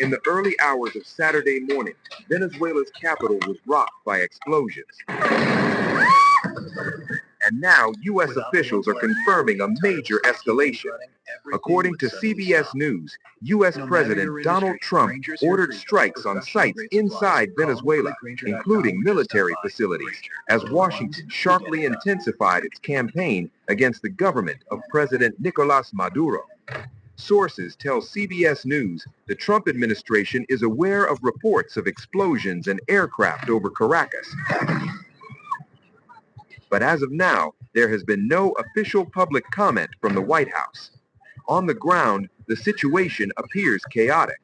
In the early hours of Saturday morning, Venezuela's capital was rocked by explosions. And now, U.S. officials are confirming a major escalation. According to CBS News, U.S. President Donald Trump ordered strikes on sites inside Venezuela, including military facilities, as Washington sharply intensified its campaign against the government of President Nicolás Maduro. Sources tell CBS News the Trump administration is aware of reports of explosions and aircraft over Caracas. But as of now, there has been no official public comment from the White House. On the ground, the situation appears chaotic.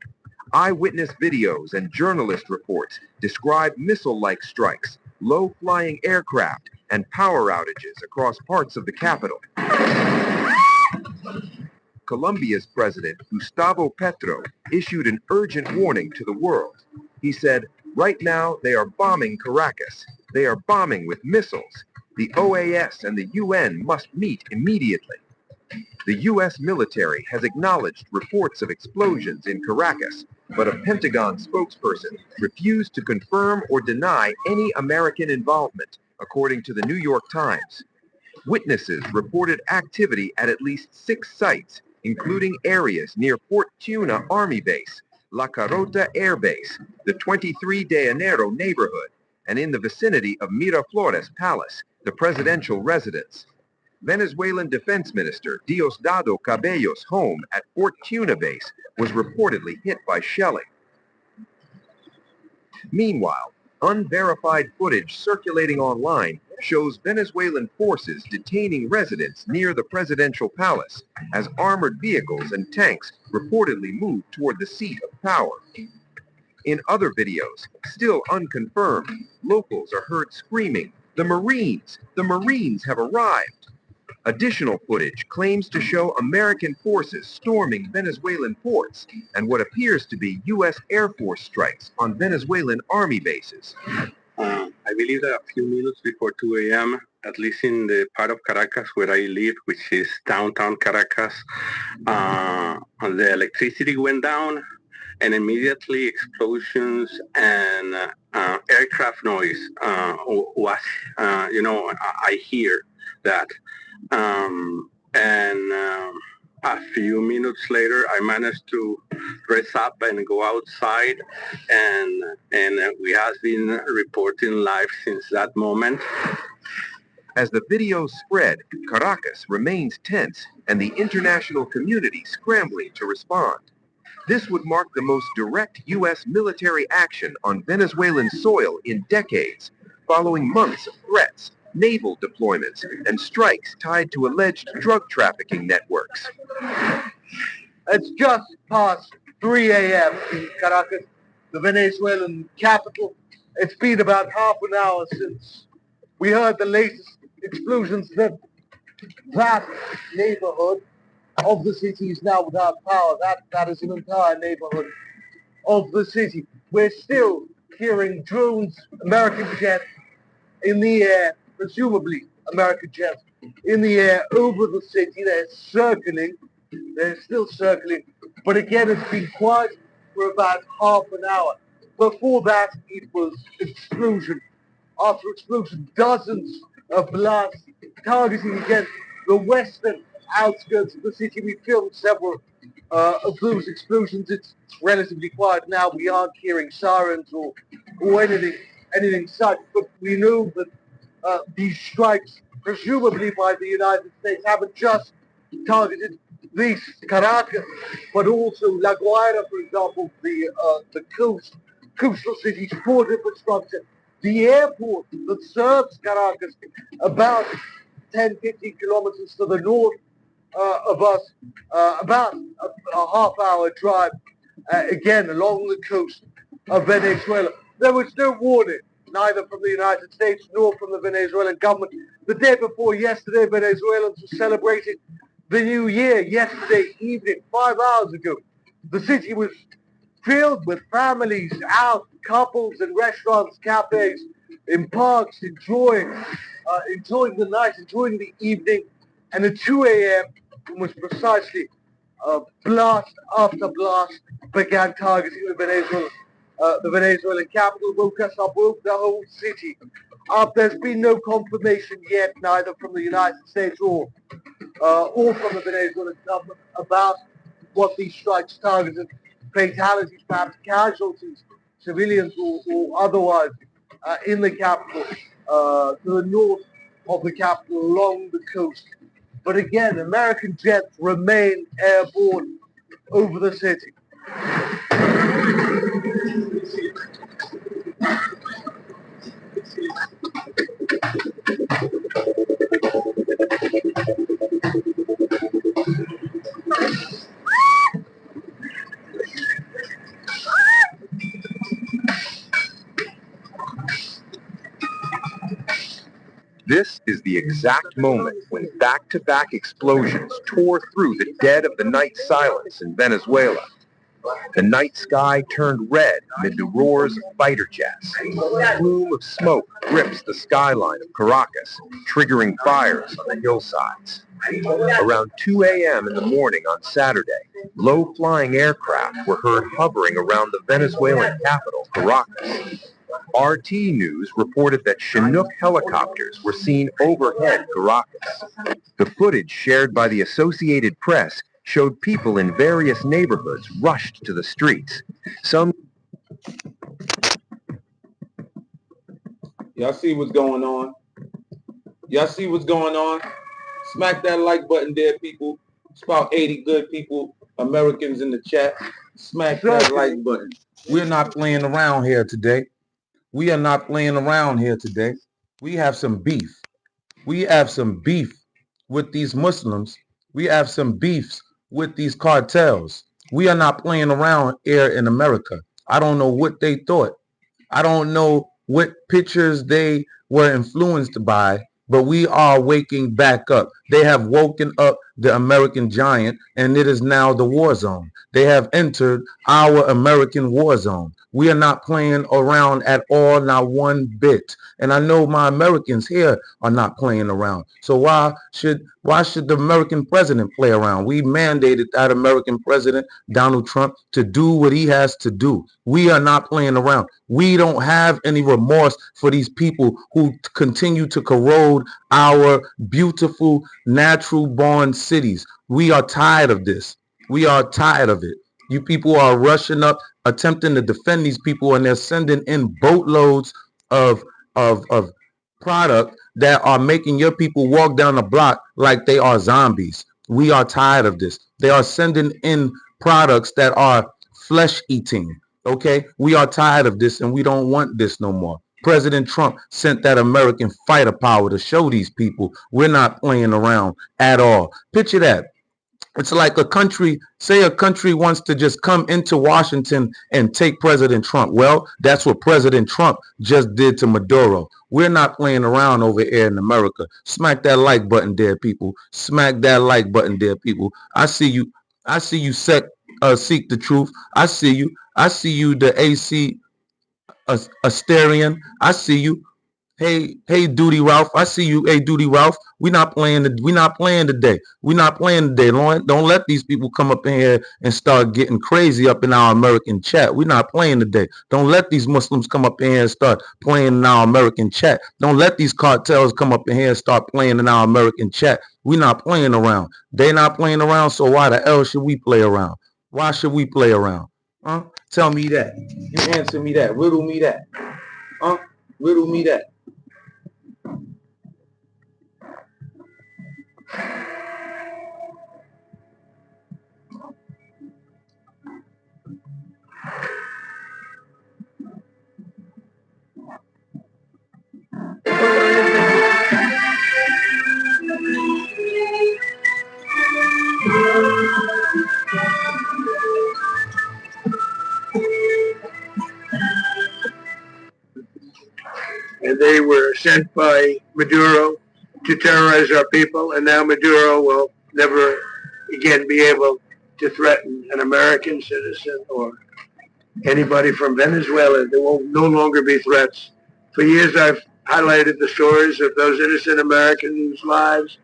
Eyewitness videos and journalist reports describe missile-like strikes, low-flying aircraft, and power outages across parts of the capital. Colombia's president, Gustavo Petro, issued an urgent warning to the world. He said, "Right now, they are bombing Caracas. They are bombing with missiles. The OAS and the UN must meet immediately." The U.S. military has acknowledged reports of explosions in Caracas, but a Pentagon spokesperson refused to confirm or deny any American involvement, according to the New York Times. Witnesses reported activity at least 6 sites, including areas near Fort Tuna Army Base, La Carota Air Base, the 23 de Enero neighborhood, and in the vicinity of Miraflores Palace, the presidential residence. Venezuelan Defense Minister Diosdado Cabello's home at Fort Tuna Base was reportedly hit by shelling. Meanwhile, unverified footage circulating online shows Venezuelan forces detaining residents near the presidential palace as armored vehicles and tanks reportedly move toward the seat of power. In other videos, still unconfirmed, locals are heard screaming, "The Marines! The Marines have arrived!" Additional footage claims to show American forces storming Venezuelan ports and what appears to be U.S. Air Force strikes on Venezuelan army bases. I believe that a few minutes before 2 a.m., at least in the part of Caracas where I live, which is downtown Caracas, the electricity went down, and immediately explosions and aircraft noise was, I hear that. A few minutes later, I managed to dress up and go outside, and we have been reporting live since that moment. As the videos spread, Caracas remains tense and the international community scrambling to respond. This would mark the most direct U.S. military action on Venezuelan soil in decades, following months of threats, naval deployments, and strikes tied to alleged drug trafficking networks. It's just past 3 a.m. in Caracas, the Venezuelan capital. It's been about half an hour since we heard the latest explosions. That neighborhood of the city is now without power. That is an entire neighborhood of the city. We're still hearing drones, American jets in the air, presumably American jets in the air over the city. They're circling. They're still circling. But again, it's been quiet for about half an hour. Before that, it was explosion after explosion. Dozens of blasts targeting again the western outskirts of the city. We filmed several of those explosions. It's relatively quiet now. We aren't hearing sirens or anything such. But we know that these strikes, presumably by the United States, haven't just targeted these Caracas, but also La Guaira, for example, the coastal cities, port infrastructure, the airport that serves Caracas, about 10-15 kilometers to the north of us, about a half-hour drive, again, along the coast of Venezuela. There was no warning, neither from the United States nor from the Venezuelan government. The day before yesterday, Venezuelans were celebrating the new year. Yesterday evening, 5 hours ago, the city was filled with families out, couples in restaurants, cafes, in parks, enjoying the night, enjoying the evening. And at 2 a.m., almost precisely blast after blast began targeting the Venezuelan capital, woke us up, woke the whole city up. There's been no confirmation yet, neither from the United States or from the Venezuelan government, about what these strikes targeted, fatalities, perhaps casualties, civilians or otherwise, in the capital, to the north of the capital, along the coast. But again, American jets remain airborne over the city. This is the exact moment when back-to-back explosions tore through the dead of the night silence in Venezuela. The night sky turned red amid the roars of fighter jets. A plume of smoke grips the skyline of Caracas, triggering fires on the hillsides. Around 2 a.m. in the morning on Saturday, low-flying aircraft were heard hovering around the Venezuelan capital, Caracas. RT News reported that Chinook helicopters were seen overhead Caracas. The footage shared by the Associated Press showed people in various neighborhoods rushed to the streets. Y'all see what's going on? Y'all see what's going on? Smack that like button there, people. It's about 80 good people, Americans in the chat. Smack that like button. We're not playing around here today. We are not playing around here today. We have some beef. We have some beef with these Muslims. We have some beefs with these cartels. We are not playing around here in America. I don't know what they thought. I don't know what pictures they were influenced by, but we are waking back up. They have woken up the American giant, and it is now the war zone. They have entered our American war zone. We are not playing around at all, not one bit. And I know my Americans here are not playing around. So why should the American president play around? We mandated that American president, Donald Trump, to do what he has to do. We are not playing around. We don't have any remorse for these people who continue to corrode our beautiful, natural-born cities. We are tired of this. We are tired of it. You people are rushing up, attempting to defend these people, and they're sending in boatloads of product that are making your people walk down the block like they are zombies. We are tired of this. They are sending in products that are flesh eating. Okay, we are tired of this, and we don't want this no more. President Trump sent that American fighter power to show these people we're not playing around at all. Picture that. It's like a country, say a country wants to just come into Washington and take President Trump. Well, that's what President Trump just did to Maduro. We're not playing around over here in America. Smack that like button there, people. Smack that like button there, people. I see you. I see you seek the truth. I see you. I see you, the AC Asterian. I see you. Hey, Duty Ralph. I see you. Hey, Duty Ralph. We're not playing today. We're not playing today, Lauren. Don't let these people come up in here and start getting crazy up in our American chat. We're not playing today. Don't let these Muslims come up in here and start playing in our American chat. Don't let these cartels come up in here and start playing in our American chat. We're not playing around. They're not playing around, so why the hell should we play around? Why should we play around? Huh? Tell me that. You answer me that. Riddle me that. Huh? Riddle me that. And they were sent by Maduro to terrorize our people, and now Maduro will never again be able to threaten an American citizen or anybody from Venezuela. There will no longer be threats. For years I've highlighted the stories of those innocent Americans whose lives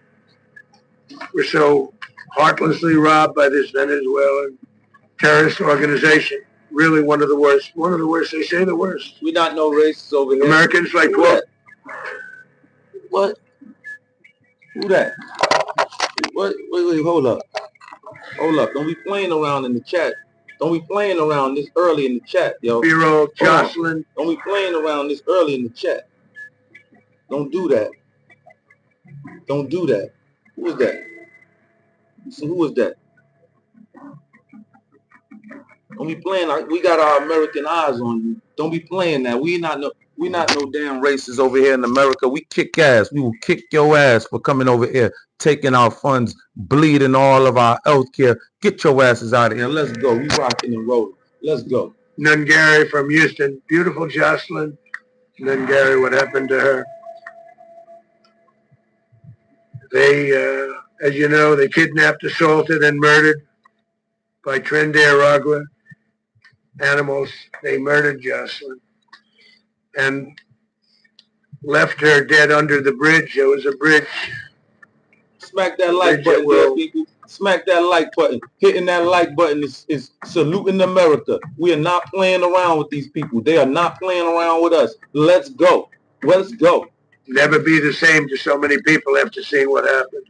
were so heartlessly robbed by this Venezuelan terrorist organization. Really one of the worst. One of the worst. They say the worst. We not no racists over here. Americans like Who what? What? Who that? What? Wait, hold up. Hold up. Don't be playing around in the chat. Don't be playing around this early in the chat, yo. Bureau Jocelyn. Don't be playing around this early in the chat. Don't do that. Don't do that. Who is that? So who is that? Don't be playing like we got our American eyes on you. Don't be playing that. We not no damn racists over here in America. We kick ass. We will kick your ass for coming over here, taking our funds, bleeding all of our health care. Get your asses out of here. Let's go. We rocking and rolling. Let's go. Nungary from Houston. Beautiful Jocelyn. Nungary, what happened to her? They, as you know, they kidnapped, assaulted, and murdered by Tren de Aragua animals. They murdered Jocelyn and left her dead under the bridge. There was a bridge. Smack that like button, there, people. Smack that like button. Hitting that like button is saluting America. We are not playing around with these people. They are not playing around with us. Let's go. Let's go. Never be the same to so many people after seeing what happened.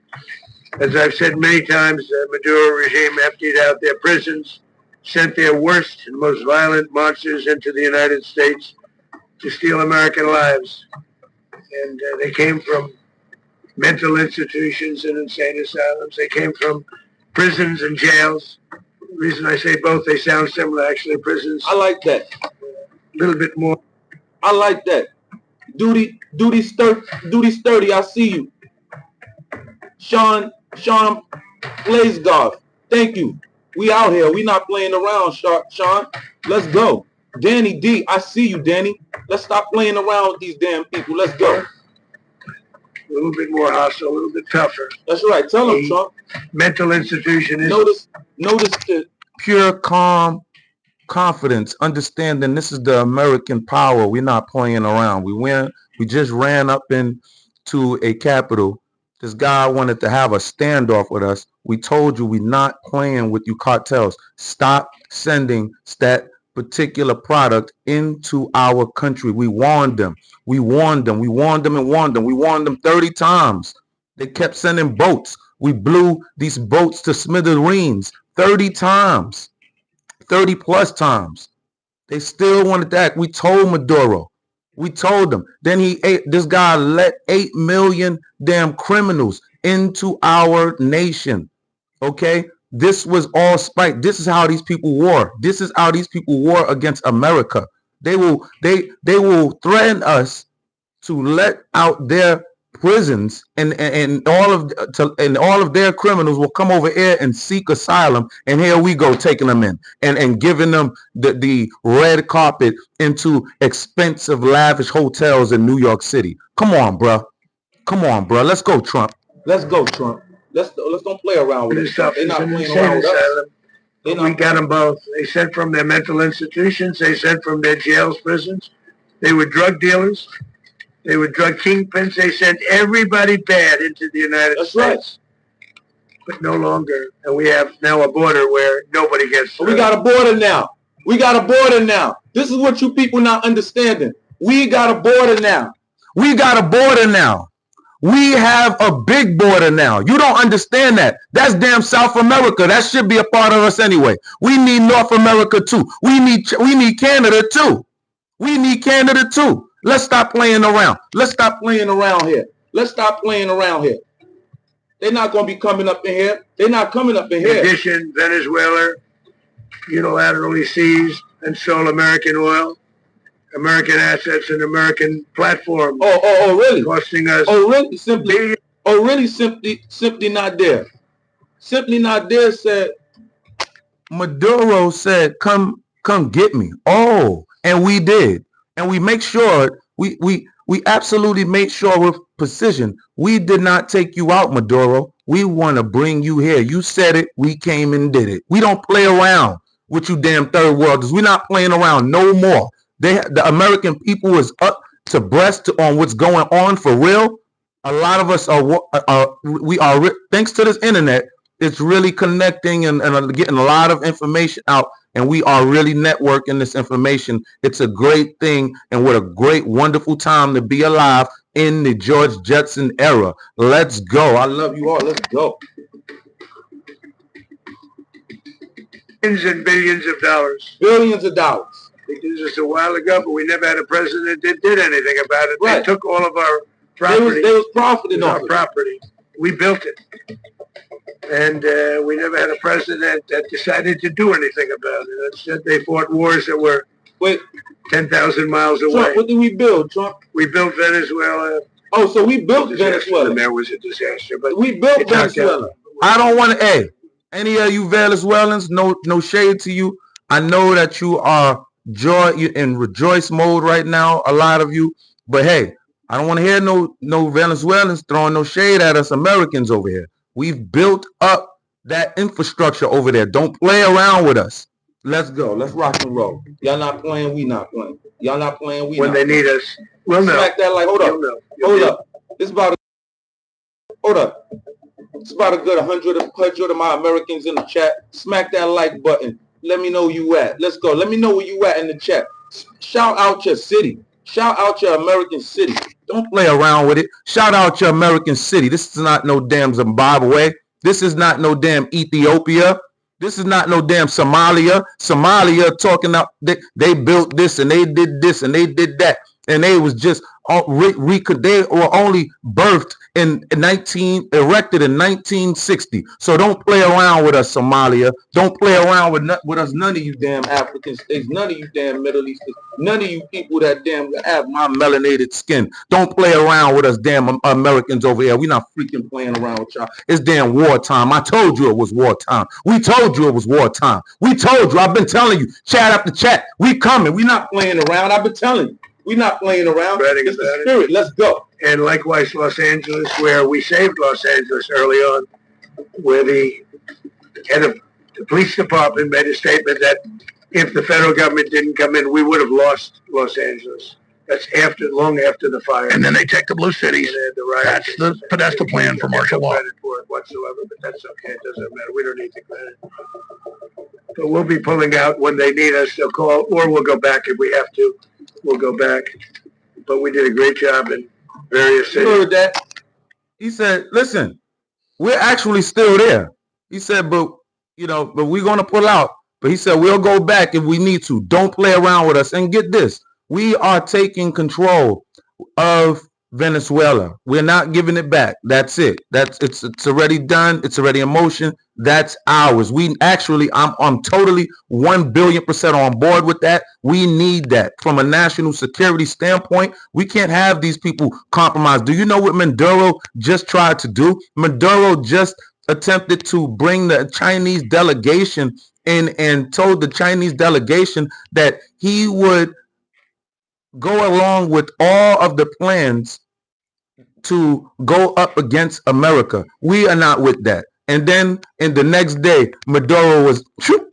As I've said many times, the Maduro regime emptied out their prisons, sent their worst and most violent monsters into the United States to steal American lives. And they came from mental institutions and insane asylums. They came from prisons and jails. The reason I say both, they sound similar, actually. Prisons. I like that. A little bit more. I like that. Duty sturdy. I see you. Sean Blazegarth. Thank you. We out here. We not playing around, Sean. Let's go. Danny D. I see you, Danny. Let's stop playing around with these damn people. Let's go. A little bit more hostile, a little bit tougher. That's right. Tell them, Trump. Mental institution is... Notice the pure, calm confidence, understanding this is the American power. We're not playing around. We just ran up into a Capitol. This guy wanted to have a standoff with us. We told you we're not playing with you cartels. Stop sending that particular product into our country. We warned them. We warned them. We warned them and warned them. We warned them 30 times. They kept sending boats. We blew these boats to smithereens 30 times, 30 plus times. They still wanted to act. We told Maduro. We told them. Then this guy let 8 million damn criminals into our nation. Okay? This was all spite. This is how these people war. This is how these people war against America. They will threaten us to let out their prisons and all of their criminals will come over here and seek asylum, and here we go taking them in and giving them the red carpet into expensive lavish hotels in New York City. Come on, bro. Come on, bro. Let's go, Trump. Let's go, Trump. Let's don't play around with this stuff. They're not playing around with us. We got them both. They sent from their mental institutions. They sent from their jails, prisons. They were drug dealers. They were drug kingpins. They sent everybody bad into the United States. Right. But no longer. And we have now a border where nobody gets through. We got a border now. We got a border now. This is what you people not understanding. We got a border now. We got a border now. We have a big border now. You don't understand that. That's damn South America. That should be a part of us anyway. We need North America too. We need Canada too. We need Canada too. Let's stop playing around. Let's stop playing around here. Let's stop playing around here. They're not going to be coming up in here. They're not coming up in here. In addition, Venezuela unilaterally seized and sold American oil, American assets, and American platforms. Oh, really? Costing us. Oh, really? Simply not there. Simply not there said, Maduro said, come get me. Oh, and we did. And we make sure, we absolutely made sure with precision, we did not take you out, Maduro. We want to bring you here. You said it. We came and did it. We don't play around with you damn third worlders. We're not playing around no more. The American people is up to breast on what's going on for real. A lot of us are thanks to this internet, it's really connecting and getting a lot of information out, and we are really networking this information. It's a great thing, and what a great, wonderful time to be alive in the George Jetson era. Let's go. I love you all. Let's go. Billions and billions of dollars. Billions of dollars. They did this a while ago, but we never had a president that did anything about it. Right. They took all of our property. They was profiting off our property. We built it. And we never had a president that decided to do anything about it. Instead, they fought wars that were 10,000 miles away. Trump, what did we build, Trump? We built Venezuela. Oh, so we built Venezuela. That was a disaster. But we built Venezuela. I don't want to, hey, any of you Venezuelans, no shade to you. I know that you are in rejoice mode right now, a lot of you. But hey, I don't want to hear no Venezuelans throwing no shade at us Americans over here. We've built up that infrastructure over there. Don't play around with us. Let's go. Let's rock and roll. Y'all not playing, we not playing. Y'all not playing, we when not they playing. need us, we'll know. Smack that like, hold up. Hold up. It's about hold up. It's about a good 100 of my Americans in the chat. Smack that like button. Let me know where you at. Let's go. Let me know where you at in the chat. Shout out your city. Shout out your American city. Don't play around with it. Shout out your American city. This is not no damn Zimbabwe. This is not no damn Ethiopia. This is not no damn Somalia. Somalia talking out. They built this and they did this and they did that. And they was just they were only birthed erected in 1960. So don't play around with us, Somalia. Don't play around with us, none of you damn African states, none of you damn Middle Eastern, none of you people that damn have my melanated skin. Don't play around with us damn Americans over here. We're not freaking playing around with y'all. It's damn wartime. I told you it was wartime. We told you it was wartime. We told you. I've been telling you, chat after chat. We coming. We not playing around. I've been telling you. We're not playing around. It's the spirit. Let's go. And likewise, Los Angeles, where we saved Los Angeles early on, where the head of the police department made a statement that if the federal government didn't come in, we would have lost Los Angeles. That's long after the fire. And then they take the blue cities. That's the plan for martial law. Credit for it whatsoever, but that's okay. It doesn't matter. We don't need the credit. But we'll be pulling out when they need us. They'll call, or we'll go back if we have to. We'll go back. But we did a great job in various cities. You heard that? He said, listen, we're actually still there. He said, but we're going to pull out. But he said, we'll go back if we need to. Don't play around with us. And get this. We are taking control of Venezuela. We're not giving it back. That's it. It's already done. It's already in motion. That's ours. We actually, I'm totally 1 billion% on board with that. We need that from a national security standpoint. We can't have these people compromised. Do you know what Maduro just tried to do? Maduro just attempted to bring the Chinese delegation in and told the Chinese delegation that he would go along with all of the plans to go up against America. We are not with that. And then in the next day, Maduro was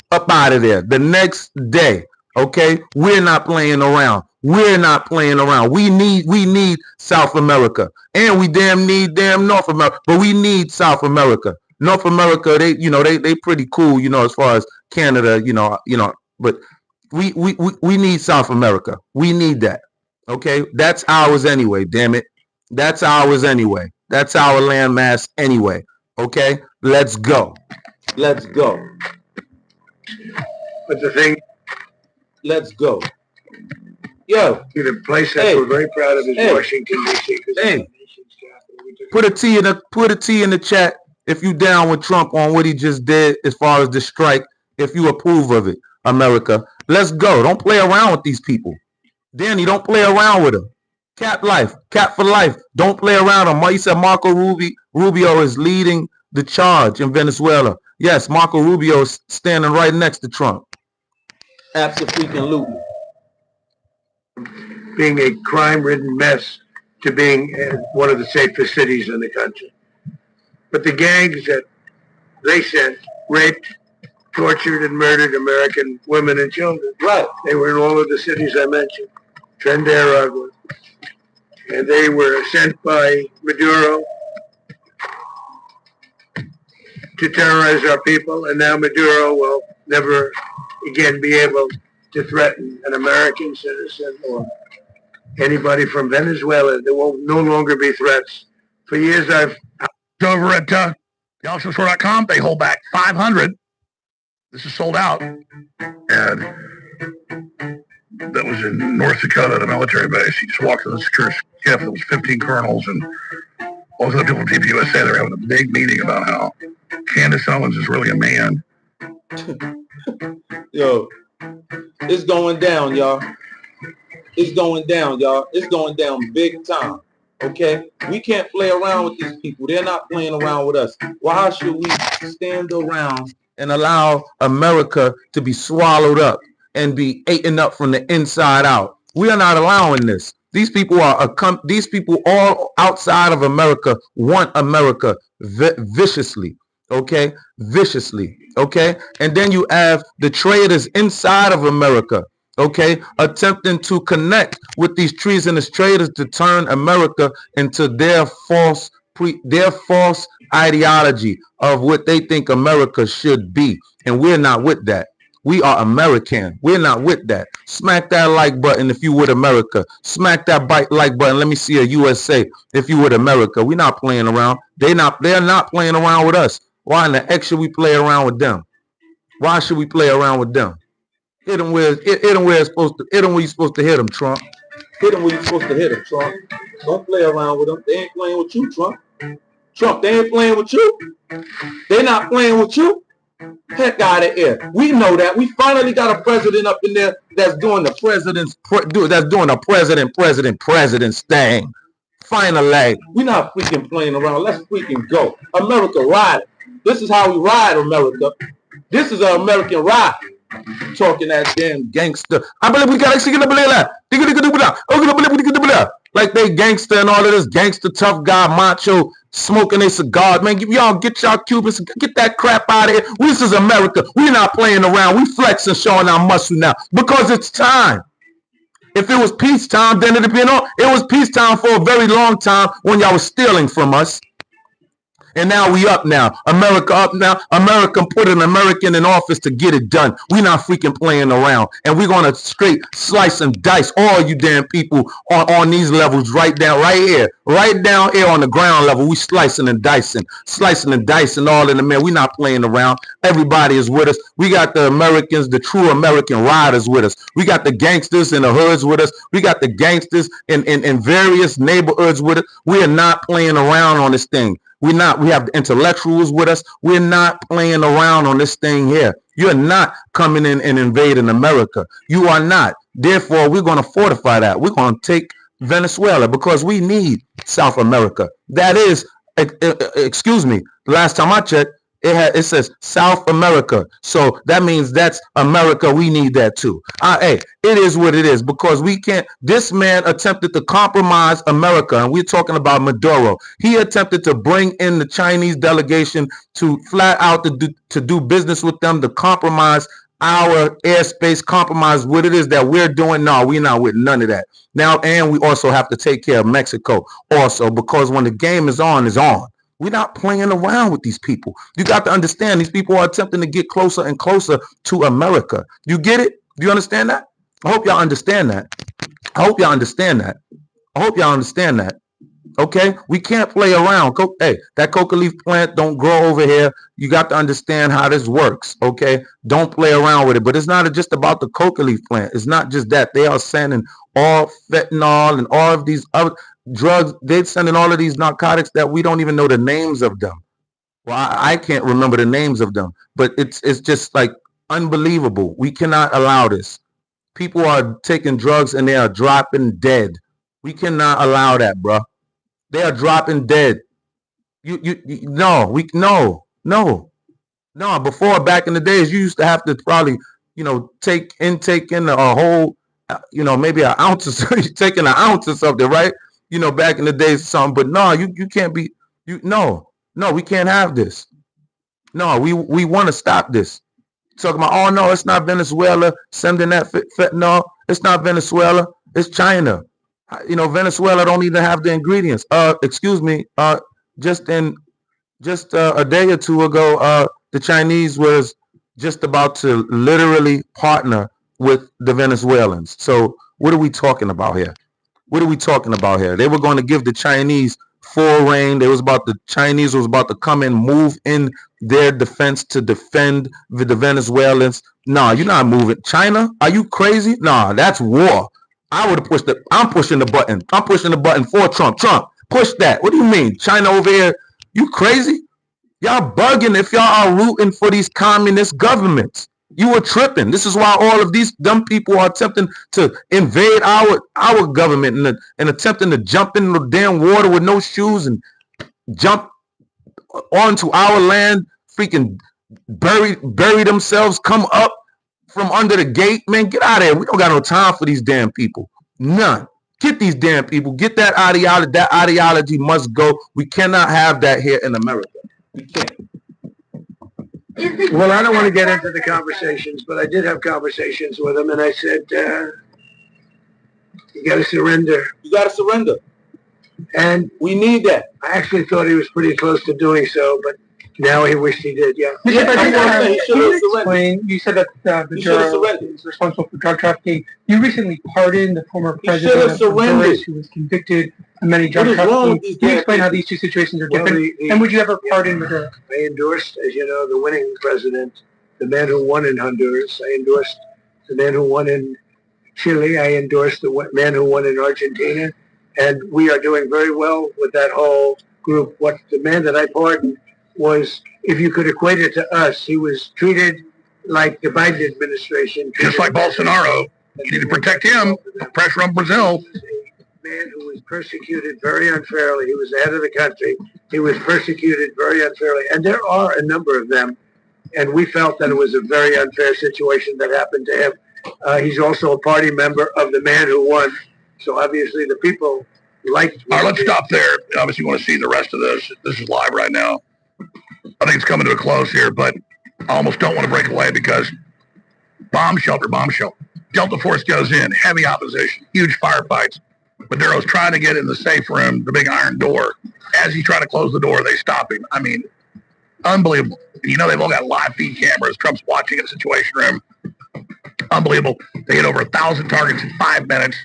up out of there. The next day, okay? We're not playing around. We're not playing around. We need South America. And we need North America. But we need South America. North America, they pretty cool, as far as Canada, but we need South America. We need that. Okay? That's ours anyway, damn it. That's ours anyway. That's our landmass anyway. Okay? Let's go. Let's go. But the thing... Let's go. Yo. The place that we're very proud of is Washington, D.C. Hey. Put a T in the chat if you down with Trump on what he just did as far as the strike, if you approve of it, America. Let's go. Don't play around with these people. Danny, don't play around with them. Cap life. Cap for life. Don't play around them. He said Marco Rubio is leading the charge in Venezuela. Yes, Marco Rubio is standing right next to Trump. Absolutely. Being a crime-ridden mess to being one of the safest cities in the country. But the gangs that they sent raped, tortured, and murdered American women and children. Right. They were in all of the cities I mentioned. Trinidad, and they were sent by Maduro to terrorize our people, and now Maduro will never again be able to threaten an American citizen or anybody from Venezuela. There will no longer be threats. For years, I've Over at theofficerstore.com, they hold back 500. This is sold out. And that was in North Dakota at a military base. He just walked in the secure skiff. There was 15 colonels and all those other people from TPUSA. They're having a big meeting about how Candace Owens is really a man. Yo, it's going down, y'all. It's going down, y'all. It's going down big time. Okay? We can't play around with these people. They're not playing around with us. Why should we stand around and allow America to be swallowed up and be eaten up from the inside out? We are not allowing this. These people all outside of America want America viciously. Okay? Viciously. Okay? And then you have the traitors inside of America. Okay, attempting to connect with these treasonous traitors to turn America into their false ideology of what they think America should be. And we're not with that. We are American. We're not with that. Smack that like button if you would America. Smack that like button. Let me see a USA if you would America. We're not playing around. They're not playing around with us. Why in the heck should we play around with them? Why should we play around with them? Hit them where you're supposed to hit them, Trump. Hit them where you're supposed to hit them, Trump. Don't play around with them. They ain't playing with you, Trump. Trump, they ain't playing with you. They're not playing with you. Heck out of here. We know that. We finally got a president up in there that's doing the president's thing. Finally, we're not freaking playing around. Let's freaking go. America ride. This is how we ride, America. This is an American ride. Talking that damn gangster. I believe we got like they gangster and all of this gangster tough guy macho smoking a cigar. Man, y'all get y'all Cubans, get that crap out of here. This is America. We're not playing around. We flexing, showing our muscle now because it's time. If it was peacetime, then it'd been on. It was peacetime for a very long time when y'all was stealing from us. And now we up now. America up now. America put an American in office to get it done. We're not freaking playing around. And we're going to straight slice and dice all you damn people on these levels right down here on the ground level. We slicing and dicing all in the man. We're not playing around. Everybody is with us. We got the Americans, the true American riders with us. We got the gangsters in the hoods with us. We got the gangsters in various neighborhoods with us. We are not playing around on this thing. We have the intellectuals with us. We're not playing around on this thing here. You're not coming in and invading America. You are not. Therefore, we're going to fortify that. We're going to take Venezuela because we need South America. That is, excuse me, last time I checked, it says South America. So that means that's America. We need that too. Hey, it is what it is because we can't. This man attempted to compromise America, and we're talking about Maduro. He attempted to bring in the Chinese delegation to flat out to do business with them, to compromise our airspace, compromise what it is that we're doing. No, we're not with none of that. Now, and we also have to take care of Mexico also because when the game is on, it's on. We're not playing around with these people. You got to understand these people are attempting to get closer and closer to America. You get it? Do you understand that? I hope y'all understand that. I hope y'all understand that. I hope y'all understand that. Okay? We can't play around. Hey, that coca leaf plant don't grow over here. You got to understand how this works. Okay? Don't play around with it. But it's not just about the coca leaf plant. It's not just that. They are sending all fentanyl and all of these other drugs. They're sending all of these narcotics that we don't even know the names of them. Well, I can't remember the names of them, but it's just like unbelievable. We cannot allow this. People are taking drugs and they are dropping dead. We cannot allow that, bro. They are dropping dead. No. Before, back in the days, you used to have to probably, take in a whole, maybe an ounce or something, taking an ounce or something, right? Back in the days or something, but no, you can't be, no, we can't have this. No, we want to stop this. Talking about, oh no, it's not Venezuela sending that fentanyl. It's not Venezuela, it's China. Venezuela don't even have the ingredients. Excuse me, just in Just a day or two ago, the Chinese was just about to literally partner with the Venezuelans. So what are we talking about here? What are we talking about here? They were going to give the Chinese full reign. The Chinese was about to come and move in their defense to defend the Venezuelans. Nah, you're not moving. China, are you crazy? Nah, that's war. I'm pushing the button. I'm pushing the button for Trump. Trump, push that. What do you mean? China over here, you crazy? Y'all bugging if y'all are rooting for these communist governments. You are tripping. This is why all of these dumb people are attempting to invade our government and attempting to jump in the damn water with no shoes and jump onto our land, freaking bury themselves, come up from under the gate. Man, get out of here. We don't got no time for these damn people. None. Get these damn people. Get that ideology. That ideology must go. We cannot have that here in America. We can't. Well, I don't want to get into the conversations, but I did have conversations with him, and I said, you got to surrender. You got to surrender. And we need that. I actually thought he was pretty close to doing so, but now he wished he did, yeah. He said that Maduro is responsible for drug trafficking. You recently pardoned the former president of Honduras who was convicted of many drug trafficking. Can you explain how these two situations are different? And would you ever pardon Maduro? I endorsed, as you know, the winning president, the man who won in Honduras. I endorsed the man who won in Chile. I endorsed the man who won in Argentina. And we are doing very well with that whole group. What the man that I pardoned was, if you could equate it to us, he was treated like the Biden administration. Just like Bolsonaro. You need to protect him. Pressure on Brazil. A man who was persecuted very unfairly. He was the head of the country. He was persecuted very unfairly. And there are a number of them. And we felt that it was a very unfair situation that happened to him. He's also a party member of the man who won. So obviously the people liked... All right, let's stop there. Obviously you want to see the rest of this. This is live right now. I think it's coming to a close here, but I almost don't want to break away because bomb shelter. Delta Force goes in, heavy opposition, huge firefights. Maduro's trying to get in the safe room, the big iron door. As he's trying to close the door, they stop him. I mean, unbelievable. You know, they've all got live feed cameras. Trump's watching in the Situation Room. Unbelievable. They hit over 1,000 targets in 5 minutes.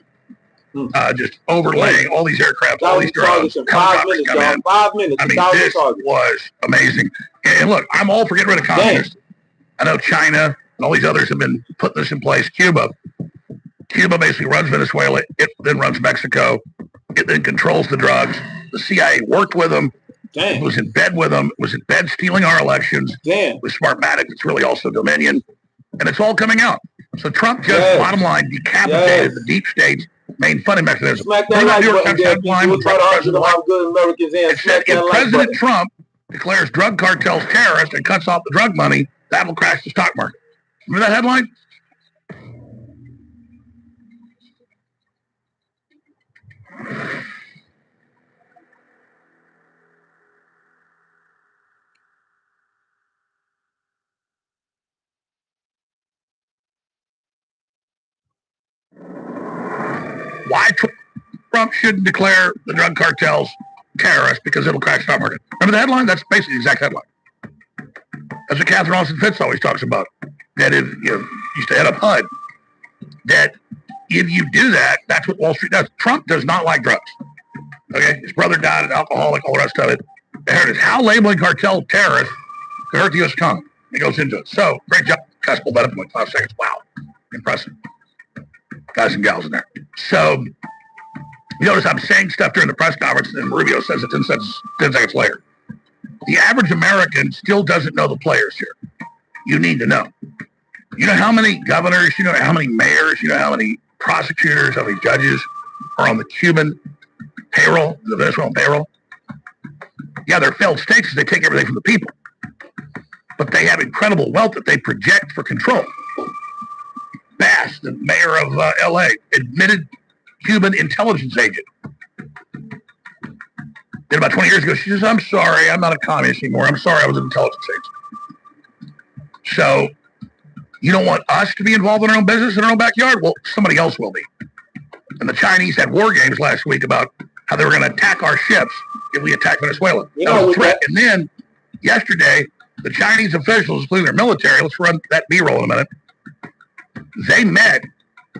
Just overlaying all these aircraft, all these drones. 5 minutes, John. 5 minutes. I mean, this was amazing. And look, I'm all for getting rid of communists. I know China and all these others have been putting this in place. Cuba basically runs Venezuela. It then runs Mexico. It then controls the drugs. The CIA worked with them. It was in bed with them. It was in bed stealing our elections. With Smartmatic, it's really also Dominion. And it's all coming out. So Trump just, bottom line, decapitated the deep state's main funding mechanism. Smack that like button, it said if President Trump declares drug cartels terrorists and cuts off the drug money, that will crash the stock market. Remember that headline? Why Trump shouldn't declare the drug cartels terrorists because it'll crash the stock market. Remember the headline? That's basically the exact headline. That's what Catherine Austin Fitz always talks about. That if you used to head up HUD, that if you do that, that's what Wall Street does. Trump does not like drugs. Okay, his brother died, an alcoholic, all the rest of it. There it is. How labeling cartel terrorists could hurt the U.S. economy. It goes into it. So great job. Guys pulled that up in like 5 seconds. Wow, impressive. Guys and gals in there. So you notice I'm saying stuff during the press conference, and Rubio says it 10 seconds later. The average American still doesn't know the players here. You need to know. You know how many governors, you know how many mayors, you know how many prosecutors, how many judges are on the Cuban payroll, the Venezuelan payroll? Yeah, they're failed states because they take everything from the people. But they have incredible wealth that they project for control. Bass, the mayor of L.A., admitted Cuban intelligence agent. Then about 20 years ago, she says, I'm sorry, I'm not a communist anymore. I'm sorry, I was an intelligence agent. So you don't want us to be involved in our own business in our own backyard? Well, somebody else will be. And the Chinese had war games last week about how they were going to attack our ships if we attack Venezuela. That was a threat. And then yesterday, the Chinese officials, including their military, let's run that B-roll in a minute, they met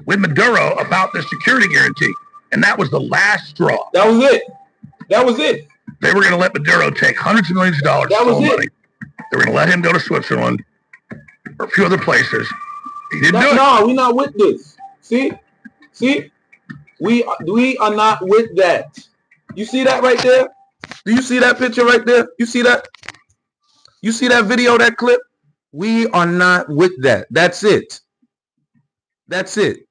with Maduro about the security guarantee. And that was the last straw. That was it. That was it. They were going to let Maduro take hundreds of millions of dollars of stolen money. They were going to let him go to Switzerland or a few other places. He didn't do it. No, we're not with this. See? We are not with that. You see that right there? Do you see that picture right there? You see that? You see that video, that clip? We are not with that. That's it. That's it.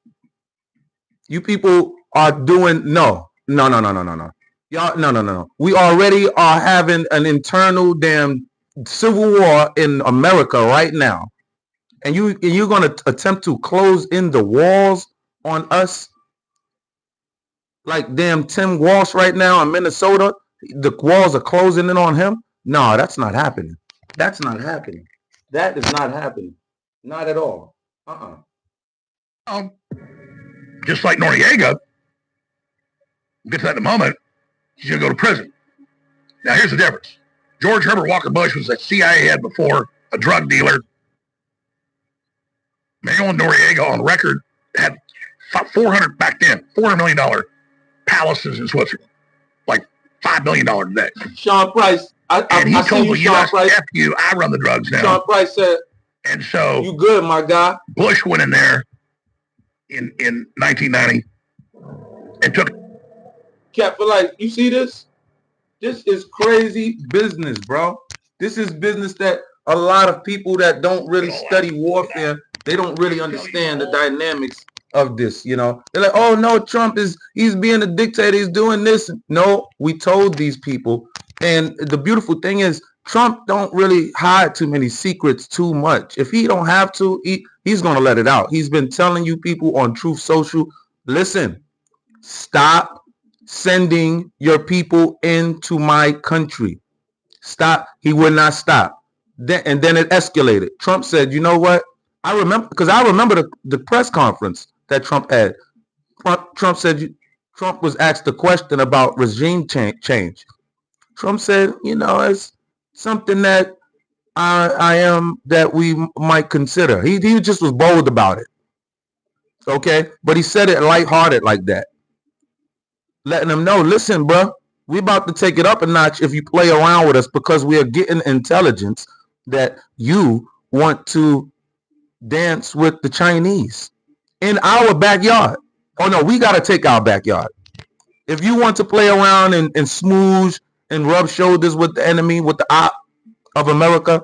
You people are doing no. Y'all, no. We already are having an internal damn civil war in America right now. And you're gonna attempt to close in the walls on us like damn Tim Walsh right now in Minnesota. The walls are closing in on him. No, that's not happening. That's not happening. That is not happening. Not at all. Just like Noriega, we'll get to that in a moment, he's going to go to prison. Now, here's the difference. George Herbert Walker Bush was a CIA head before, a drug dealer. Manuel Noriega on record had $400 million palaces in Switzerland, like $5 billion a day. Sean Price, and he told the U.S. F you, I run the drugs now. Sean Price said, and so you good, my guy. Bush went in there in 1990 and took Cap for life. You see this? This is crazy business, bro. This is business that a lot of people that don't really study warfare, they don't really understand the dynamics of this, you know. They're like, oh no, Trump he's being a dictator, he's doing this. No, we told these people. And the beautiful thing is Trump don't really hide too many secrets too much. If he don't have to, he's going to let it out. He's been telling you people on Truth Social, listen, stop sending your people into my country. Stop. He would not stop. And then it escalated. Trump said, you know what? I remember the press conference that Trump had. Trump said, Trump was asked the question about regime change. Trump said, you know, it's something that that we might consider. He just was bold about it. Okay. But he said it lighthearted like that. Letting them know, listen, bro, we about to take it up a notch if you play around with us, because we are getting intelligence that you want to dance with the Chinese in our backyard. Oh no, we got to take our backyard. If you want to play around and smooze and rub shoulders with the enemy, with the op of America,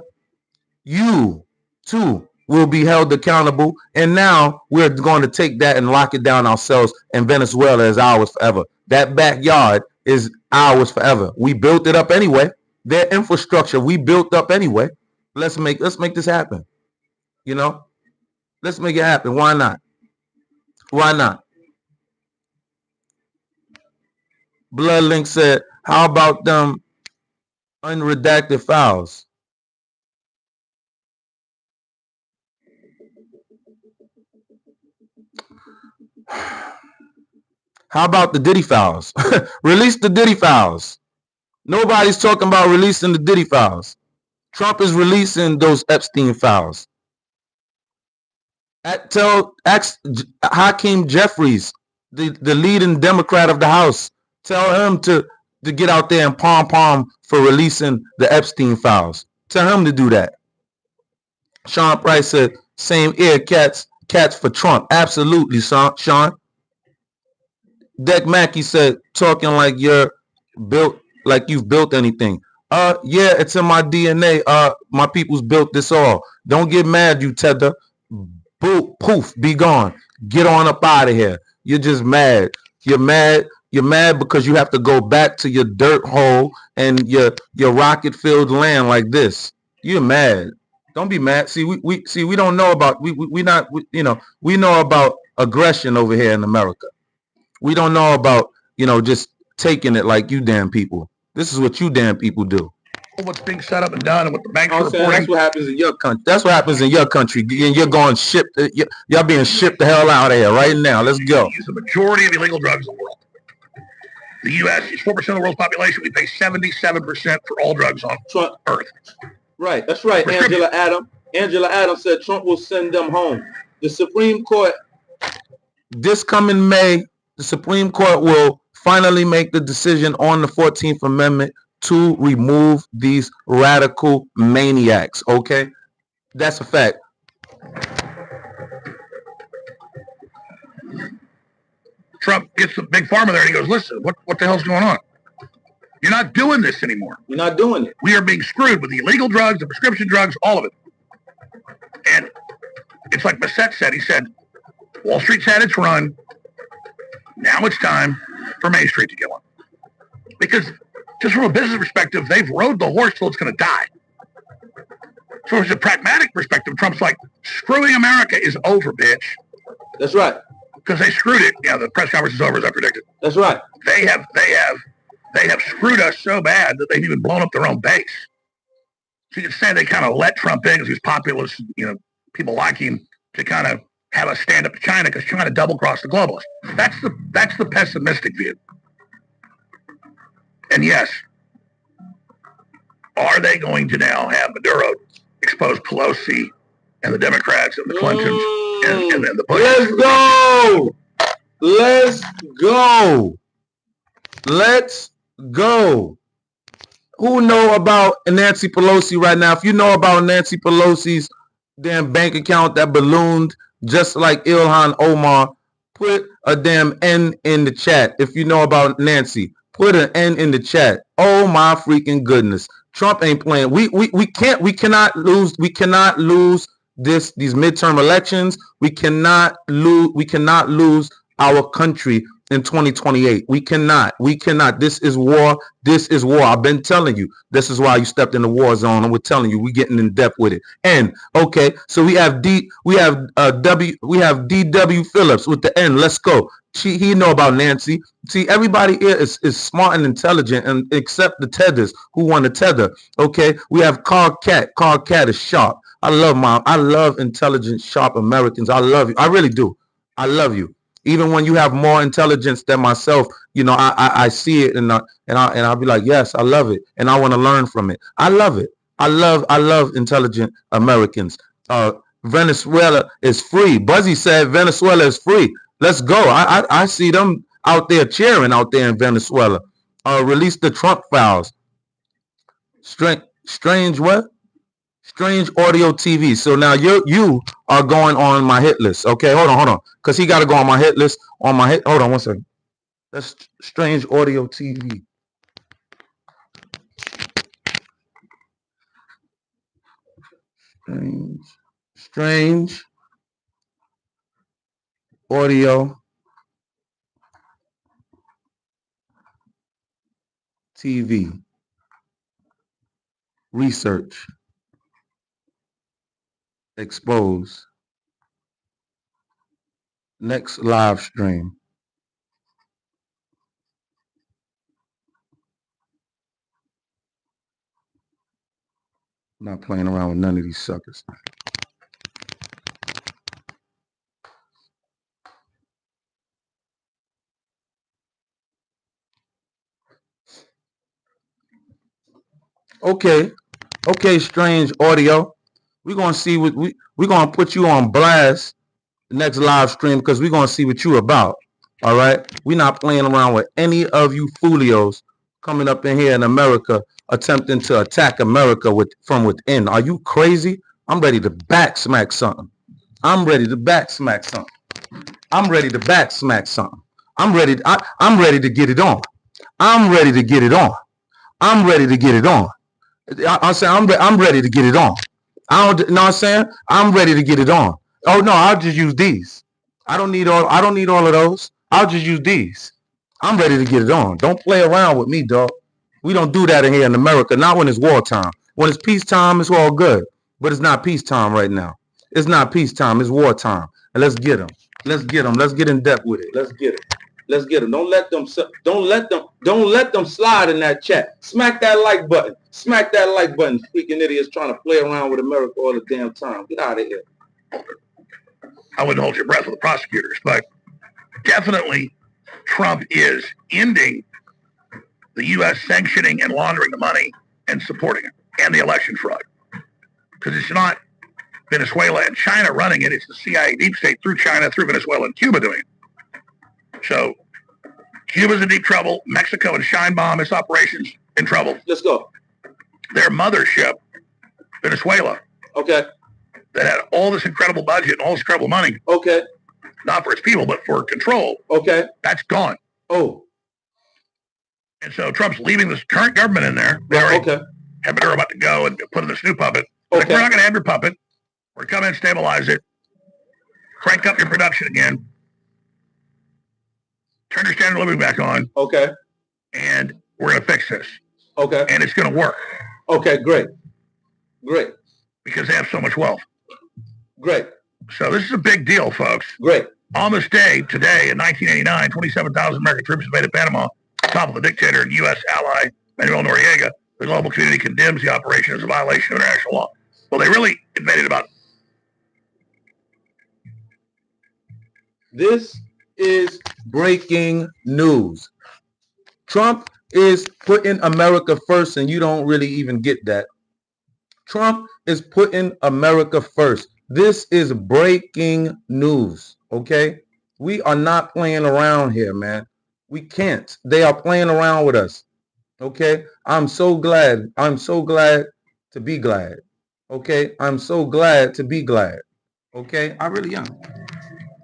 you too will be held accountable. And now we're going to take that and lock it down ourselves, and Venezuela is ours forever. That backyard is ours forever. We built it up anyway. Their infrastructure we built up anyway. Let's make this happen. You know, let's make it happen. Why not? Why not? Bloodlink said, how about them unredacted files? How about the Diddy files? Release the Diddy files. Nobody's talking about releasing the Diddy files. Trump is releasing those Epstein files. Ask Hakeem Jeffries, the leading Democrat of the House. Tell him to get out there and pom-pom for releasing the Epstein files. Tell him to do that. Sean Price said, same ear, cats for Trump. Absolutely, Sean. Deck Mackey said, talking like you've built anything. Yeah, it's in my DNA. My people's built this all. Don't get mad, you tether. Poof, be gone. Get on up out of here. You're just mad. You're mad because you have to go back to your dirt hole and your rocket-filled land like this. You're mad. Don't be mad. See, we don't know about we know about aggression over here in America. We don't know about, just taking it like you damn people. This is what you damn people do. What's being set up and done and what the banks are reporting. That's what happens in your country. That's what happens in your country. And you're going shipped. Y'all being shipped the hell out of here right now. Let's go. Use the majority of illegal drugs in the world. The U.S. is 4% of the world's population. We pay 77% for all drugs on Earth. Right, that's right, Angela Adams. Angela Adams said Trump will send them home. The Supreme Court, this coming May, the Supreme Court will finally make the decision on the 14th Amendment to remove these radical maniacs, okay? That's a fact. Trump gets the big pharma there and he goes, listen, what the hell's going on? You're not doing this anymore. You're not doing it. We are being screwed with the illegal drugs, the prescription drugs, all of it. And it's like Bassett said. He said, Wall Street's had its run. Now it's time for Main Street to get one. Because just from a business perspective, they've rode the horse till it's going to die. So from a pragmatic perspective, Trump's like, screwing America is over, bitch. That's right. Because they screwed it. Yeah, the press conference is over, as I predicted. That's right. They have screwed us so bad that they've even blown up their own base. So you could say they kind of let Trump in because he's populist, people like him, to kind of have us stand up to China because China double-crossed the globalists. That's the pessimistic view. And yes, are they going to now have Maduro expose Pelosi and the Democrats and the Clintons and the Bush? Let's go! Let's go! Let's go! Who know about Nancy Pelosi right now? If you know about Nancy Pelosi's damn bank account that ballooned just like Ilhan Omar, put a damn N in the chat. If you know about Nancy, put an N in the chat. Oh my freaking goodness. Trump ain't playing. We cannot lose these midterm elections. We cannot lose our country in 2028. We cannot. This is war. I've been telling you. This is why you stepped in the war zone, and we're telling you we're getting in depth with it. And okay, so we have DW Phillips with the N. Let's go. He know about Nancy. See, everybody here is smart and intelligent, and except the tethers who want to tether. Okay, we have Carl Cat. Carl Cat is sharp. I love intelligent, sharp Americans. I love you. I really do. I love you. Even when you have more intelligence than myself, I see it and I'll be like, yes, I love it, and I want to learn from it. I love it. I love intelligent Americans. Venezuela is free. Buzzy said Venezuela is free. Let's go. I see them out there cheering out there in Venezuela. Release the Trump files. Strange what? Strange Audio TV. So now you are going on my hit list. Okay, hold on. Because he got to go on my hit list. Hold on 1 second. That's Strange Audio TV. Strange Audio TV. Research. Expose. Next live stream. I'm not playing around with none of these suckers. Okay, Strange Audio. We're gonna see what we're gonna put you on blast the next live stream because we're gonna see what you about. All right, we're not playing around with any of you foolios coming up in here in America attempting to attack America from within. Are you crazy? I'm ready to back smack something. I'm ready to back smack something. I'm ready to get it on. I'm ready to get it on. I'm ready to get it on. I say I'm ready to get it on. I don't know what I'm saying? I'm ready to get it on. Oh no, I'll just use these. I don't need all of those. I'll just use these. I'm ready to get it on. Don't play around with me, dog. We don't do that in here in America, not when it's wartime. When it's peacetime, it's all good. But it's not peacetime right now. It's not peacetime, it's wartime. And let's get them. Let's get them. Let's get in depth with it. Let's get them. Don't let them slide in that chat. Smack that like button. Smack that like button. Freaking idiots trying to play around with America all the damn time. Get out of here. I wouldn't hold your breath with the prosecutors, but definitely Trump is ending the U.S. sanctioning and laundering the money and supporting it, and the election fraud. Because it's not Venezuela and China running it, it's the CIA deep state through China, through Venezuela and Cuba doing it. So Cuba's in deep trouble. Mexico and Scheinbaum, its operations, in trouble. Let's go. Their mothership, Venezuela, Okay. that had all this incredible budget and all this incredible money, Okay. not for its people, but for control, Okay. that's gone. Oh. And so Trump's leaving this current government in there. They already Okay. have Maduro about to go and put in this new puppet. Like, Okay. we're not going to have your puppet. We're going to come in and stabilize it, crank up your production again, turn your standard of living back on, Okay. and we're going to fix this. Okay. And it's going to work Okay. Great. Great. because they have so much wealth. Great. So this is a big deal, folks. Great. On this day, today, in 1989, 27,000 American troops invaded Panama, toppled the dictator and U.S. ally Manuel Noriega. The global community condemns the operation as a violation of international law. Well, they really invaded about... This is breaking news. Trump is putting America first, and you don't really even get that. Trump is putting America first. This is breaking news, okay? We are not playing around here, man. We can't. They are playing around with us, okay? I'm so glad. I'm so glad to be glad, okay? I'm so glad to be glad, okay? I really am.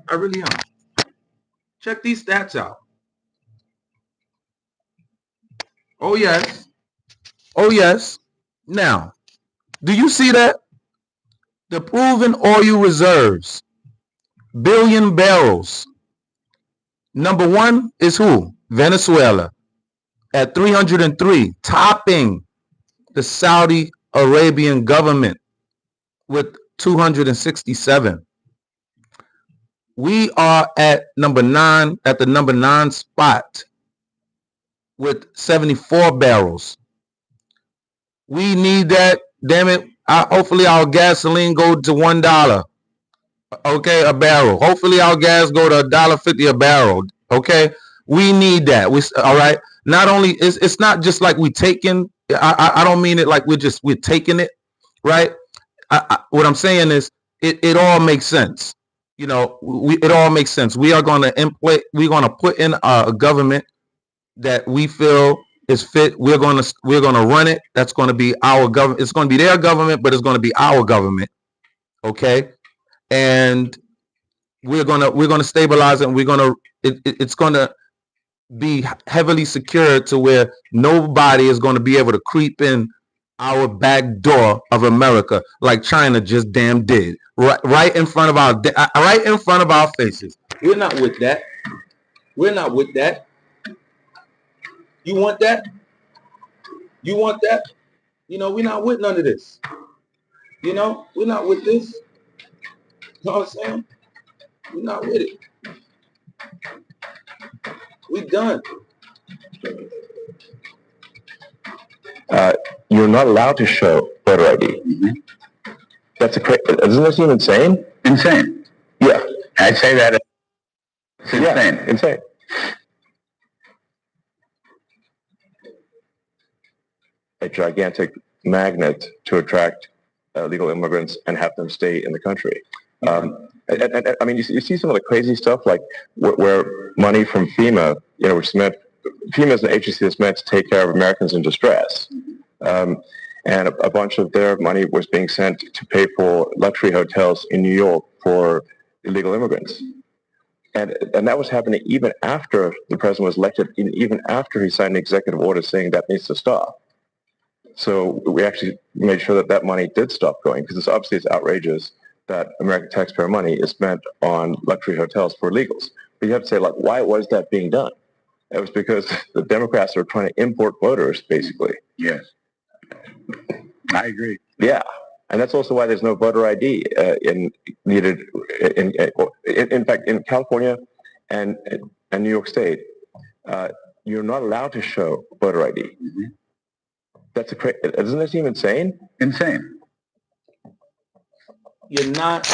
I really am. Check these stats out. Oh, yes. Oh, yes. Now, do you see that? The proven oil reserves, billion barrels. Number one is who? Venezuela at 303, topping the Saudi Arabian government with 267. We are at number 9, at the number 9 spot with 74 barrels. We need that. Damn it. Hopefully our gasoline go to $1. Okay, a barrel. Hopefully our gas go to $1.50 a barrel. Okay, we need that. All right. Not only it's not just like we taking. I don't mean it like we're taking it, right? What I'm saying is it all makes sense. You know, it all makes sense. We are going to put in a government that we feel is fit. We're going to run it. That's going to be our government. It's going to be their government, but it's going to be our government. Okay. And we're going to stabilize it, and it's going to be heavily secured to where nobody is going to be able to creep in our back door of America like China just damn did right in front of our faces. We're not with that. We're not with that. You want that? You want that? You know, we're not with none of this. You know, we're not with this. You know what I'm saying? We're not with it. We done. You're not allowed to show voter ID. Mm-hmm. Doesn't that seem insane? Insane. Yeah. I'd say that it's insane. Yeah, insane. A gigantic magnet to attract illegal immigrants and have them stay in the country. And I mean, you see some of the crazy stuff, like where money from FEMA, you know, which meant FEMA is an agency that's meant to take care of Americans in distress. And a bunch of their money was being sent to pay for luxury hotels in New York for illegal immigrants. And that was happening even after the president was elected, even after he signed an executive order saying that needs to stop. So we actually made sure that money did stop going, because obviously it's outrageous that American taxpayer money is spent on luxury hotels for illegals. But you have to say, like, why was that being done? It was because the Democrats are trying to import voters, basically. Yes. I agree. Yeah. And that's also why there's no voter ID needed. In fact, in California and New York State, you're not allowed to show voter ID. Mm-hmm. Doesn't that seem insane? Insane. You're not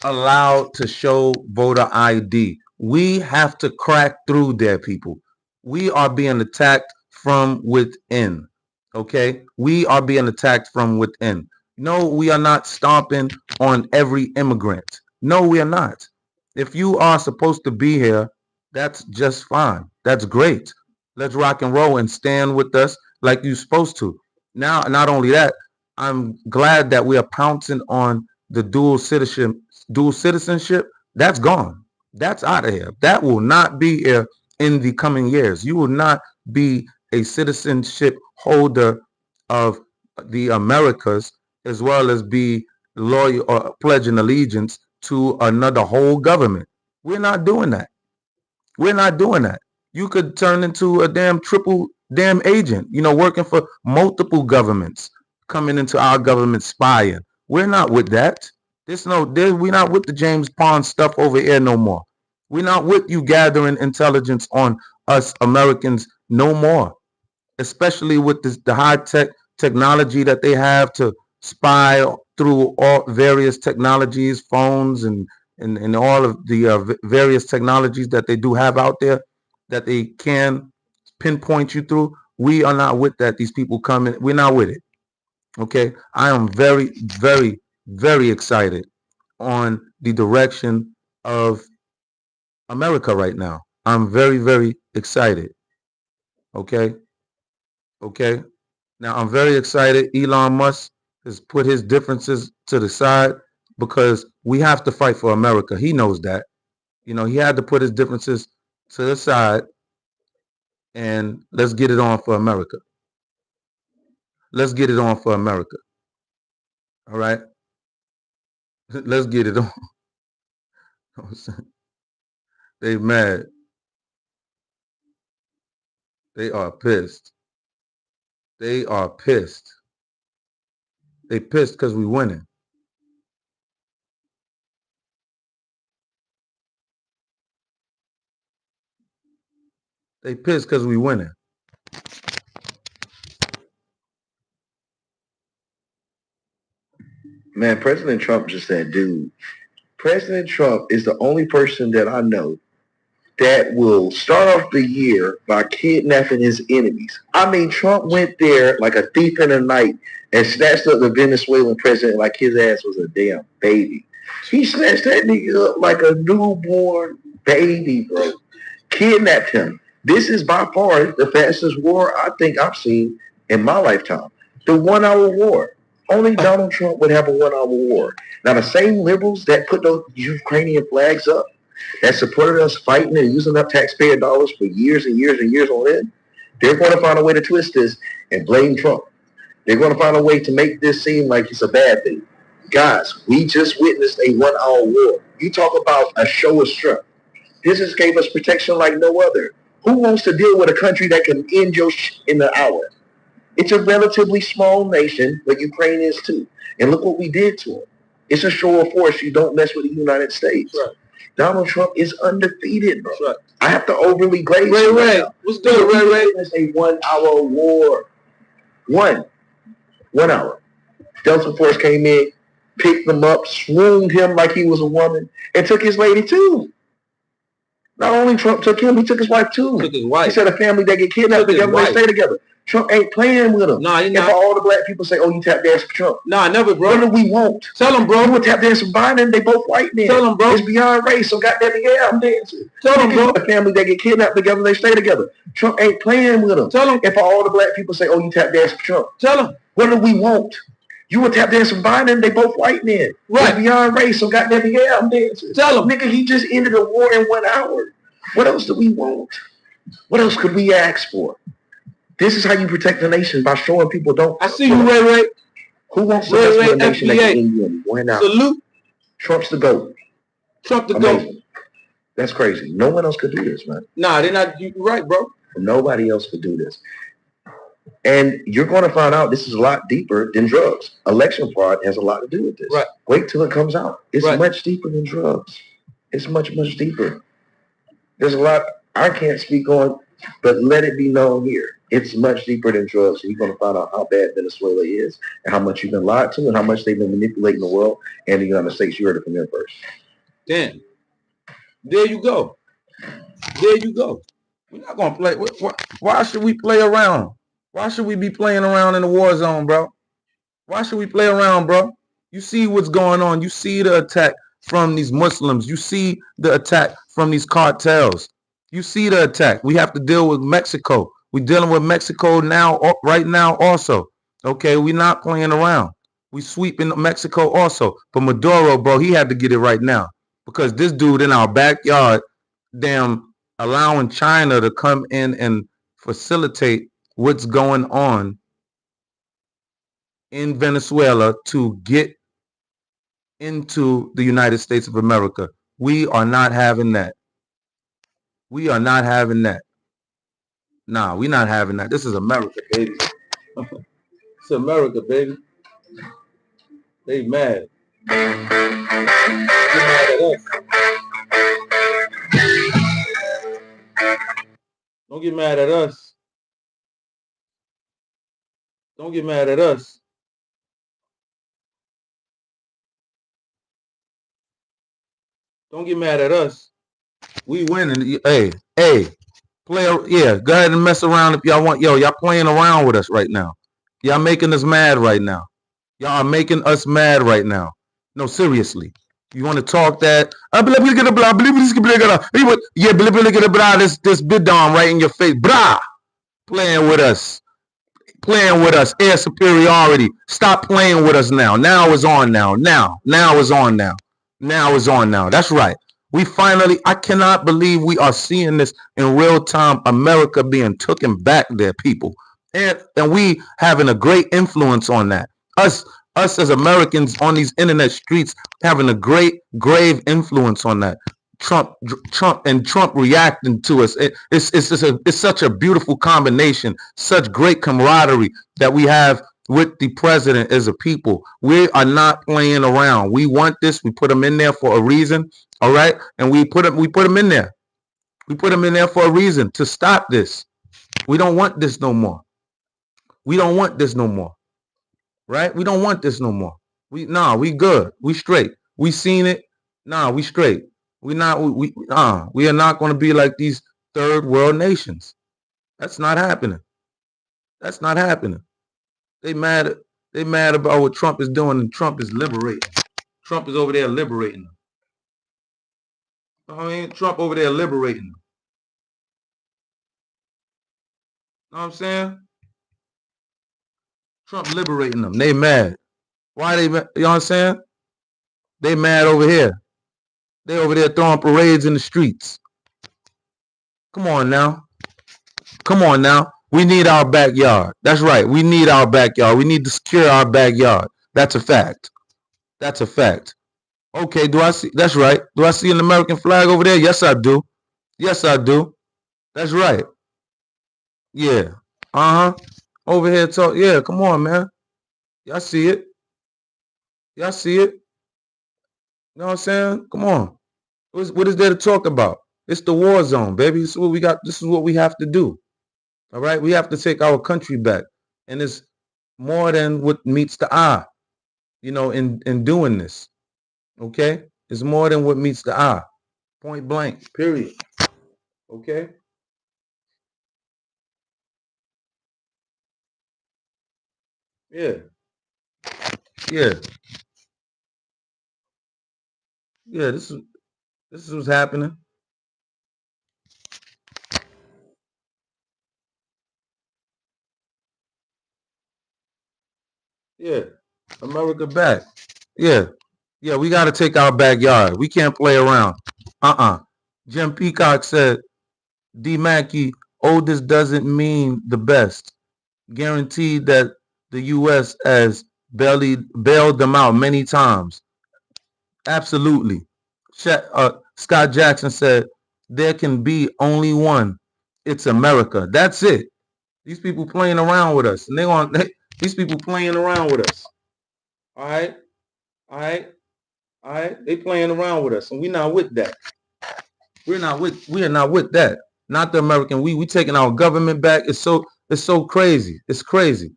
allowed to show voter ID. We have to crack through there, people. We are being attacked from within. Okay? We are being attacked from within. No, we are not stomping on every immigrant. No, we are not. If you are supposed to be here, that's just fine. That's great. Let's rock and roll and stand with us like you're supposed to. Now, not only that, I'm glad that we are pouncing on the dual citizenship. That's gone. That's out of here. That will not be here in the coming years. You will not be a citizenship holder of the Americas as well as be loyal or pledging allegiance to another whole government. We're not doing that. We're not doing that. You could turn into a damn triple damn agent, working for multiple governments, coming into our government spying. We're not with that. We're not with the James Bond stuff over here no more. We're not with you gathering intelligence on us Americans no more, especially with the high technology that they have to spy through all various technologies, phones, and all of the various technologies that they do have out there that they can pinpoint you through. We are not with that. These people coming, we're not with it. Okay, I am very, very, very excited on the direction of America right now. I'm very, very excited. Okay. Okay. Now I'm very excited. Elon Musk has put his differences to the side because we have to fight for America. He knows that. He had to put his differences to the side and let's get it on for America. Let's get it on for America. All right. Let's get it on. They mad. They are pissed. They are pissed. They pissed because we winning. They pissed because we winning. Man, President Trump just that dude. President Trump is the only person that I know that will start off the year by kidnapping his enemies. I mean, Trump went there like a thief in the night and snatched up the Venezuelan president like his ass was a damn baby. He snatched that nigga up like a newborn baby, bro. Kidnapped him. This is by far the fastest war I think I've seen in my lifetime. The 1 hour war. Only Donald Trump would have a 1 hour war. Now, the same liberals that put those Ukrainian flags up, that supported us fighting and using up taxpayer dollars for years and years and years on end, they're going to find a way to twist this and blame Trump. They're going to find a way to make this seem like it's a bad thing. Guys, we just witnessed a 1 hour war. You talk about a show of strength. This just gave us protection like no other. Who wants to deal with a country that can end your shit in an hour? It's a relatively small nation, but Ukraine is too. And look what we did to them. It's a show of force. You don't mess with the United States. Right. Donald Trump is undefeated, bro. Right. I have to overly glaze him. Ray, what's good, Ray? It's a 1 hour war. 1 hour. Delta Force came in, picked him up, swooned him like he was a woman, and took his lady too. Not only Trump took him, he took his wife too. Took his wife. He said a family that get kidnapped together, they stay together. Trump ain't playing with him. Nah, you know. If all the black people say, "Oh, you tap dance for Trump," nah, never, bro. What do we want? Tell them, bro. You would tap dance for Biden. They both white men. Tell them, bro. It's beyond race. So goddamn it, yeah, I'm dancing. Tell them, bro. A family that get kidnapped together, they stay together. Trump ain't playing with them. Tell them. If all the black people say, "Oh, you tap dance for Trump," tell them. What do we want? You would tap dance for Biden. They both white men. Right. It's beyond race. So goddamn it, yeah, I'm dancing. Tell them, nigga. He just ended a war in 1 hour. What else do we want? What else could we ask for? This is how you protect the nation, by showing people don't. I see you, Ray. Who wants to mess with a nation that can end you in 1 hour? Salute. Trump's the GOAT. Trump the GOAT. That's crazy. No one else could do this, man. Nah, they're not. You're right, bro. Nobody else could do this. And you're going to find out this is a lot deeper than drugs. Election fraud has a lot to do with this. Right. Wait till it comes out. It's much deeper than drugs. It's much, much deeper. There's a lot I can't speak on, but let it be known here. It's much deeper than drugs. So you're going to find out how bad Venezuela is and how much you've been lied to and how much they've been manipulating the world and the United States. You heard it from them first. Damn. There you go. There you go. We're not gonna play. Why should we play around? Why should we be playing around in the war zone, bro? Why should we play around, bro? You see what's going on. You see the attack from these Muslims. You see the attack from these cartels. You see the attack. We have to deal with Mexico. We're dealing with Mexico now, right now also. Okay, we're not playing around. We sweeping Mexico also. But Maduro, bro, he had to get it right now. Because this dude in our backyard, damn, allowing China to come in and facilitate what's going on in Venezuela to get into the United States of America. We are not having that. We are not having that. Nah, we're not having that. This is America, baby. It's America, baby. They mad. They mad at us. Don't get mad at us. Don't get mad at us. Don't get mad at us. We winning. Hey, play. Yeah, go ahead and mess around if y'all want. Yo, y'all playing around with us right now. Y'all making us mad right now. Y'all are making us mad right now. No, seriously. You want to talk that? Yeah, this bidon right in your face. Brah! Playing with us. Playing with us. Air superiority. Stop playing with us now. Now is on now. Now is on now. Now is on now. That's right. We finally, I cannot believe we are seeing this in real time. America being taken back there, people. And we having a great influence on that. Us as Americans on these internet streets having a great, grave influence on that. Trump reacting to us. It's such a beautiful combination, such great camaraderie that we have with the president as a people. We are not playing around. We want this. We put them in there for a reason. All right. And we put them in there. We put them in there for a reason to stop this. We don't want this no more. We don't want this no more. Right? We don't want this no more. We good. We straight. We seen it. We straight. We are not going to be like these third world nations. That's not happening. That's not happening. They mad about what Trump is doing, and Trump is liberating. Trump is over there liberating them. I mean, Trump over there liberating them. Know what I'm saying? Trump liberating them. They mad. Why they mad? You know what I'm saying? They mad over here. They over there throwing parades in the streets. Come on now. Come on now. We need our backyard. That's right. We need our backyard. We need to secure our backyard. That's a fact. That's a fact. Okay, do I see? That's right. Do I see an American flag over there? Yes, I do. Yes, I do. That's right. Yeah. Over here talk. Yeah, come on, man. Y'all see it. Y'all see it. You know what I'm saying? Come on. What is there to talk about? It's the war zone, baby. This is what we got. This is what we have to do. All right. We have to take our country back. And it's more than what meets the eye, you know, in doing this. Okay? It's more than what meets the eye. Point blank. Period. Okay? Yeah. Yeah. Yeah, this is what's happening. Yeah. America back. Yeah. Yeah, we got to take our backyard. We can't play around. Jim Peacock said, D. Mackey, oldest doesn't mean the best. Guaranteed that the U.S. has bailed them out many times. Absolutely. Scott Jackson said, there can be only one. It's America. That's it. These people playing around with us. And these people playing around with us. All right? All right? All right? They playing around with us. And we're not with that. We are not with that. Not the American. We taking our government back. It's so crazy. It's crazy.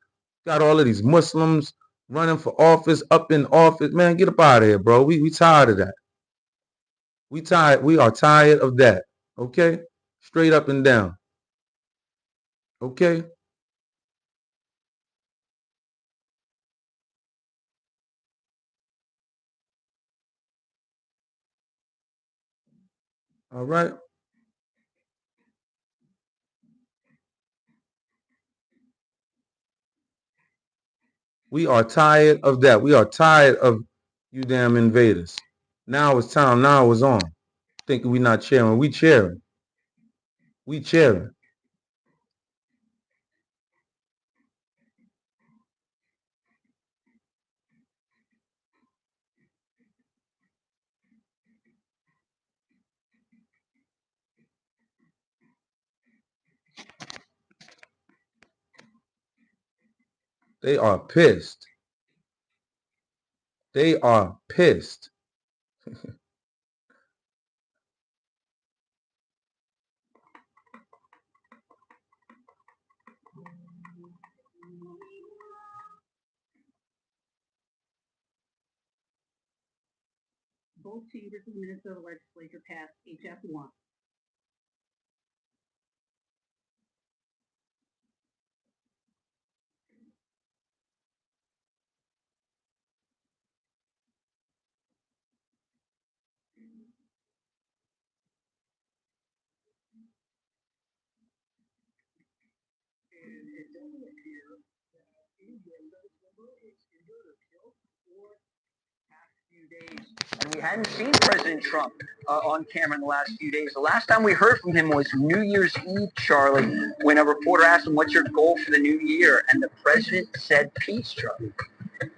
Got all of these Muslims running for office, up in office. Man, get up out of here, bro. We tired of that. We are tired of that. Okay? Straight up and down. Okay? All right? We are tired of that. We are tired of you damn invaders. Now it's time. Now it's on. Thinking we not cheering. We cheering. We cheering. They are pissed. They are pissed. Both chambers of the Minnesota legislature passed HF 1. And we hadn't seen President Trump on camera in the last few days. The last time we heard from him was New Year's Eve, Charlie, when a reporter asked him, "What's your goal for the new year?" And the president said peace, Charlie.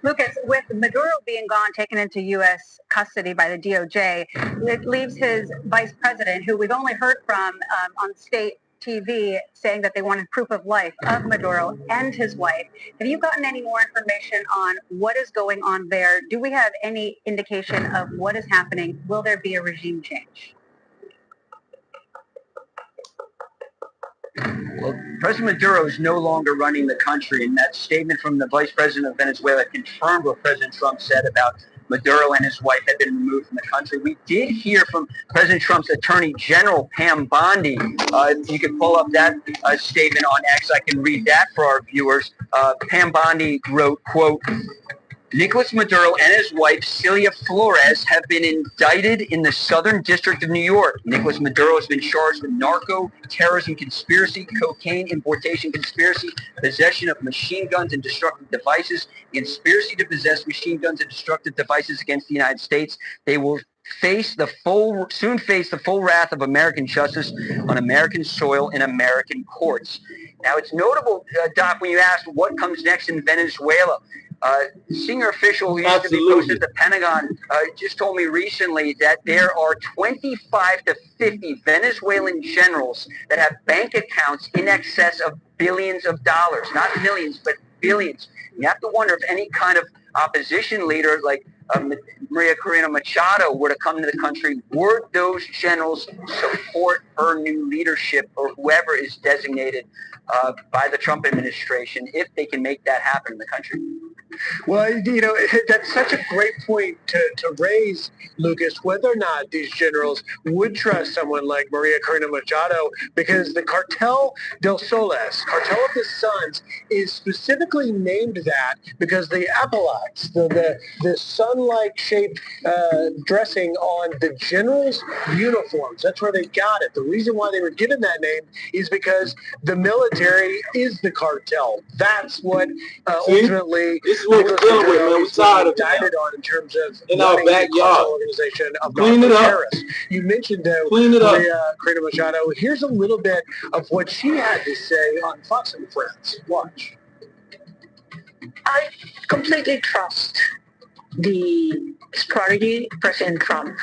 Lucas, with Maduro being gone, taken into U.S. custody by the DOJ, it leaves his vice president, who we've only heard from on state TV, saying that they wanted proof of life of Maduro and his wife. Have you gotten any more information on what is going on there? Do we have any indication of what is happening? Will there be a regime change? Well, President Maduro is no longer running the country, and that statement from the vice president of Venezuela confirmed what President Trump said about Maduro and his wife had been removed from the country. We did hear from President Trump's Attorney General, Pam Bondi. You can pull up that statement on X. I can read that for our viewers. Pam Bondi wrote, quote, "Nicolas Maduro and his wife, Celia Flores, have been indicted in the Southern District of New York. Nicolas Maduro has been charged with narco, terrorism conspiracy, cocaine importation conspiracy, possession of machine guns and destructive devices, conspiracy to possess machine guns and destructive devices against the United States. They will soon face the full wrath of American justice on American soil in American courts." Now, it's notable, Doc, when you asked what comes next in Venezuela, senior official who used to be posted at the Pentagon just told me recently that there are 25 to 50 Venezuelan generals that have bank accounts in excess of billions of dollars, not millions, but billions. You have to wonder if any kind of opposition leader like Maria Corina Machado were to come to the country, would those generals support her new leadership or whoever is designated by the Trump administration if they can make that happen in the country? Well, you know, that's such a great point to raise, Lucas, whether or not these generals would trust someone like Maria Corina Machado, because the Cartel del Soles, Cartel of the Suns, is specifically named that because the epaulets, the sun-like shaped dressing on the generals' uniforms, that's where they got it. The reason why they were given that name is because the military is the cartel. That's what ultimately... This is what we're dealing with, man. We tired of indicted on in terms of in our backyard organization of clean it up. terrorists. You mentioned Maria Corina Machado. Here's a little bit of what she had to say on Fox and Friends. Watch. I completely trust the strategy President Trump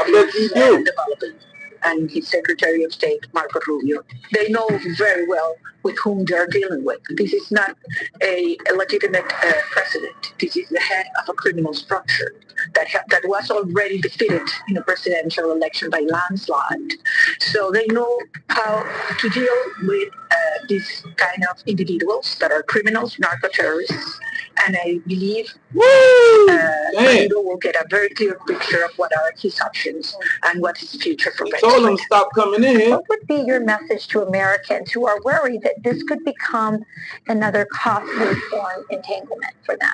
is developing and his Secretary of State, Marco Rubio. They know very well with whom they're dealing with. This is not a legitimate president. This is the head of a criminal structure that was already defeated in a presidential election by landslide. So they know how to deal with these kind of individuals that are criminals, narco-terrorists, And I believe Maduro will get a very clear picture of what are his options and what is future for Venezuela. Told him to stop coming in here. What would be your message to Americans who are worried that this could become another costly foreign entanglement for them?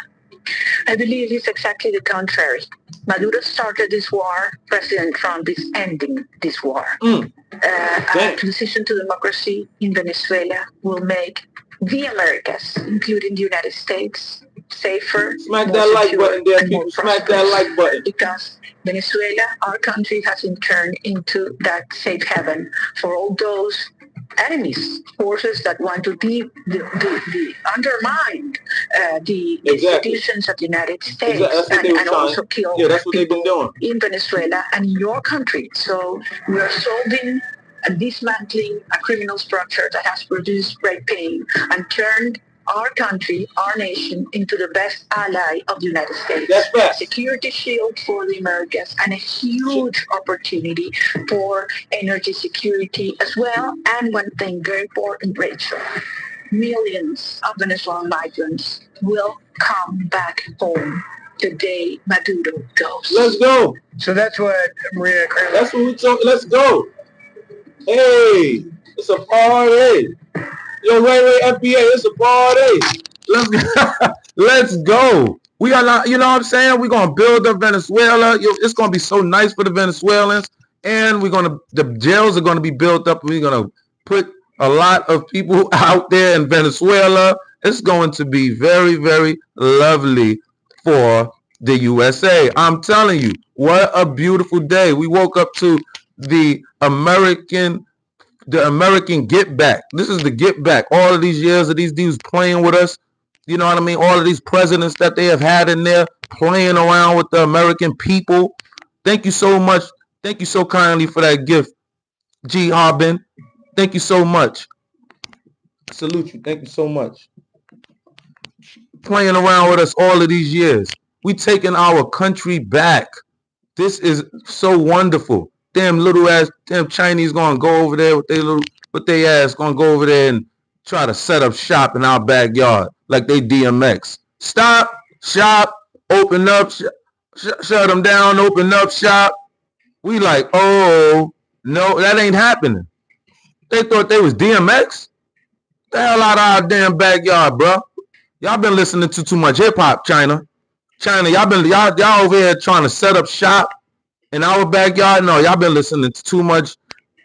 I believe it's exactly the contrary. Maduro started this war. President Trump is ending this war. A transition to democracy in Venezuela will make the Americas, including the United States, safer. Smack that like button there, people. Smack that like button. Because Venezuela, our country, has been turned into that safe haven for all those enemies, forces that want to undermine the institutions of the United States and also kill people in Venezuela and in your country. So we are solving and dismantling a criminal structure that has produced great pain and turned our country, our nation, into the best ally of the United States. That's best. Security shield for the Americas and a huge opportunity for energy security as well. And one thing very important, Rachel, millions of Venezuelan migrants will come back home the day Maduro goes. Let's go. So that's what Maria. That's what we talking. Let's go. Hey, it's a party. Yo, wait, FBA, it's a party. Let's go. Let's go. We are not, you know what I'm saying? We're going to build up Venezuela. It's going to be so nice for the Venezuelans. And the jails are going to be built up. We're going to put a lot of people out there in Venezuela. It's going to be very, very lovely for the USA. I'm telling you, what a beautiful day. We woke up to the American get back. This is the get back. All of these years of these dudes playing with us. You know what I mean? All of these presidents that they have had in there playing around with the American people. Thank you so much. Thank you so kindly for that gift, G. Harbin. Thank you so much. I salute you. Thank you so much. Playing around with us all of these years. We taking our country back. This is so wonderful. Damn Chinese gonna go over there with their ass gonna go over there and try to set up shop in our backyard like they DMX. Stop, shop, open up, shut them down, open up shop. We like, oh no, that ain't happening. They thought they was DMX. The hell out of our damn backyard, bro. Y'all been listening to too much hip hop, China. Y'all over here trying to set up shop in our backyard. No, y'all been listening to too much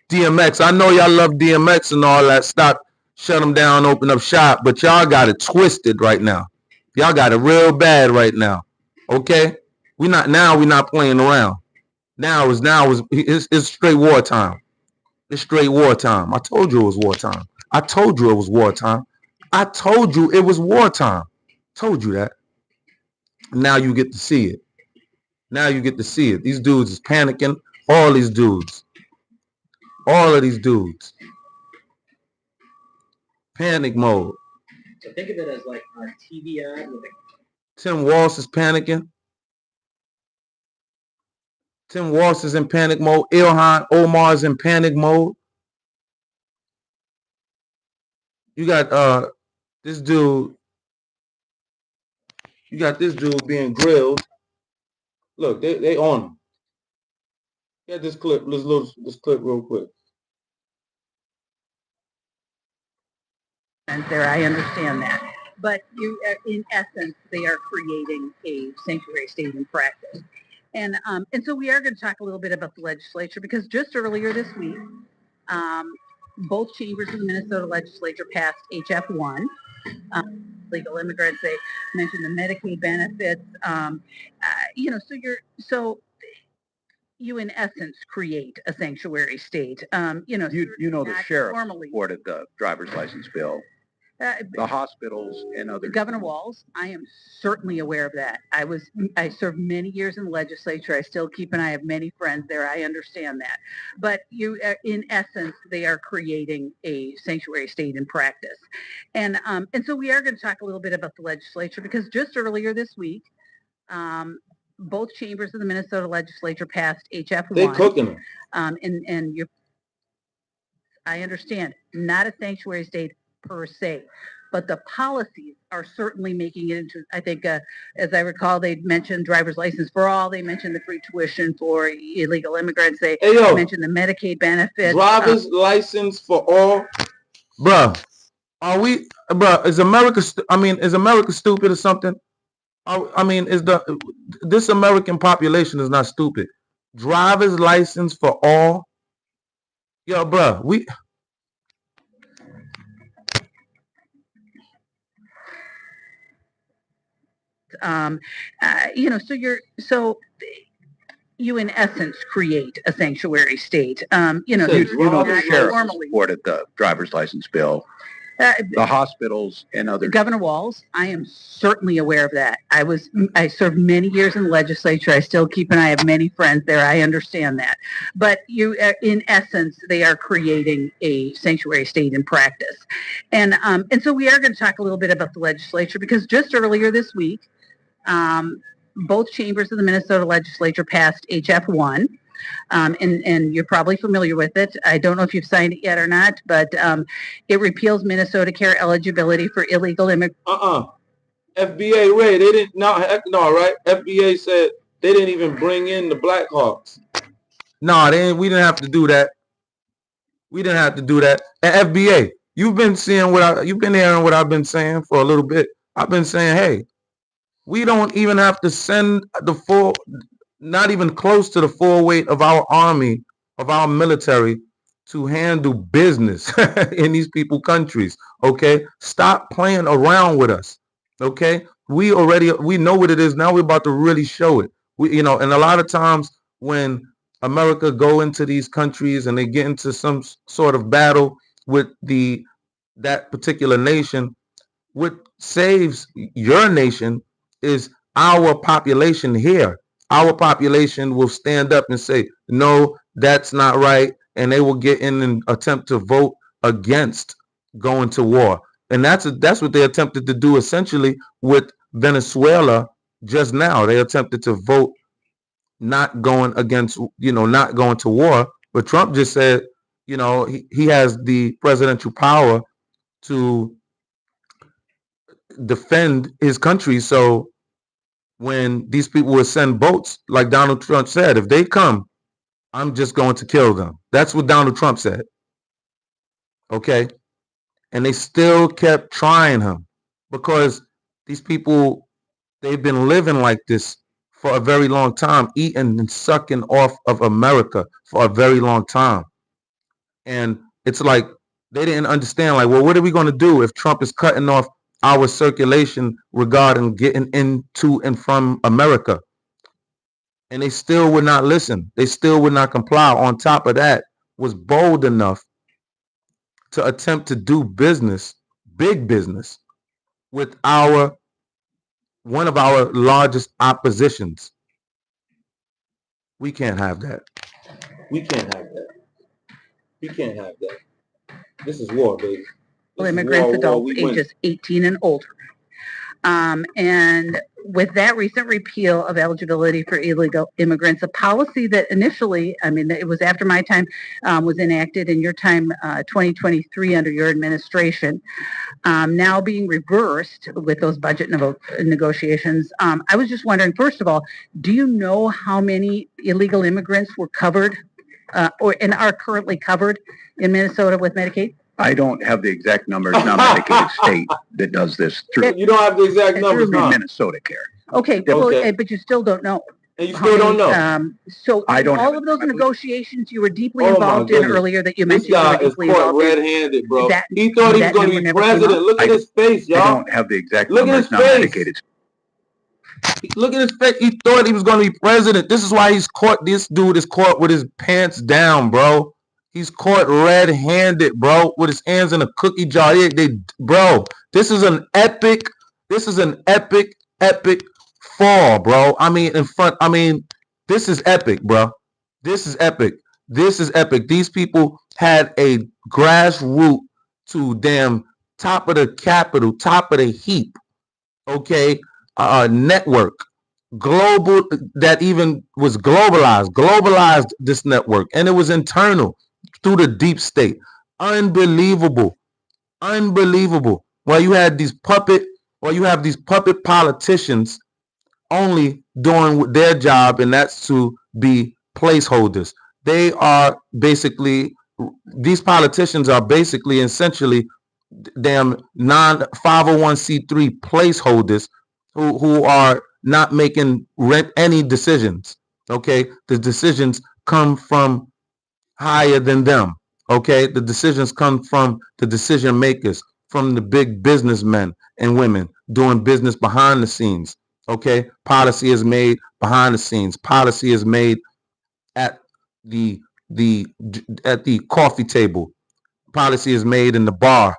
DMX. I know y'all love DMX and all that. Stop, shut them down, open up shop. But y'all got it twisted right now. Y'all got it real bad right now. Okay? We're not playing around. It's straight wartime. It's straight wartime. I told you it was wartime. I told you it was wartime. I told you it was wartime. Told you that. Now you get to see it. Now you get to see it. These dudes is panicking. All these dudes. All of these dudes. Panic mode. So think of it as like a TV ad with Tim Walsh is panicking. Tim Walsh is in panic mode. Ilhan Omar is in panic mode. You got this dude. You got this dude being grilled. Look, they on him. Get this clip. This clip real quick. And there, I understand that. But in essence, they are creating a sanctuary state in practice. And so we are going to talk a little bit about the legislature, because just earlier this week, both chambers of the Minnesota legislature passed HF1. Legal immigrants, they mentioned the Medicaid benefits. So you in essence create a sanctuary state. The sheriff supported the driver's license bill. The hospitals and other. Governor Walz, I am certainly aware of that. I served many years in the legislature. I still keep an eye. I have many friends there. I understand that. But in essence, they are creating a sanctuary state in practice. And so we are going to talk a little bit about the legislature, because just earlier this week, both chambers of the Minnesota legislature passed HF1. They cooking them. I understand, not a sanctuary state per se. but the policies are certainly making it into, I think, as I recall, they mentioned driver's license for all. They mentioned the free tuition for illegal immigrants. They mentioned the Medicaid benefits. Driver's license for all. Bruh, are we, bruh, is America, is America stupid or something? This American population is not stupid. Driver's license for all. Yo, bruh, you in essence create a sanctuary state. The sheriff supported the driver's license bill. The hospitals and other. Governor Walz, I am certainly aware of that. I served many years in the legislature. I still keep an eye. I have many friends there. I understand that. But in essence, they are creating a sanctuary state in practice. And so we are going to talk a little bit about the legislature, because just earlier this week, both chambers of the Minnesota legislature passed HF1. And you're probably familiar with it. I don't know if you've signed it yet or not, but it repeals Minnesota care eligibility for illegal immigrants. FBA, Ray, they didn't, right? FBA said they didn't even bring in the Black Hawks. No, we didn't have to do that. We didn't have to do that. And FBA, you've been hearing what I've been saying for a little bit. I've been saying, hey, we don't even have to send not even close to the full weight of our army, of our military, to handle business in these people's countries. Okay, stop playing around with us. Okay, we know what it is now. We're about to really show it. And a lot of times when America go into these countries and they get into some sort of battle with that particular nation, what saves your nation is our population here. Our population will stand up and say, no, that's not right. And they will get in and attempt to vote against going to war. And that's what they attempted to do essentially with Venezuela just now. They attempted to vote not going to war. But Trump just said, he has the presidential power to defend his country. So when these people would send boats, like Donald Trump said, if they come, I'm just going to kill them. That's what Donald Trump said. Okay? And they still kept trying him because these people, they've been living like this for a very long time, eating and sucking off of America for a very long time. And it's like they didn't understand, like, well, what are we going to do if Trump is cutting off our circulation regarding getting into and from America? And they still would not listen. They still would not comply. On top of that, was bold enough to attempt to do business, big business, with one of our largest oppositions. We can't have that. We can't have that. We can't have that. This is war, baby. Immigrants, adults ages 18 and older. And with that recent repeal of eligibility for illegal immigrants, a policy that initially, it was after my time, was enacted in your time, 2023 under your administration, now being reversed with those budget negotiations. I was just wondering, first of all, do you know how many illegal immigrants were covered and are currently covered in Minnesota with Medicaid? I don't have the exact numbers. Now Medicaid state that does this through. You don't have the exact numbers, through Minnesota Care. Okay, well, but you still don't know. And you still don't know. So I don't all of those negotiations you were deeply involved in earlier that you mentioned. This guy is caught red-handed, bro. He thought he was going to be president. Look at his face, y'all. I don't have the exact numbers. Now Medicaid. Look at his face. He thought he was going to be president. This is why he's caught. This dude is caught with his pants down, bro. He's caught red-handed, bro, with his hands in a cookie jar. Bro, this is an epic fall, bro. This is epic, bro. This is epic. This is epic. These people had a grassroots to damn top of the Capitol, top of the heap, okay, network. Global, that even was globalized this network, and it was internal through the deep state. Unbelievable. while you have these puppet politicians only doing their job, and that's to be placeholders. They are basically, these politicians are basically essentially damn non 501c3 placeholders who are not making any decisions. Okay, the decisions come from higher than them. Okay, the decisions come from the decision makers, from the big businessmen and women doing business behind the scenes. Okay, policy is made behind the scenes. Policy is made at the coffee table. Policy is made in the bar.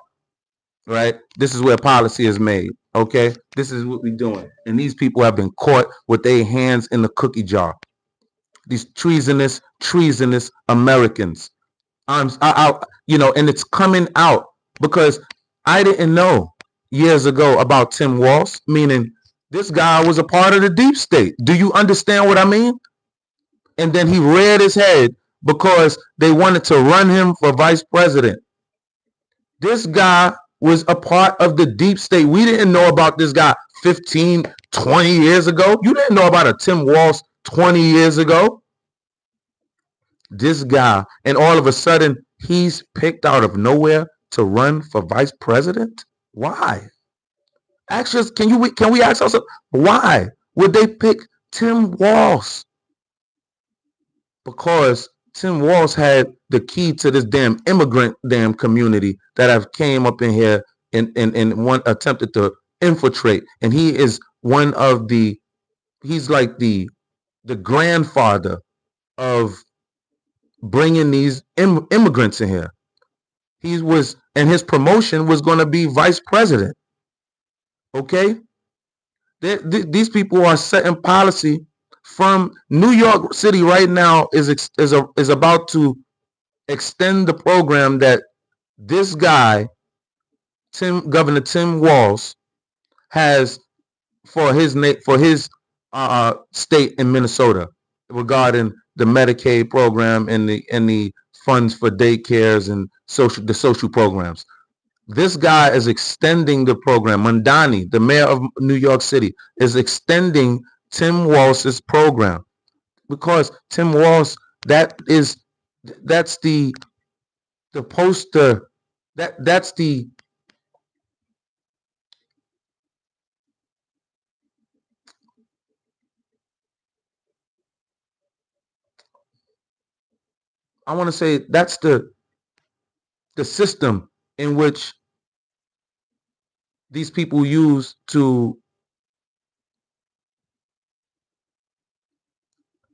Right, this is where policy is made. Okay, this is what we're doing, and these people have been caught with their hands in the cookie jar. These treasonous Americans. And it's coming out because I didn't know years ago about Tim Walz, meaning this guy was a part of the deep state. Do you understand what I mean? And then he reared his head because they wanted to run him for vice president. This guy was a part of the deep state. We didn't know about this guy 15, 20 years ago. You didn't know about a Tim Walz 20 years ago. This guy, and all of a sudden, he's picked out of nowhere to run for vice president? Why? Actually, can we ask ourselves, why would they pick Tim Walz? Because Tim Walz had the key to this damn immigrant community that have came up in here and one attempted to infiltrate. And he is one of he's like the grandfather of bringing these immigrants in here. And his promotion was going to be vice president. Okay, these people are setting policy from New York City right now. Is about to extend the program that this guy, Governor Tim Walz, has for his state in Minnesota regarding the Medicaid program and the funds for daycares and the social programs. This guy is extending the program. Mandani, the mayor of New York City, is extending Tim Walz's program because Tim Walz, that's the poster, that's the I want to say that's the system in which these people use to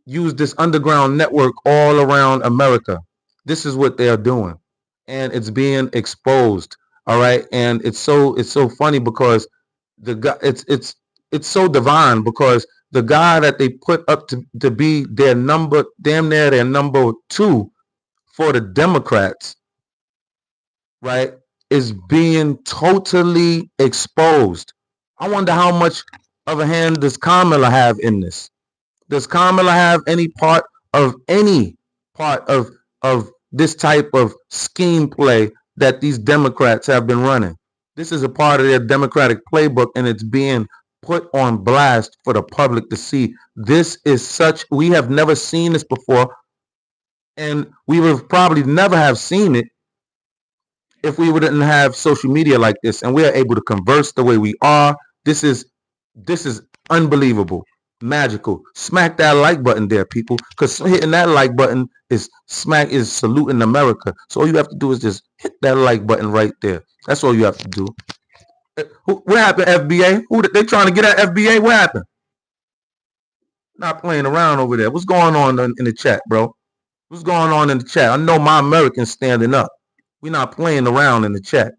use this underground network all around America. This is what they are doing, and it's being exposed. All right, and it's so funny because the guy, it's so divine because the guy that they put up to be their damn near their number 2 for the Democrats, right, is being totally exposed. I wonder how much of a hand does Kamala have in this? Does Kamala have any part of this type of scheme play that these Democrats have been running? This is a part of their Democratic playbook, and it's being put on blast for the public to see. This is we have never seen this before, and we would probably never have seen it if we wouldn't have social media like this, and we are able to converse the way we are. This is unbelievable, magical. Smack that like button there, people, because hitting that like button is saluting America. So all you have to do is just hit that like button right there. That's all you have to do. What happened, FBA? Who they trying to get at, FBA? What happened? Not playing around over there. What's going on in the chat, bro? What's going on in the chat? I know my Americans standing up. We're not playing around in the chat.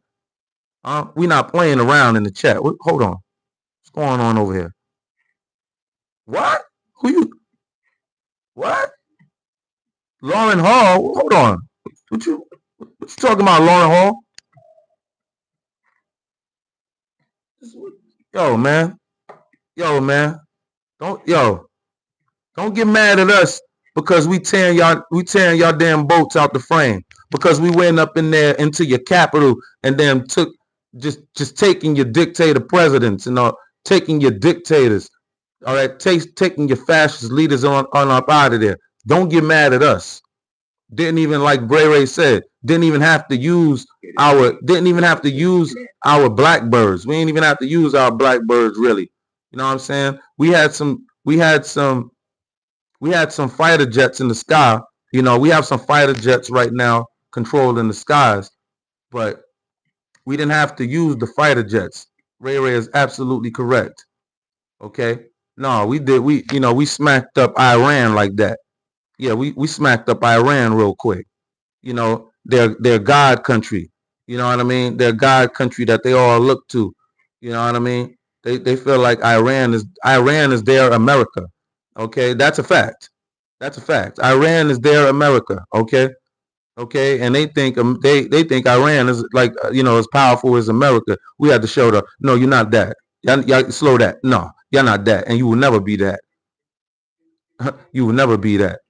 We're not playing around in the chat. Hold on. What's going on over here? What? What? Lauren Hall? Hold on. What you talking about, Lauren Hall? Yo, man. Don't get mad at us because we tearing y'all damn boats out the frame. Because we went up in there into your capital and then took just taking your dictator presidents and taking your dictators, all right, taking your fascist leaders on up out of there. Don't get mad at us. Didn't even, like Bray Ray said, didn't even have to use our blackbirds. We ain't even have to use our blackbirds really. You know what I'm saying? We had some fighter jets in the sky. You know, we have some fighter jets right now controlling the skies, but we didn't have to use the fighter jets. Ray Ray is absolutely correct. Okay? No, we did. We smacked up Iran like that. Yeah, we smacked up Iran real quick. You know, their God country. You know what I mean? Their God country that they all look to. You know what I mean? They feel like Iran is their America. Okay, that's a fact. That's a fact. Iran is their America. Okay, okay, and they think they think Iran is like as powerful as America. We have to show them. No, you're not that. Y'all slow that. No, you're not that, and you will never be that. You will never be that.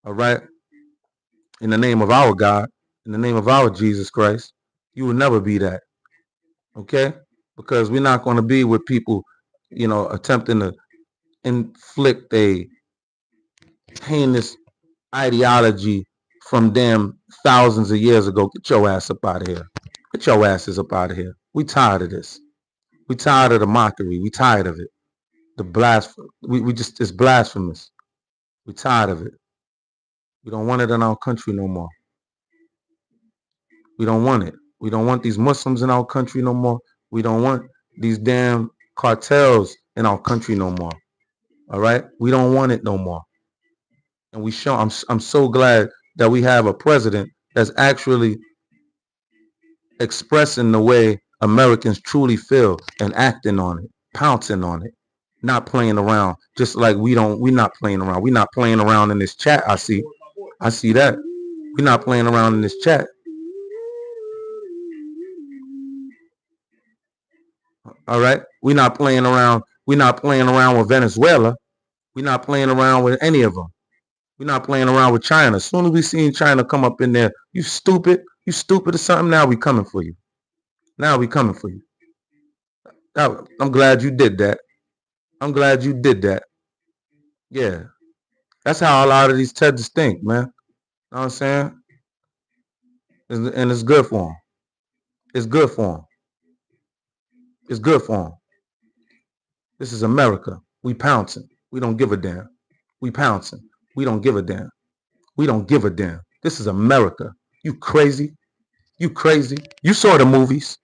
All right. In the name of our God, in the name of our Jesus Christ, you will never be that. Okay? Because we're not going to be with people, attempting to inflict a heinous ideology from them thousands of years ago. Get your ass up out of here. Get your asses up out of here. We tired of this. We tired of the mockery. We tired of it. The blasphemy. It's blasphemous. We tired of it. We don't want it in our country no more. We don't want it. We don't want these Muslims in our country no more. We don't want these damn cartels in our country no more. All right? We don't want it no more. And I'm so glad that we have a president that's actually expressing the way Americans truly feel and acting on it, pouncing on it, not playing around. Just like we're not playing around. We're not playing around in this chat. I see that. We're not playing around in this chat. All right. We're not playing around. We're not playing around with Venezuela. We're not playing around with any of them. We're not playing around with China. As soon as we seen China come up in there, you stupid or something. Now we coming for you. Now we coming for you. I'm glad you did that. I'm glad you did that. Yeah. That's how a lot of these Tedds think, man. You know what I'm saying? And it's good for them. It's good for them. It's good for them. This is America. We pouncing. We don't give a damn. We pouncing. We don't give a damn. We don't give a damn. This is America. You crazy? You crazy? You saw the movies.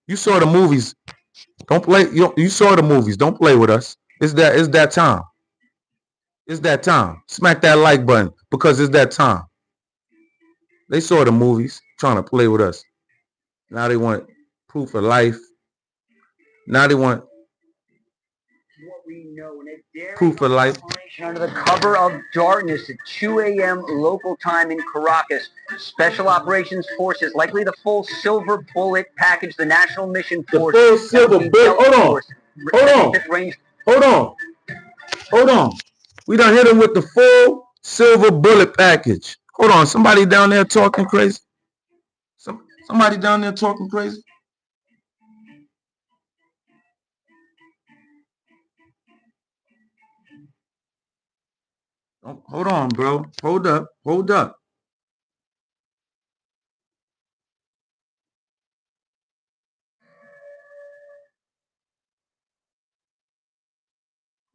You saw the movies. Don't play. You saw the movies. Don't play with us. It's that time. It's that time. Smack that like button because it's that time. They saw the movies trying to play with us. Now they want proof of life. Now they want proof of life. Under the cover of darkness at 2 a.m. local time in Caracas. Special Operations Forces, likely the full Silver Bullet package, the National Mission Force. The full Silver Bullet. Hold on. We done hit him with the full Silver Bullet package. Hold on. Somebody down there talking crazy? Somebody down there talking crazy? Oh, hold on, bro. Hold up. Hold up.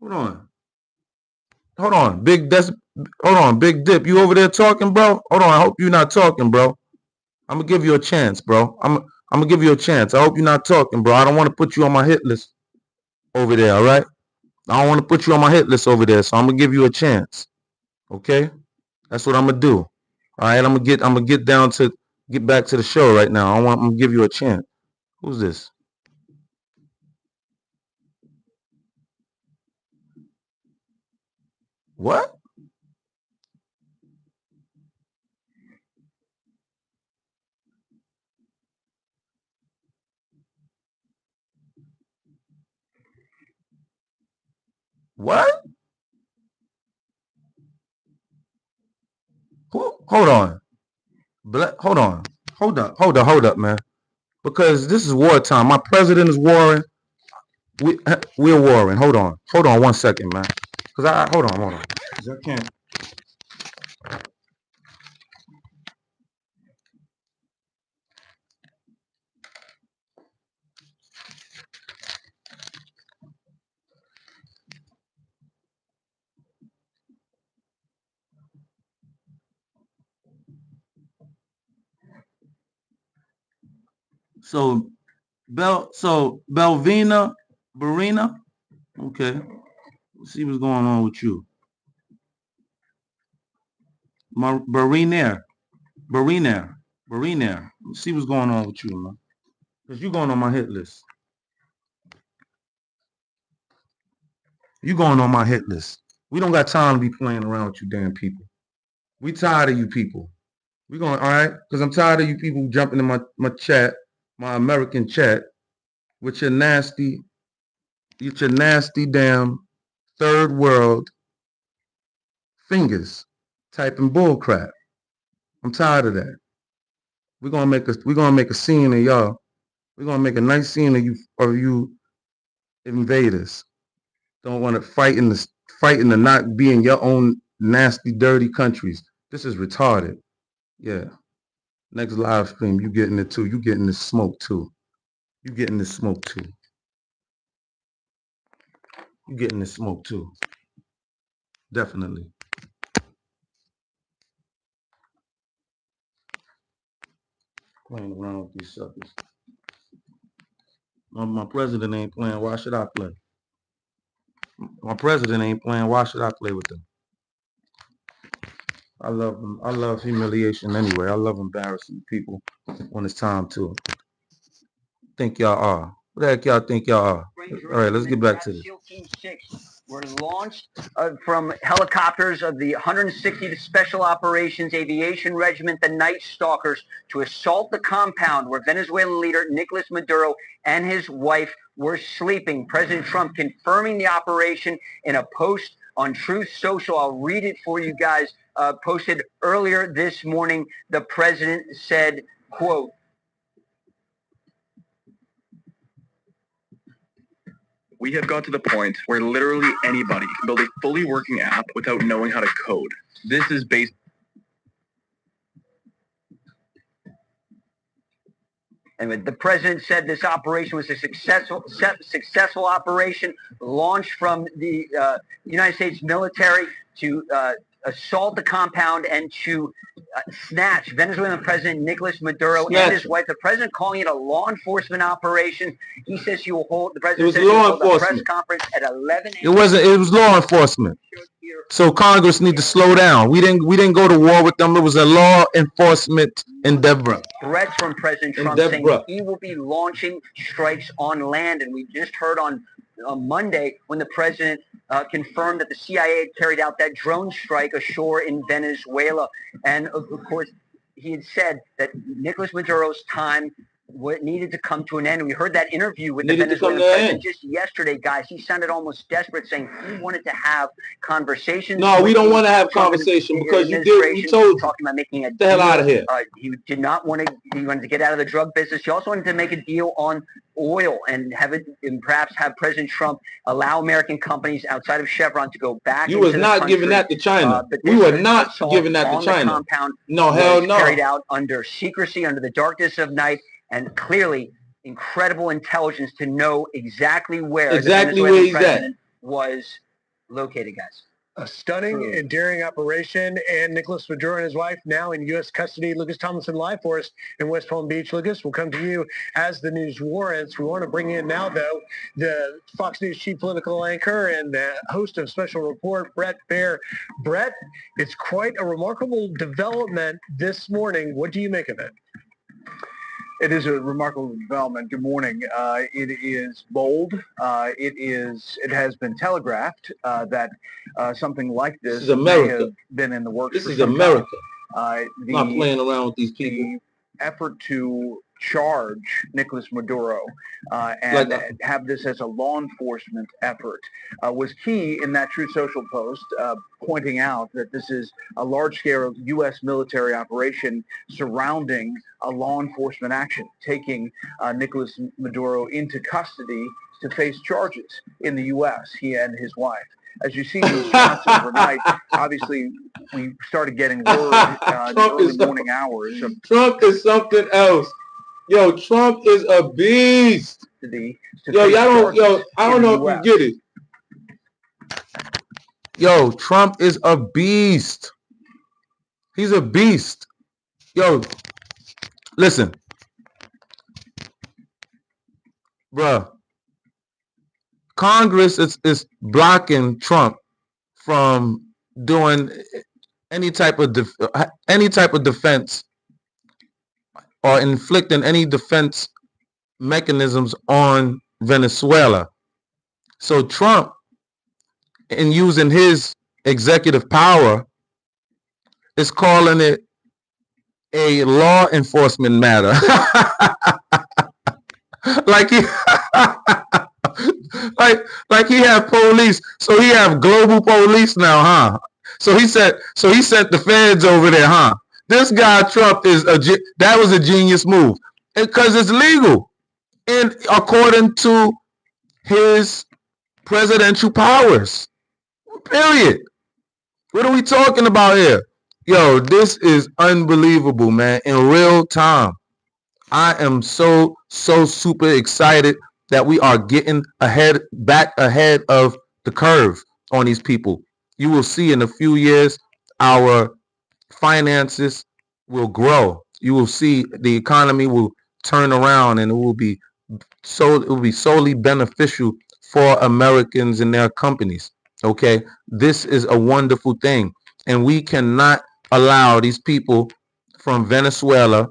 Hold on. Hold on. Hold on. Big Dip. You over there talking, bro? Hold on. I hope you're not talking, bro. I'm going to give you a chance, bro. I'm going to give you a chance. I hope you're not talking, bro. I don't want to put you on my hit list over there, all right? I don't want to put you on my hit list over there, so I'm going to give you a chance. Okay? That's what I'm going to do. All right? I'm going to get back to the show right now. I'm going to give you a chance. Who's this? What? What? Hold on. Hold on. Hold up, man. because this is wartime. My president is warring. We're warring. Hold on 1 second, man. Cause hold on. 'Cause I can't. So Belvina, Barina. Okay. Let's see what's going on with you. Bariner. Let's see what's going on with you, man. Because you're going on my hit list. You going on my hit list. We don't got time to be playing around with you damn people. We tired of you people. We going, all right? Because I'm tired of you people jumping in my chat, my American chat, with your nasty damn third world fingers typing bull crap. I'm tired of that. We're gonna make a scene of y'all. We're gonna make a nice scene of you invaders. Don't want to fighting to not be in your own nasty, dirty countries. This is retarded. Yeah. Next live stream, you getting it too. You getting this smoke too. You getting this smoke too. You getting this smoke too. Definitely. Playing around with these suckers. My president ain't playing. Why should I play? My president ain't playing. Why should I play with them? I love them. I love humiliation anyway. I love embarrassing people when it's time to. Think y'all are. What the heck y'all think y'all are? All right, let's get back to this. SEAL Team 6 were launched from helicopters of the 160th Special Operations Aviation Regiment, the Night Stalkers, to assault the compound where Venezuelan leader Nicolas Maduro and his wife were sleeping. President Trump confirming the operation in a post on Truth Social. I'll read it for you guys. Posted earlier this morning. The president said, quote, "We have got to the point where literally anybody can build a fully working app without knowing how to code. This is based..." Anyway, the president said this operation was a successful operation launched from the United States military to assault the compound and to snatch Venezuelan President Nicolas Maduro and his wife. The president calling it a law enforcement operation. He says he will hold. The president says he will hold a press conference at 11 a.m. It was law enforcement. So Congress need to slow down. We didn't go to war with them. It was a law enforcement endeavor. Threats from President Trump saying he will be launching strikes on land. And we just heard on Monday when the president confirmed that the CIA had carried out that drone strike ashore in Venezuela. And of course, he had said that Nicolas Maduro's time needed to come to an end. We heard that interview with the Venezuelan president just yesterday, guys. He sounded almost desperate, saying he wanted to have conversations. No, we don't want to have conversation because you did. We told you. Talking about making a deal. The hell out of here. He did not want to. He wanted to get out of the drug business. He also wanted to make a deal on oil and have it, and perhaps have President Trump allow American companies outside of Chevron to go back. You was not giving that to China. We were not giving that to China. Compound no, hell no. Carried out under secrecy, under the darkness of night. And clearly, incredible intelligence to know exactly where the Venezuelan president was located, guys. A stunning and daring operation, and Nicolas Maduro and his wife now in U.S. custody. Lucas Tomlinson live for us in West Palm Beach. Lucas, we'll come to you as the news warrants. We want to bring in now, though, the Fox News chief political anchor and host of Special Report, Bret Baier. Bret, it's quite a remarkable development this morning. What do you make of it? It is a remarkable development. Good morning. It is bold. It has been telegraphed that something like this may have been in the works. This is America. Not playing around with these people. The effort to charge Nicolas Maduro and have this as a law enforcement effort was key in that Truth Social post, pointing out that this is a large-scale U.S. military operation surrounding a law enforcement action, taking Nicolas Maduro into custody to face charges in the U.S., he and his wife. As you see in the response overnight, obviously we started getting word in the early morning hours. Trump is something else. Yo, Trump is a beast. Yo, I don't know if you get it. Yo, Trump is a beast. He's a beast. Yo, listen. Bruh. Congress is blocking Trump from doing any type of defense or inflicting any defense mechanisms on Venezuela. So Trump, in using his executive power, is calling it a law enforcement matter. like he like he have police, so he have global police now, huh? So he sent the feds over there, huh? This guy Trump that was a genius move, because it's legal, and according to his presidential powers. Period. What are we talking about here? Yo, this is unbelievable, man. In real time, I am so super excited that we are getting back ahead of the curve on these people. You will see in a few years our finances will grow. You will see the economy will turn around, and it will be solely beneficial for Americans and their companies. Okay, this is a wonderful thing, and we cannot allow these people from Venezuela,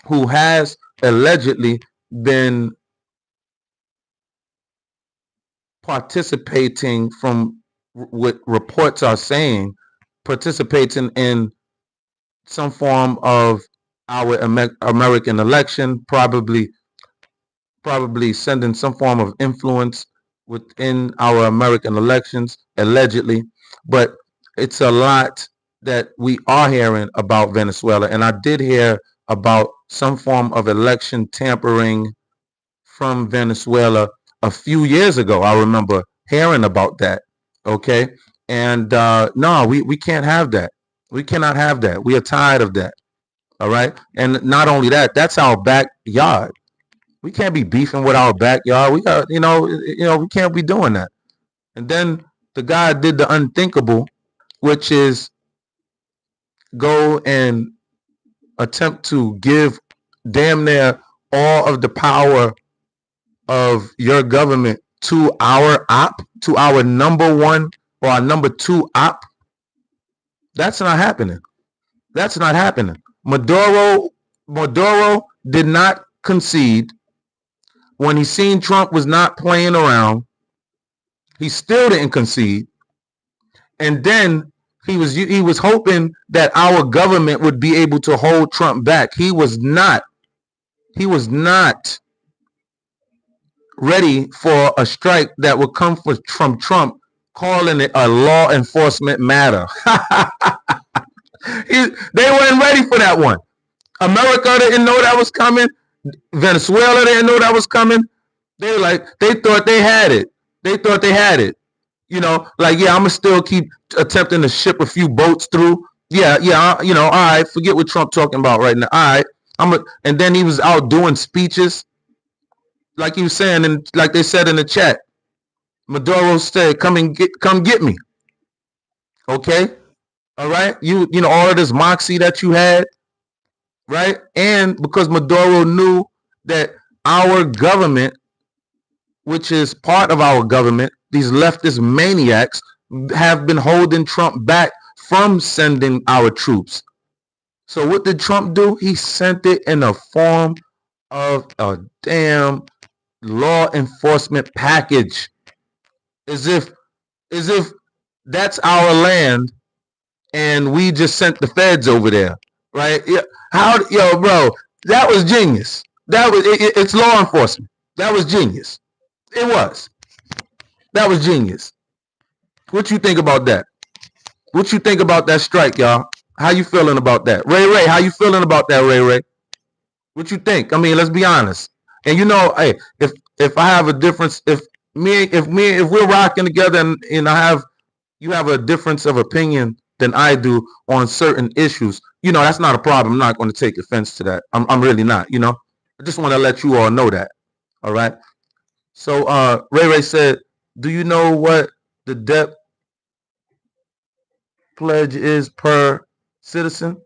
who has allegedly been participating, from what reports are saying, participating in some form of our American election, probably sending some form of influence within our American elections, allegedly. But it's a lot that we are hearing about Venezuela. And I did hear about some form of election tampering from Venezuela a few years ago. I remember hearing about that. Okay. And no, we can't have that. We cannot have that. We are tired of that. All right. And not only that, that's our backyard. We can't be beefing with our backyard. We got, we can't be doing that. And then the guy did the unthinkable, which is go and attempt to give damn near all of the power of your government to our op, to our number one or our number two op. That's not happening. That's not happening. Maduro did not concede. When he seen Trump was not playing around, he still didn't concede. And then he was hoping that our government would be able to hold Trump back. He was not ready for a strike that would come from Trump, calling it a law enforcement matter. They weren't ready for that one. America didn't know that was coming. Venezuela didn't know that was coming. They thought they had it. They thought they had it. I'm gonna still keep attempting to ship a few boats through. Yeah, all right, forget what Trump talking about right now. All right, and then he was out doing speeches, like he was saying, and like they said in the chat. Maduro said, come get me. Okay, all right, you know all of this moxie that you had, right? And because Maduro knew that our government, which is part of our government, these leftist maniacs have been holding Trump back from sending our troops. So what did Trump do? He sent it in the form of a damn law enforcement package, as if that's our land and we just sent the feds over there, right? Yeah. Bro, that was genius. That was it's law enforcement. That was genius. It was. That was genius. What you think about that? What you think about that strike, y'all? How you feeling about that? Ray, how you feeling about that, Ray? What you think? I mean, let's be honest. And you know, hey, if I have a difference, if we're rocking together and you have a difference of opinion than I do on certain issues, you know, that's not a problem. I'm not going to take offense to that. I'm really not, you know. I just want to let you all know that. All right. So Ray said, do you know what the debt pledge is per citizen?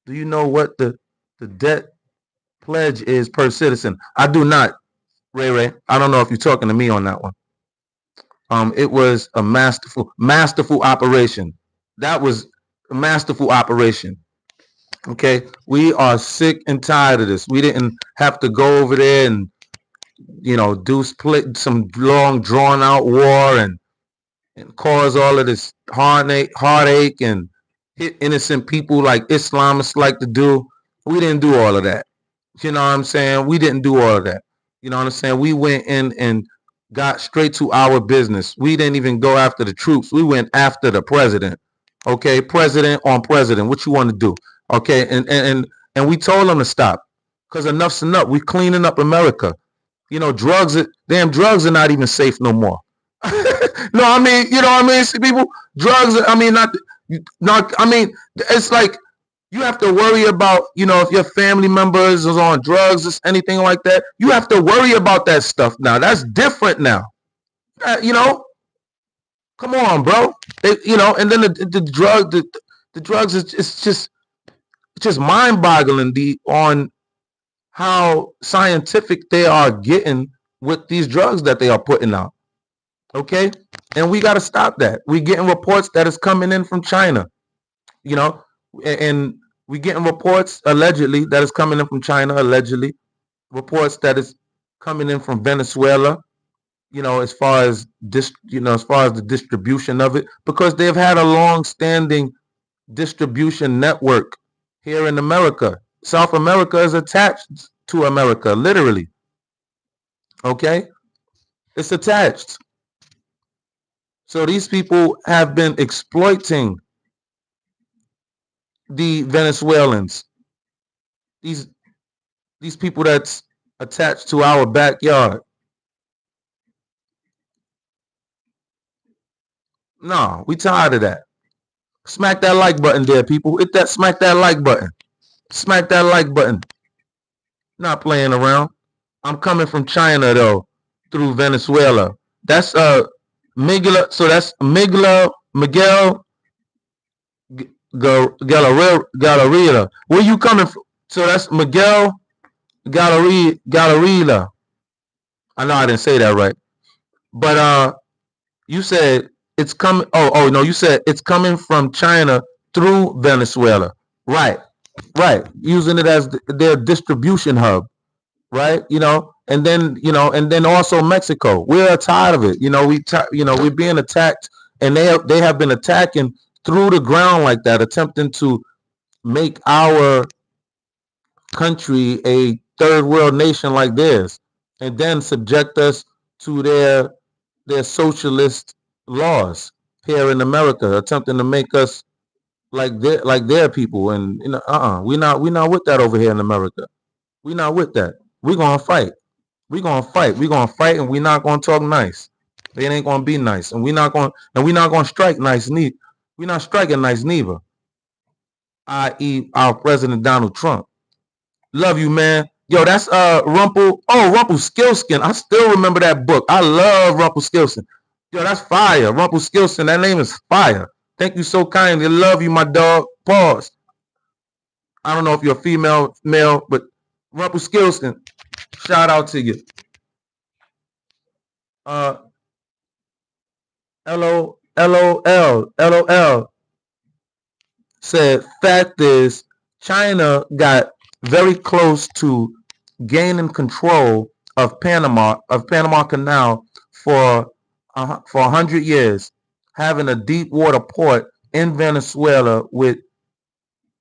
Do you know what the debt pledge is per citizen? I do not, Ray. I don't know if you're talking to me on that one. It was a masterful operation. That was a masterful operation. Okay, we are sick and tired of this. We didn't have to go over there and, you know, do some long drawn out war and cause all of this heartache and hit innocent people like Islamists like to do. We didn't do all of that. You know what I'm saying? We didn't do all of that. You know what I'm saying? We went in and got straight to our business. We didn't even go after the troops. We went after the president. Okay, president on president. What you want to do? Okay, and we told them to stop because enough's enough. We cleaning up America. You know, drugs are not even safe no more. No, I mean, you know what I mean? See, people, drugs. I mean, not. I mean, it's like you have to worry about, you know, if your family members is on drugs or anything like that. You have to worry about that stuff now. That's different now. You know, come on, bro. You know, and then the drugs is just mind-boggling on how scientific they are getting with these drugs that they are putting out. Okay, and we got to stop that. We getting reports that is coming in from China, you know, and we getting reports allegedly that is coming in from China, allegedly reports that is coming in from Venezuela, you know, as far as the distribution of it, because they've had a long-standing distribution network here in America. South America is attached to America, literally. Okay, it's attached. So these people have been exploiting the Venezuelans. These people that's attached to our backyard. No, we tired of that. Smack that like button there, people. Smack that like button. Smack that like button. Not playing around. I'm coming from China though, through Venezuela. That's Miguel. So that's Miguel Galleria. Where you coming from? So that's Miguel Galleria. I know I didn't say that right, but you said it's coming. Oh no, you said it's coming from China through Venezuela. Right. Using it as their distribution hub. Right. You know, and then also Mexico. We're tired of it. You know, we're being attacked, and they have been attacking through the ground like that, attempting to make our country a third world nation like theirs, and then subject us to their socialist laws here in America, attempting to make us like their people. And you know, we're not with that over here in America. We're not with that. We're gonna fight. We're gonna fight. We're gonna fight, and we're not gonna talk nice. It ain't gonna be nice, and we're not gonna strike nice. We're not striking nice neither. I.e., our President Donald Trump. Love you, man. Yo, that's Rumpelstiltskin. I still remember that book. I love Rumpelstiltskin. Yo, that's fire. Rumpelstiltskin. That name is fire. Thank you so kindly. Love you, my dog. Pause. I don't know if you're a female, male, but Rumpelstiltskin. Shout out to you. LOL said, fact is, China got very close to gaining control of Panama Canal for 100 years, having a deep water port in Venezuela with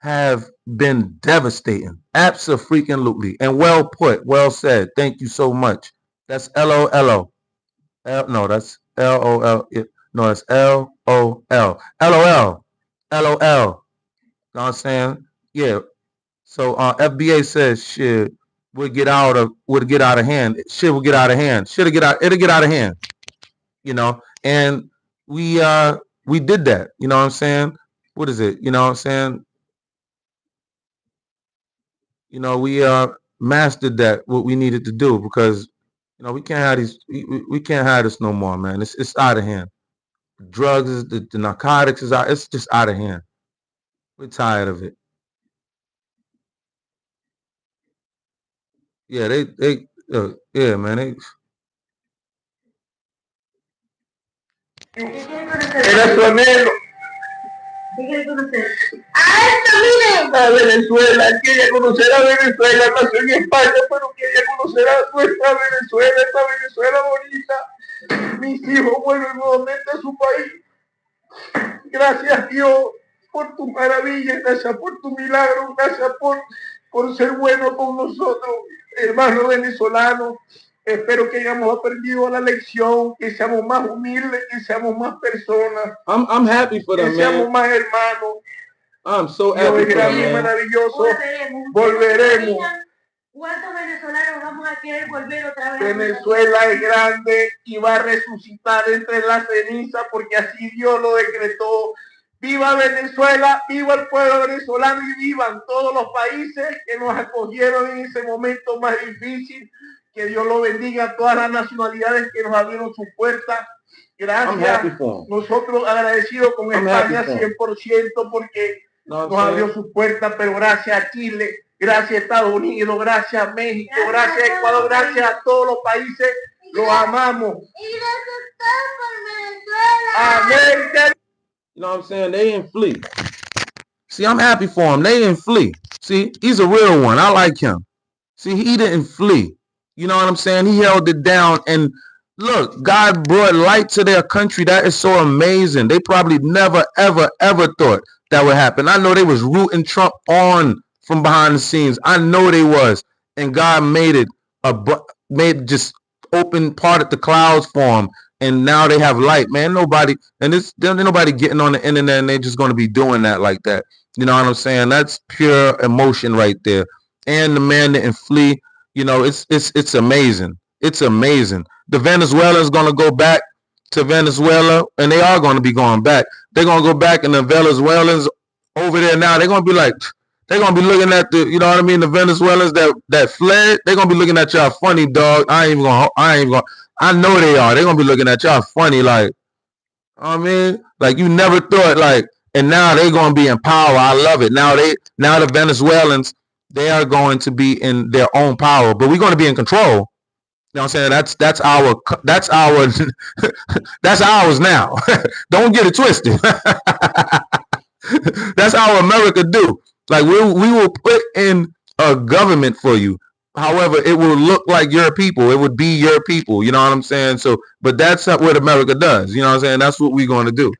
have been devastating. Abso-freaking-lutely. And well put. Well said. Thank you so much. That's LOLO. No, that's LOL. No, that's LOL. LOL. LOL. Know what I'm saying? Yeah. So FBA says shit would get out of hand. Shit will get out of hand. It'll get out of hand. You know, and we did that. You know what I'm saying? What is it? You know what I'm saying? You know, we mastered that what we needed to do because you know we can't have these we can't have this no more, man. It's out of hand. Drugs is the narcotics is out. It's just out of hand. We're tired of it. Yeah, yeah, man. Era su anhelo. A Venezuela, quería conocer a Venezuela, nació en España, pero quería conocer a nuestra Venezuela, esta Venezuela bonita. Mis hijos vuelven nuevamente a su país. Gracias Dios por tu maravilla, gracias por tu milagro, gracias por ser bueno con nosotros, hermanos venezolanos. Espero que hayamos aprendido la lección, que seamos más humildes, que seamos más personas. I'm happy for them, que seamos man. más hermanos. I'm so happy for them, man. Maravilloso. Volveremos. ¿Cuántos venezolanos vamos a querer volver otra vez? Venezuela es grande y va a resucitar entre las cenizas porque así Dios lo decretó. Viva Venezuela, viva el pueblo venezolano y vivan todos los países que nos acogieron en ese momento más difícil. Que Dios lo bendiga a todas las nacionalidades que nos abrieron sus puertas. Gracias. Nosotros agradecidos con España 100% porque nos abrió sus puertas, pero gracias a Chile, gracias a Estados Unidos, gracias a México, gracias a Ecuador, gracias a todos los países. Los amamos. Y gracias por Venezuela. Amén. You know what I'm saying? They didn't flee. See, I'm happy for him. They didn't flee. See, he's a real one. I like him. See, he didn't flee. You know what I'm saying? He held it down. And look, God brought light to their country. That is so amazing. They probably never, ever, ever thought that would happen. I know they was rooting Trump on from behind the scenes. I know they was. And God made it, just open, parted the clouds for them. And now they have light, man. Nobody getting on the internet and they're just going to be doing that like that. You know what I'm saying? That's pure emotion right there. And the man didn't flee. You know, it's amazing. It's amazing. The Venezuelans going to go back to Venezuela, and they are going to be going back. They're going to go back, and the Venezuelans over there now, they're going to be like, they're going to be looking at the, you know what I mean, the Venezuelans that fled, they're going to be looking at y'all funny, dog. I know they are. They're going to be looking at y'all funny, like, I mean, like you never thought, like, and now they're going to be in power. I love it. Now the Venezuelans, they are going to be in their own power, but we're going to be in control. You know what I'm saying? That's ours now. Don't get it twisted. That's how America do. Like we will put in a government for you. However, it will look like your people. It would be your people. You know what I'm saying? So, but that's what America does. You know what I'm saying? That's what we're going to do.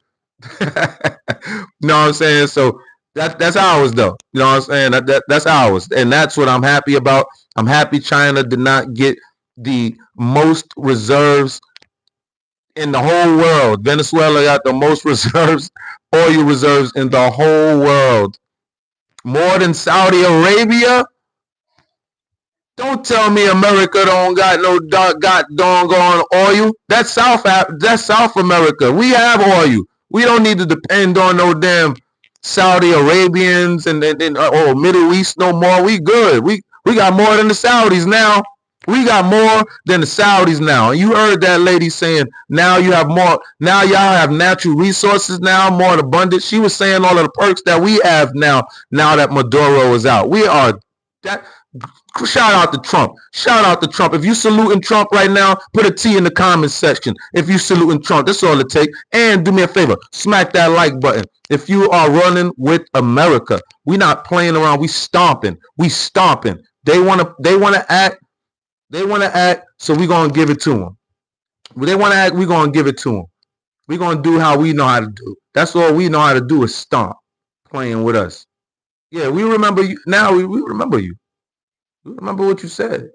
You know what I'm saying? So that's ours though. You know what I'm saying? That's ours. And that's what I'm happy about. I'm happy China did not get the most reserves in the whole world. Venezuela got the most reserves, oil reserves in the whole world. More than Saudi Arabia. Don't tell me America don't got no doggone oil. That's South America. We have oil. We don't need to depend on no damn Saudi Arabians and Middle East no more. We good. We got more than the Saudis now. We got more than the Saudis now. You heard that lady saying now you have more. Now y'all have natural resources now, more in abundance. She was saying all of the perks that we have now that Maduro is out. We are that. Shout out to Trump. Shout out to Trump. If you saluting Trump right now, put a T in the comments section. If you saluting Trump, that's all it takes. And do me a favor, smack that like button. If you are running with America, we not playing around. We stomping. We stomping. They want to act. They want to act. So we gonna give it to them. They want to act. We gonna give it to them. We gonna do how we know how to do. That's all we know how to do is stomp. Playing with us. Yeah, we remember you. Now we remember you. We remember what you said.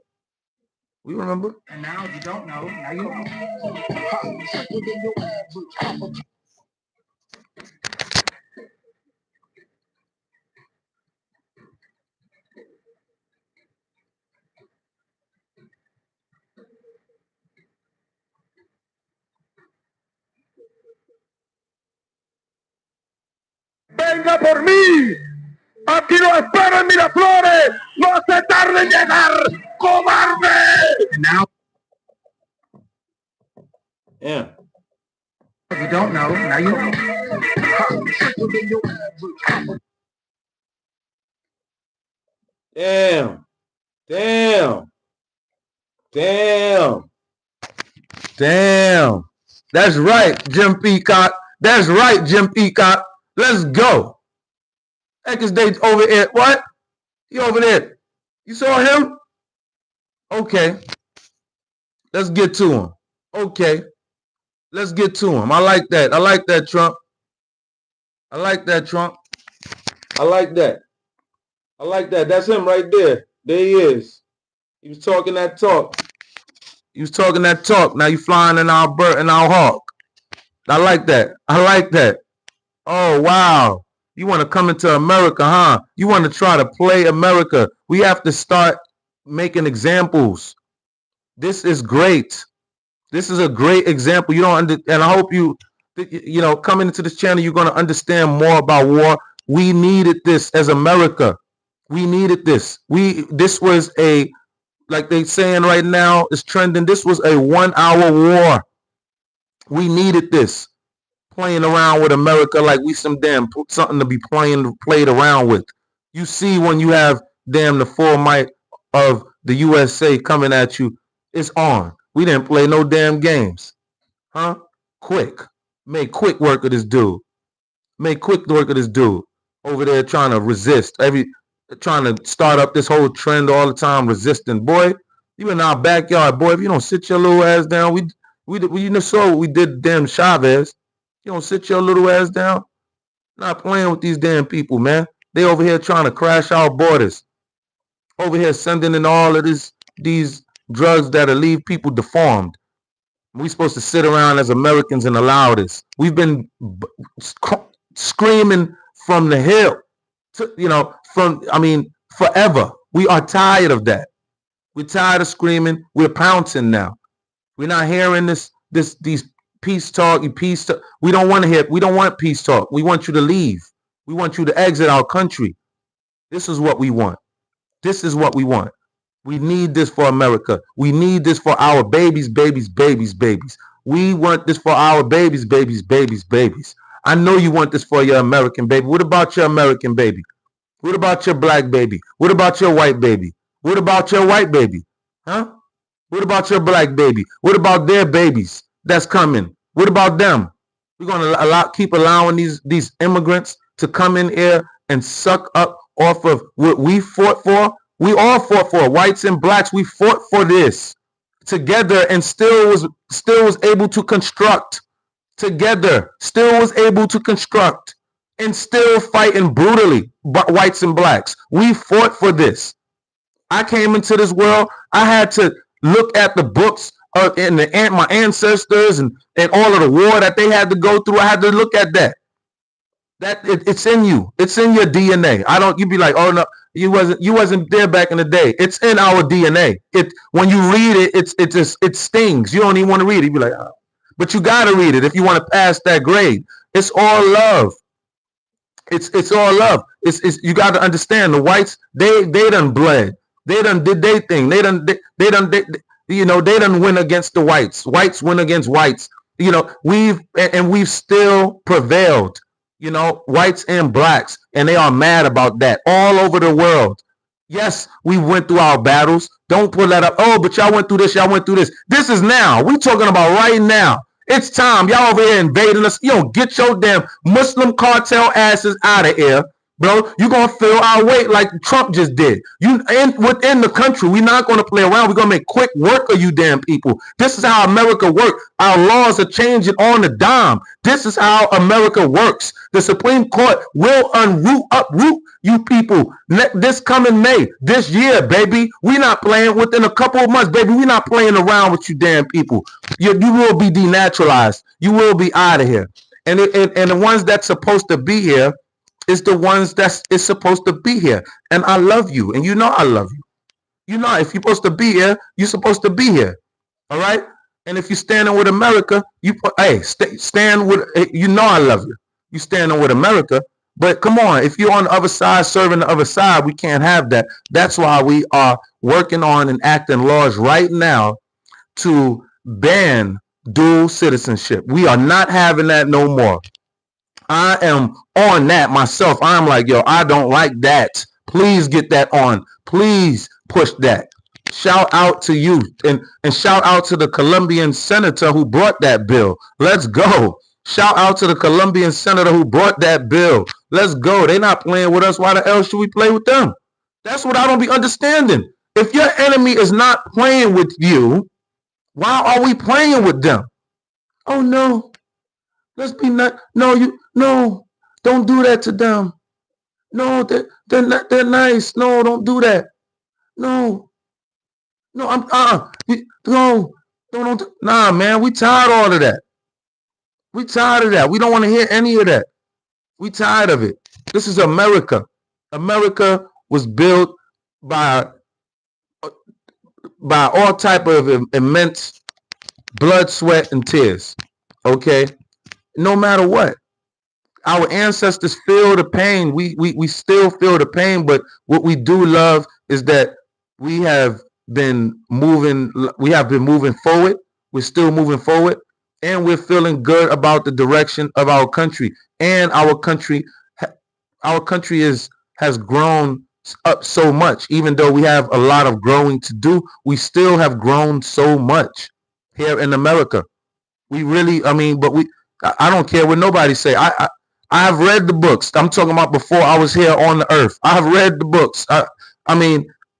We remember. And now, if you don't know, now you know. ¡Venga por mí! ¡Aquí lo espero en Miraflores! ¡No se tarde en llegar, cobarde! And now, Yeah. if you don't know, now you know. Damn. Damn. Damn. Damn. That's right, Jim Peacock. That's right, Jim Peacock. Let's go. Eckes Day over there. What? He over there. You saw him? Okay. Let's get to him. Okay. Let's get to him. I like that. I like that, Trump. I like that, Trump. I like that. I like that. That's him right there. There he is. He was talking that talk. He was talking that talk. Now you flying in our bird and our hawk. I like that. I like that. Oh, wow. You want to come into America, huh? You want to try to play America. We have to start making examples. This is great. This is a great example. You don't and I hope you coming into this channel, you're going to understand more about war. We needed this as America. We needed this. This was a, like they saying right now, it's trending. This was a 1 hour war. We needed this. Playing around with America like we some damn something to be played around with. You see when you have damn the full might of the USA coming at you, it's on. We didn't play no damn games. Huh? Quick. Make quick work of this dude. Make quick work of this dude. Over there trying to resist. Trying to start up this whole trend all the time, resisting. Boy, you in our backyard, boy. If you don't sit your little ass down, we saw what we did damn Chavez. You don't sit your little ass down. Not playing with these damn people, man. They over here trying to crash our borders. Over here sending in all of these drugs that'll leave people deformed. We supposed to sit around as Americans and allow this. We've been screaming from the hill, forever. We are tired of that. We're tired of screaming. We're pouncing now. We're not hearing these peace talk. We don't want to hear. We don't want peace talk. We want you to leave. We want you to exit our country. This is what we want. This is what we want. We need this for America. We need this for our babies, babies, babies, babies. We want this for our babies, babies, babies, babies. I know you want this for your American baby. What about your American baby? What about your black baby? What about your white baby? What about your white baby? Huh? What about your black baby? What about their babies that's coming? What about them? We're going to keep allowing these immigrants to come in here and suck up off of what we fought for. We all fought for, whites and blacks. We fought for this together and still was able to construct together, still was able to construct and still fighting brutally, but whites and blacks. We fought for this. I came into this world. I had to look at the books and my ancestors and all of the war that they had to go through. I had to look at that. It's in you. It's in your DNA. You'd be like, oh no, you wasn't there back in the day. It's in our DNA. When you read it, it stings. You don't even want to read it. You'd be like, oh. But you gotta read it if you want to pass that grade. It's all love. It's all love. You got to understand the whites. They done bled. They done did their thing. They done win against the whites. Whites win against whites. We've still prevailed. Whites and blacks, and they are mad about that all over the world. Yes, we went through our battles. Don't pull that up. Oh, but y'all went through this. Y'all went through this. This is now. We're talking about right now. It's time. Y'all over here invading us. Get your damn Muslim cartel asses out of here. bro. You're gonna feel our weight like Trump just did. Within the country, we're not gonna play around. We're gonna make quick work of you damn people. This is how America works. Our laws are changing on the dime. This is how America works. The Supreme Court will uproot you people this coming May, this year, baby. We're not playing within a couple of months, baby. We're not playing around with you damn people. You will be denaturalized. You will be out of here. And the ones that's supposed to be here is the ones that's supposed to be here. And I love you. And you know I love you. You know, if you're supposed to be here, you're supposed to be here. All right? And if you're standing with America, stand with, you know I love you. You standing with America. But come on, if you're on the other side, serving the other side, we can't have that. That's why we are working on and acting laws right now to ban dual citizenship. We are not having that no more. I am on that myself. I'm like, yo, I don't like that. Please get that on. Please push that. Shout out to you and shout out to the Colombian senator who brought that bill. Let's go. Shout out to the Colombian senator who brought that bill. Let's go. They're not playing with us. Why the hell should we play with them? That's what I don't be understanding. If your enemy is not playing with you, why are we playing with them? Oh no. Let's be not. No, don't do that to them. No, they're nice. No, don't do that. No, don't. Nah, man, we tired of all of that. We tired of that. We don't want to hear any of that. We tired of it. This is America. America was built by all type of immense blood, sweat, and tears. Okay, no matter what. Our ancestors feel the pain. We still feel the pain, but what we do love is that we have been moving. We have been moving forward. We're still moving forward, and we're feeling good about the direction of our country. And our country has grown up so much. Even though we have a lot of growing to do, we still have grown so much here in America. We really, I don't care what nobody say. I have read the books. I'm talking about before I was here on the earth. I have read the books.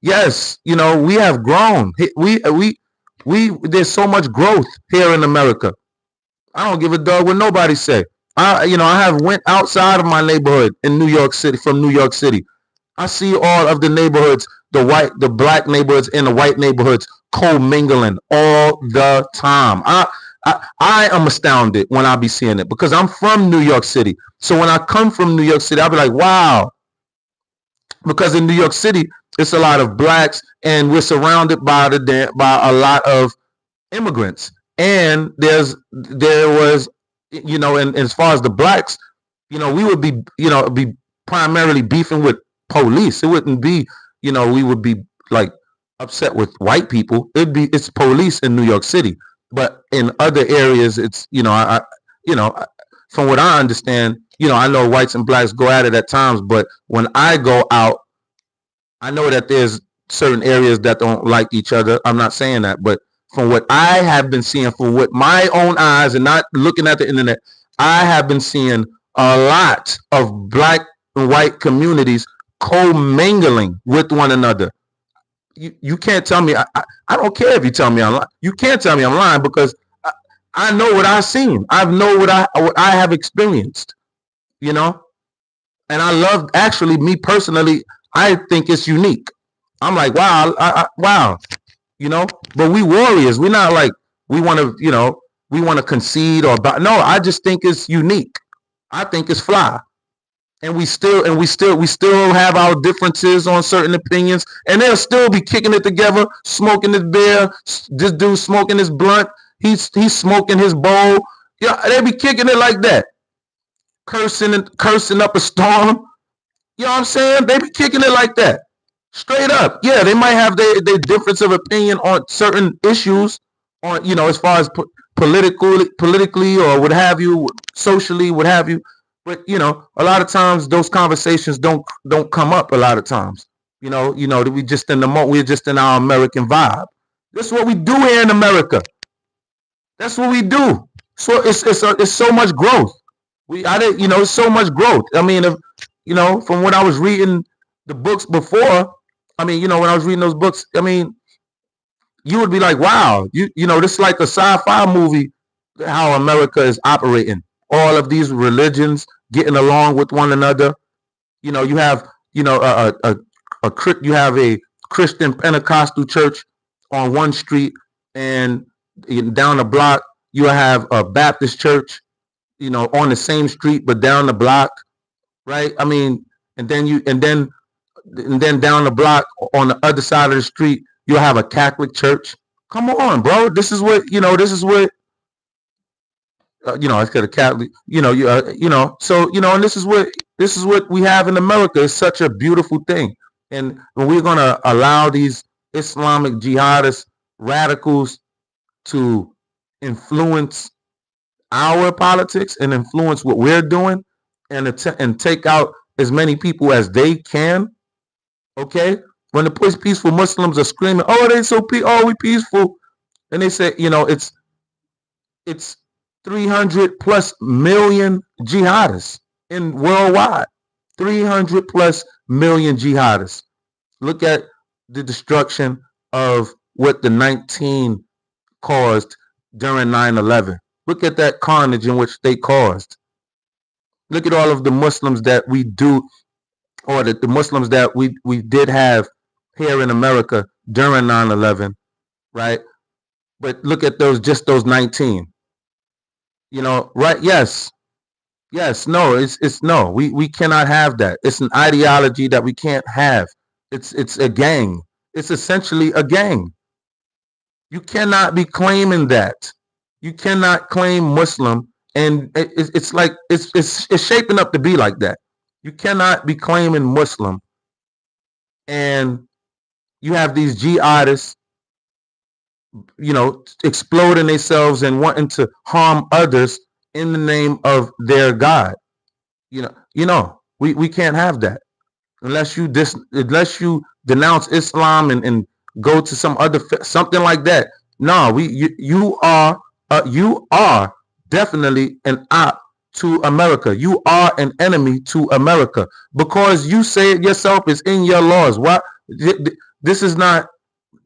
Yes, we have grown. There's so much growth here in America. I don't give a dog what nobody say. I have went outside of my neighborhood in New York City, from New York City. I see all of the neighborhoods, the black neighborhoods and the white neighborhoods co-mingling all the time. I am astounded when I be seeing it because I'm from New York City. So when I come from New York City, I'll be like, wow. Because in New York City, it's a lot of blacks and we're surrounded by a lot of immigrants. And there was, and as far as the blacks, we would be primarily beefing with police. It wouldn't be, we would be like upset with white people. It's police in New York City. But in other areas, it's, from what I understand, I know whites and blacks go at it at times, but when I go out, I know that there's certain areas that don't like each other. I'm not saying that, but from what I have been seeing, from what my own eyes and not looking at the internet, I have been seeing a lot of black and white communities co-mingling with one another. You can't tell me. I don't care if you tell me I'm lying. You can't tell me I'm lying because I know what I've seen. I know what I have experienced. And I love, actually, me personally, I think it's unique. I'm like, wow, wow. But we warriors. We're not like we want to concede or no. I just think it's unique. I think it's fly. And we still have our differences on certain opinions, and they'll still be kicking it together, smoking this beer. This dude smoking his blunt, he's smoking his bowl. Yeah, they be kicking it like that, cursing up a storm. You know what I'm saying? They be kicking it like that, straight up. Yeah, they might have their difference of opinion on certain issues, on as far as politically or what have you, socially, what have you. But a lot of times those conversations don't come up. A lot of times, that we just in the moment, we're just in our American vibe. That's what we do here in America. That's what we do. So it's so much growth. It's so much growth. I mean, you know, from what I was reading the books before, I mean, you know, when I was reading those books, I mean, you would be like, wow, you know, this is like a sci-fi movie, how America is operating. All of these religions getting along with one another. You know, you have, you know, you have a Christian Pentecostal church on one street, and down the block you have a Baptist church, you know, on the same street but down the block, right? I mean, and then down the block on the other side of the street you'll have a Catholic church. Come on, bro. This is what, you know. This is what, you know. I said a Catholic. You know, you know. So, you know, and this is what we have in America. It's such a beautiful thing, and when we're gonna allow these Islamic jihadist radicals to influence our politics and influence what we're doing, and take out as many people as they can. Okay, when the peaceful Muslims are screaming, "Oh, they so oh, we peaceful," and they say, you know, it's 300 plus million jihadists in worldwide. 300 plus million jihadists. Look at the destruction of what the 19 caused during 9/11. Look at that carnage in which they caused. Look at all of the Muslims that we do, or the Muslims that we did have here in America during 9/11, right? But look at just those 19. You know, right? Yes. No, it's no. We cannot have that. It's an ideology that we can't have. It's a gang. It's essentially a gang. You cannot be claiming that. You cannot claim Muslim, and it's like it's shaping up to be like that. You cannot be claiming Muslim, and you have these jihadists, you know, exploding themselves and wanting to harm others in the name of their God. You know, we can't have that unless you denounce Islam and go to some other something like that. No, you are definitely an op to America. You are an enemy to America because you say it yourself. It's in your laws. What? This is not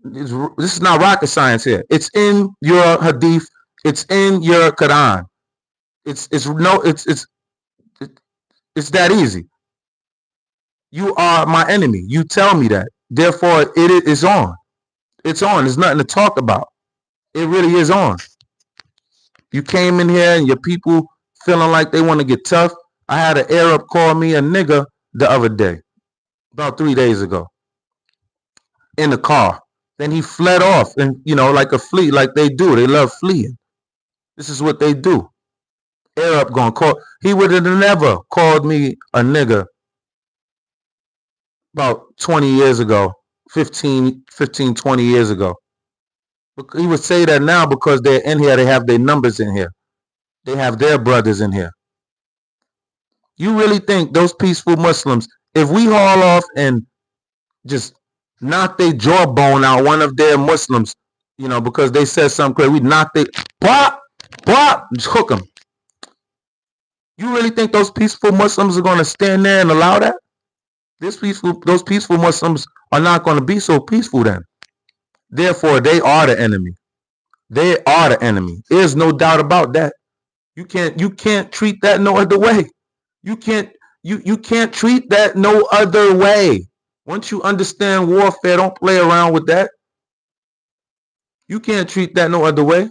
rocket science here. It's in your hadith. It's in your Quran. It's that easy. You are my enemy. You tell me that. Therefore, it is on. It's on. There's nothing to talk about. It really is on. You came in here and your people feeling like they want to get tough. I had an Arab call me a nigger the other day, about 3 days ago, in the car. Then he fled off, and you know, like a flea, like they do. They love fleeing. This is what they do. Arab gonna call. He would have never called me a nigger about 20 years ago, 15, 20 years ago. He would say that now because they're in here. They have their numbers in here. They have their brothers in here. You really think those peaceful Muslims, if we haul off and just knock their jawbone out, one of their Muslims, you know, because they said something crazy, we knock they pop, just hook them. You really think those peaceful Muslims are going to stand there and allow that? Those peaceful Muslims are not going to be so peaceful then. Therefore, they are the enemy. They are the enemy. There's no doubt about that. You can't treat that no other way. You can't treat that no other way. Once you understand warfare, don't play around with that. You can't treat that no other way.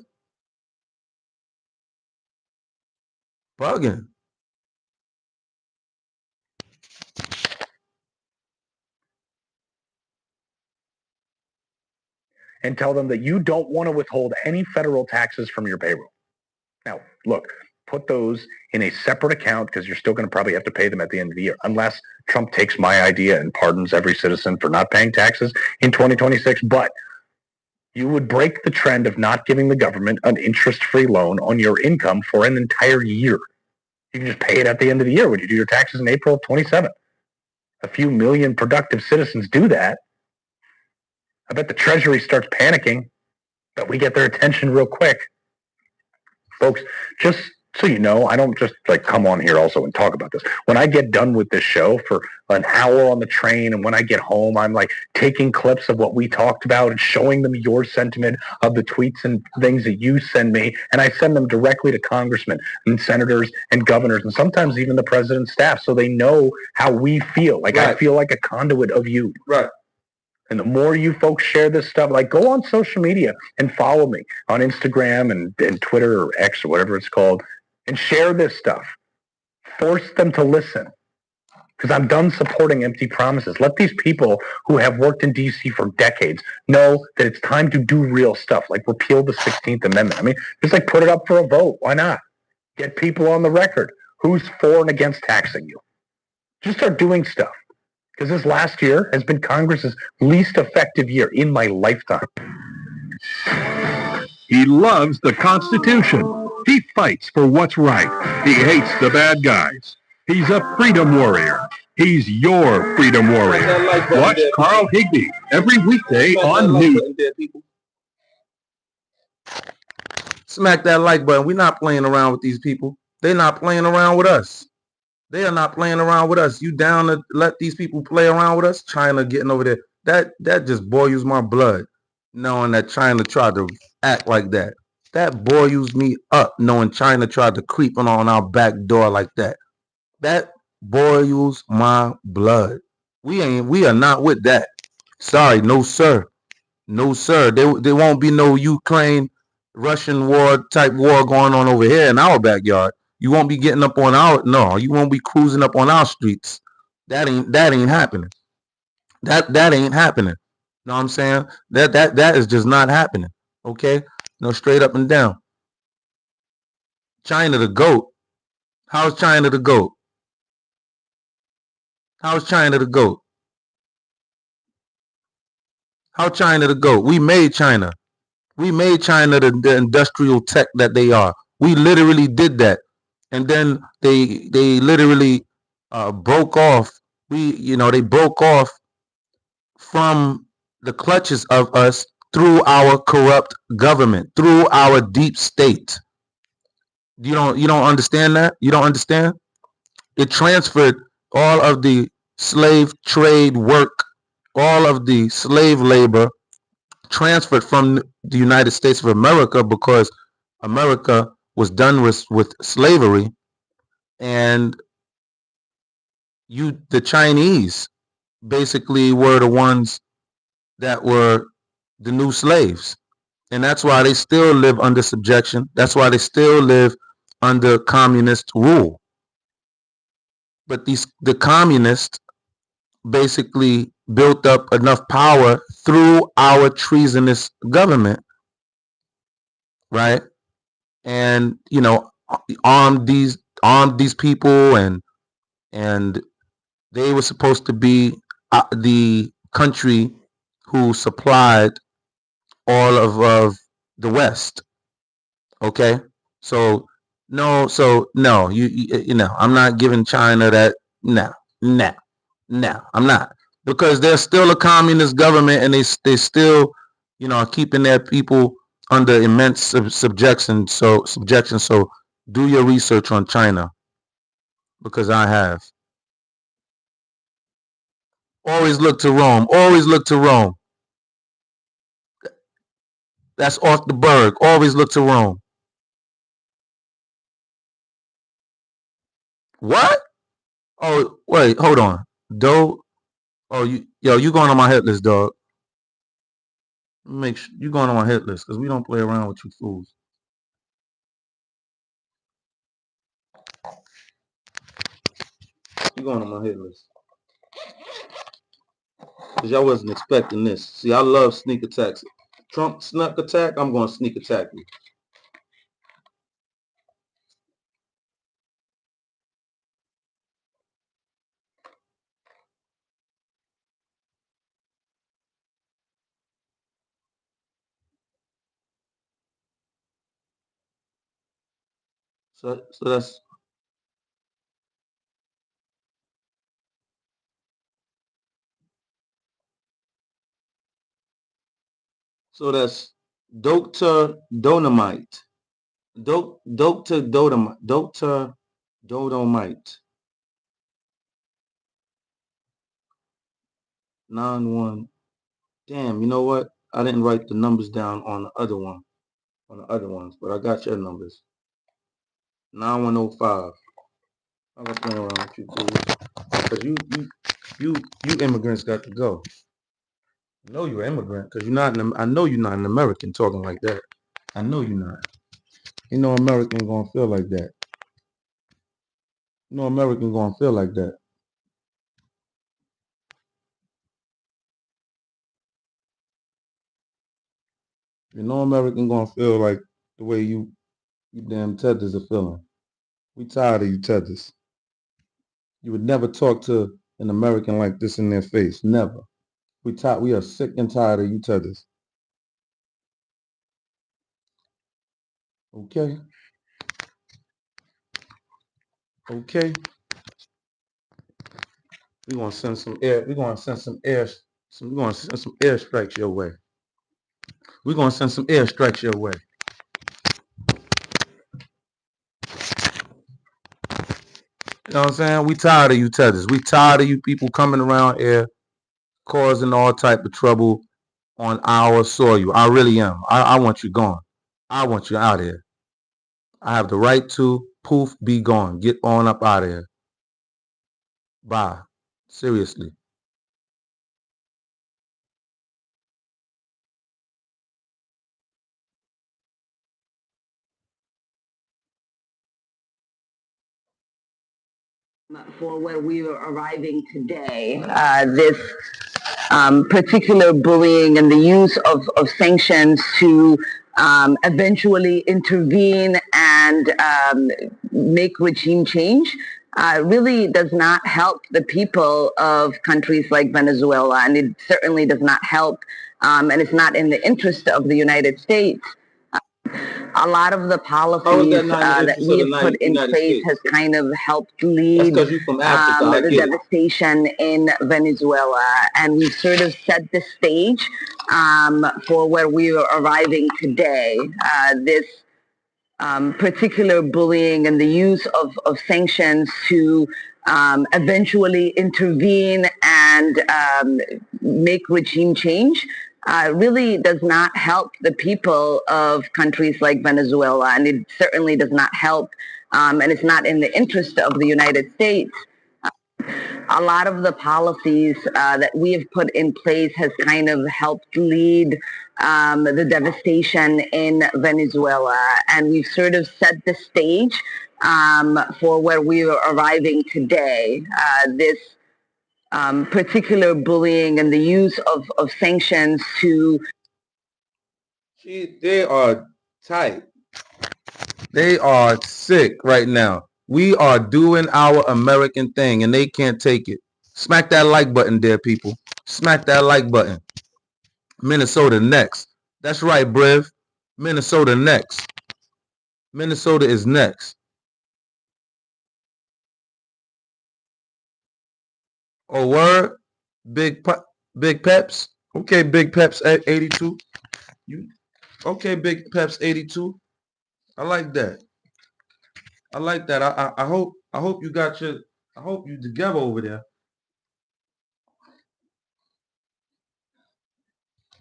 Bugging. And tell them that you don't want to withhold any federal taxes from your payroll. Now, look, put those in a separate account because you're still going to probably have to pay them at the end of the year, unless Trump takes my idea and pardons every citizen for not paying taxes in 2026. But you would break the trend of not giving the government an interest-free loan on your income for an entire year. You can just pay it at the end of the year when you do your taxes in April of 27. A few million productive citizens do that. I bet the Treasury starts panicking, but we get their attention real quick. Folks, just So, I don't just like come on here also and talk about this. When I get done with this show for an hour on the train, and when I get home, I'm like taking clips of what we talked about and showing them your sentiment of the tweets and things that you send me. And I send them directly to congressmen and senators and governors and sometimes even the president's staff, so they know how we feel. Like, right. I feel like a conduit of you. Right. And the more you folks share this stuff, like, go on social media and follow me on Instagram and Twitter or X or whatever it's called, and share this stuff. Force them to listen, because I'm done supporting empty promises. Let these people who have worked in D.C. for decades know that it's time to do real stuff, like repeal the 16th Amendment. I mean, just like put it up for a vote. Why not? Get people on the record. Who's for and against taxing you? Just start doing stuff, because this last year has been Congress's least effective year in my lifetime. He loves the Constitution. He fights for what's right. He hates the bad guys. He's a freedom warrior. He's your freedom warrior. Watch Carl Higbie every weekday on News. Smack that like button. We're not playing around with these people. They're not playing around with us. They are not playing around with us. You down to let these people play around with us? China getting over there. That just boils my blood, knowing that China tried to act like that. That boils me up, knowing China tried to creep on our back door like that. That boils my blood. We are not with that. Sorry, no sir. No sir. There won't be no Ukraine, Russian war type war going on over here in our backyard. You won't be getting up on you won't be cruising up on our streets. That ain't happening. That ain't happening. Know what I'm saying? That is just not happening. Okay? No, straight up and down. China the GOAT. How's China the GOAT? How's China the GOAT? How China the GOAT? We made China. We made China the industrial tech that they are. We literally did that. And then they literally broke off. They broke off from the clutches of us through our corrupt government, through our deep state. You don't understand that? You don't understand? It transferred all of the slave trade work, all of the slave labor transferred from the United States of America, because America was done with slavery, and the Chinese basically were the ones that were the new slaves. And that's why they still live under subjection. That's why they still live under communist rule. But the communists basically built up enough power through our treasonous government, right? And armed these people, and they were supposed to be the country who supplied all of the West. Okay, so no, I'm not giving China that. No, I'm not, because they're still a communist government, and they still are keeping their people under immense subjection. So do your research on China, because I have. Always look to Rome. Always look to Rome. That's off the Berg. Always look to Rome. What? Oh, wait, hold on. Oh, you going on my hit list, dog. Make sure you going on my hit list, because we don't play around with you fools. You going on my hit list. Because y'all wasn't expecting this. See, I love sneak attacks. Trump sneak attack, I'm going to sneak attack you. So that's Dr. Dynamite. Dope to Dodomite. 9-1. Damn, you know what? I didn't write the numbers down on the other one, on the other ones, but I got your numbers. 9105. I'm gonna play around with you too. Cause you immigrants got to go. I know you're an immigrant, cause you're not. I know you're not an American talking like that. I know you're not. You know American gonna feel like that. You know American gonna feel like that. You know American gonna feel like the way you damn tethers are feeling. We tired of you tethers. You would never talk to an American like this in their face. Never. We are sick and tired of you tethers. Okay? Okay? We're gonna send some airstrikes your way. We're gonna send some airstrikes your way. You know what I'm saying? We tired of you tethers. We tired of you people coming around here causing all type of trouble on our soil. I really am. I want you gone. I want you out of here. I have the right to poof, be gone. Get on up out of here. Bye. Seriously. For where we are arriving today, this particular bullying and the use of sanctions to eventually intervene and make regime change really does not help the people of countries like Venezuela, and it certainly does not help, and it's not in the interest of the United States. A lot of the policies that we have put in place has kind of helped lead the devastation in Venezuela, and we've sort of set the stage for where we are arriving today. This particular bullying and the use of sanctions to eventually intervene and make regime change really does not help the people of countries like Venezuela, and it certainly does not help, and it's not in the interest of the United States. A lot of the policies that we have put in place has kind of helped lead the devastation in Venezuela, and we've sort of set the stage for where we are arriving today. This particular bullying and the use of sanctions to... They are tight. They are sick right now. We are doing our American thing, and they can't take it. Smack that like button there, people. Smack that like button. Minnesota next. That's right, Brev. Minnesota next. Minnesota is next. Oh, word? Big Peps? Okay, Big Peps 82. Okay, Big Peps 82. I like that. I like that. I hope you got your, I hope you together over there.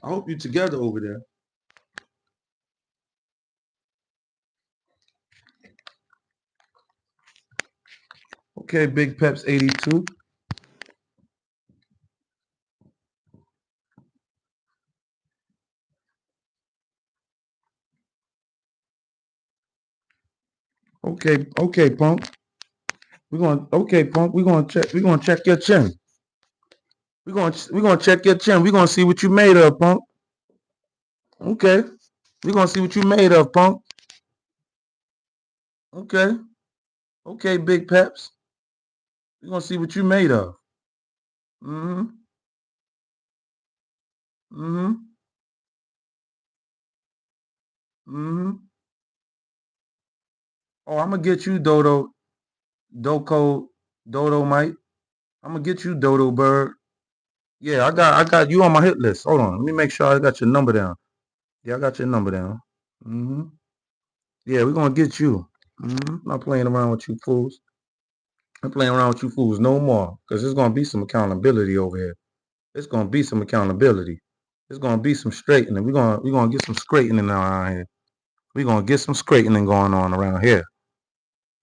I hope you together over there. Okay, Big Peps 82. Okay, Punk. Punk. We're gonna check your chin. We're gonna check your chin. We're gonna see what you made of, Punk. Okay. We're gonna see what you made of, Punk. Okay. Okay, Big Peps. We're gonna see what you made of. Mm-hmm. Mm-hmm. Mm-hmm. Oh, I'm gonna get you, Dodo Mike. I'm gonna get you, Dodo Bird. Yeah, I got you on my hit list. Hold on, let me make sure I got your number down. Yeah, I got your number down. Mm-hmm. Yeah, we're gonna get you. Not playing around with you fools. I'm playing around with you fools no more. Cause there's gonna be some accountability over here. There's gonna be some accountability. There's gonna be some straightening. We're gonna get some straightening around here. We're gonna get some straightening going on around here.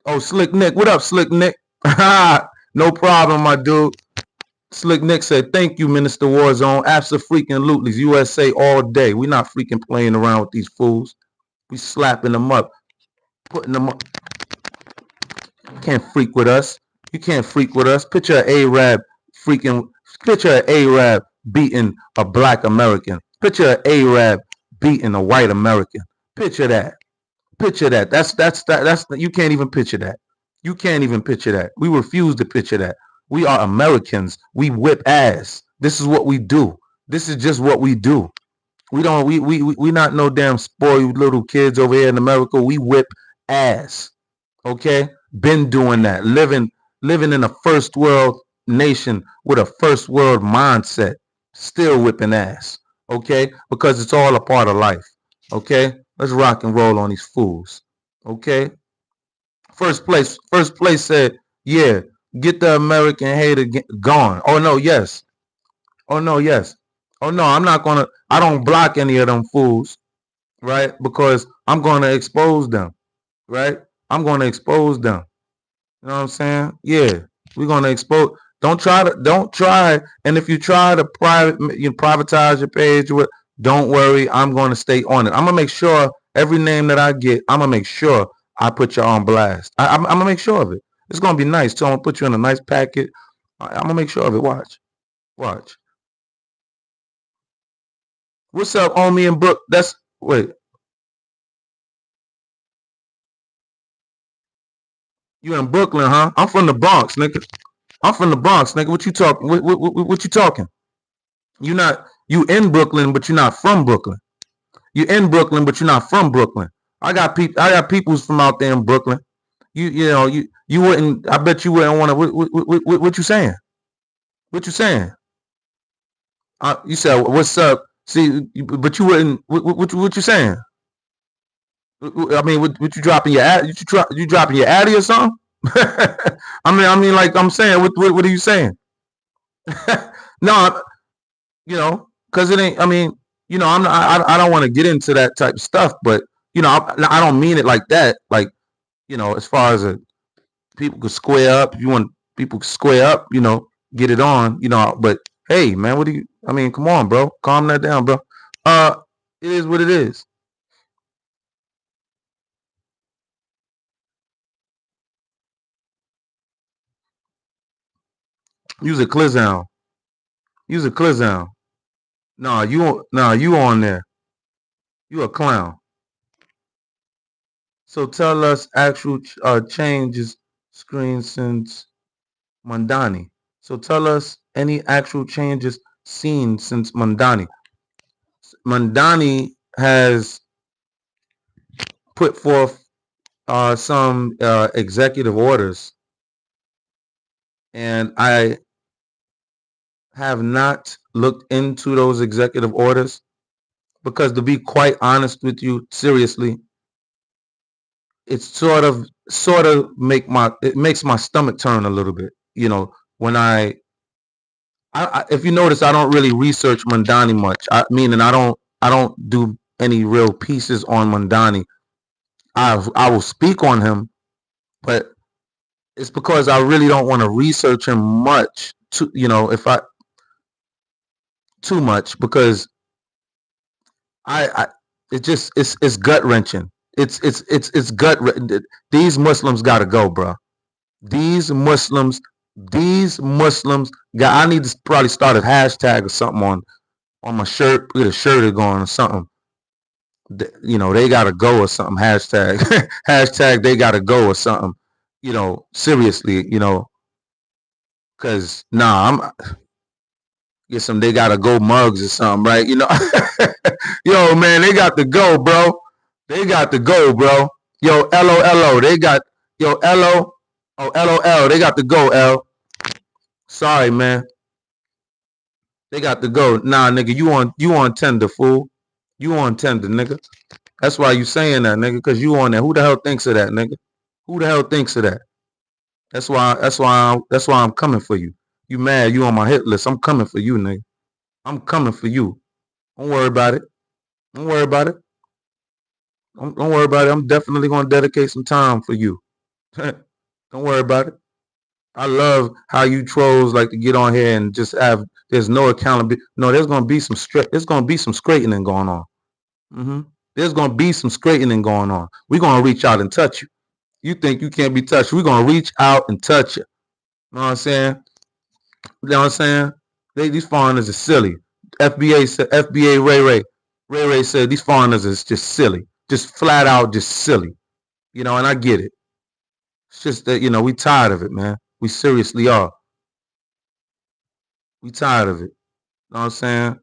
Oh, Slick Nick, what up, Slick Nick? No problem, my dude. Slick Nick said, "Thank you, Minister Warzone. Abso-freaking-lutely, USA all day. We not freaking playing around with these fools. We slapping them up, putting them up. You can't freak with us. You can't freak with us. Picture an Arab freaking. Picture an Arab beating a black American. Picture an Arab beating a white American. Picture that. Picture that. That's you can't even picture that. You can't even picture that. We refuse to picture that. We are Americans. We whip ass. This is what we do. This is just what we do. We don't we not no damn spoiled little kids over here in America. We whip ass. Okay? Been doing that. Living in a first world nation with a first world mindset. Still whipping ass. Okay? Because it's all a part of life. Okay? Let's rock and roll on these fools. Okay? First place said, yeah, get the American hater gone. Oh no, yes. Oh no, yes. Oh no, I don't block any of them fools, right? Because I'm gonna expose them, right? I'm gonna expose them. You know what I'm saying? Yeah. We're gonna expose. Don't try. And if you try to privatize your page, don't worry. I'm gonna stay on it. I'm gonna make sure every name that I get, I'm gonna make sure I put you on blast. I'm gonna make sure of it. It's gonna be nice too. I'm gonna put you in a nice packet. I'm gonna make sure of it. Watch. What's up, Omi and Brooke? Wait. You in Brooklyn, huh? I'm from the Bronx, nigga. I'm from the Bronx, nigga. What you talking? What you talking? You in Brooklyn, but you're not from Brooklyn. You in Brooklyn, but you're not from Brooklyn. I got peoples from out there in Brooklyn. You wouldn't. I bet you wouldn't want to. What you saying? What you saying? You said what's up? See, but you wouldn't. What you saying? I mean, what you dropping your ad? You dropping your addy or something? I mean, like I'm saying, what are you saying? No, because it ain't. I mean, I'm not, I don't want to get into that type of stuff, but I don't mean it like that. Like, as far as people could square up, if you want people to square up, get it on, But hey, man, what do you? I mean, come on, bro, calm that down, bro. It is what it is. Use a Clizown. Use a Clizown. Nah, you on there. You a clown. So tell us actual changes screen since Mandani. So tell us any actual changes seen since Mandani. Mandani has put forth some executive orders, and I have not looked into those executive orders because, to be quite honest with you, seriously, it's sort of it makes my stomach turn a little bit. When I if you notice, I don't really research Mandani much. Meaning I don't do any real pieces on Mandani. I will speak on him, but it's because I really don't want to research him much. If I too much, because it's gut wrenching. It's gut. These Muslims got to go, bro. These Muslims. I need to probably start a hashtag or something on my shirt. Get a shirt going or something. They gotta go or something. Hashtag hashtag they gotta go or something. Seriously. Cause I'm get some they gotta go mugs or something, right? Yo, man, they got to go, bro. They got to go, bro. Yo, LOLO, they got LO. Oh, LOL, they got to go, L. Sorry, man. They got to go. Nah, nigga, you on tender, fool. You on tender, nigga. That's why you saying that, nigga, because you on there. Who the hell thinks of that, nigga? Who the hell thinks of that? That's why I'm coming for you. You mad, you on my hit list. I'm coming for you, nigga. I'm coming for you. Don't worry about it. Don't worry about it. Don't worry about it. I'm definitely gonna dedicate some time for you. Don't worry about it. I love how you trolls like to get on here and just have there's no accountability. No, there's gonna be some straightening going on. There's gonna be some straightening going on. We're gonna reach out and touch you. You think you can't be touched? We're gonna reach out and touch you. You know what I'm saying? You know what I'm saying? These foreigners are silly. FBA Ray said these foreigners is just silly, just flat out just silly. You know, and I get it. It's just that we tired of it, man. We seriously are. We tired of it. You know what I'm saying?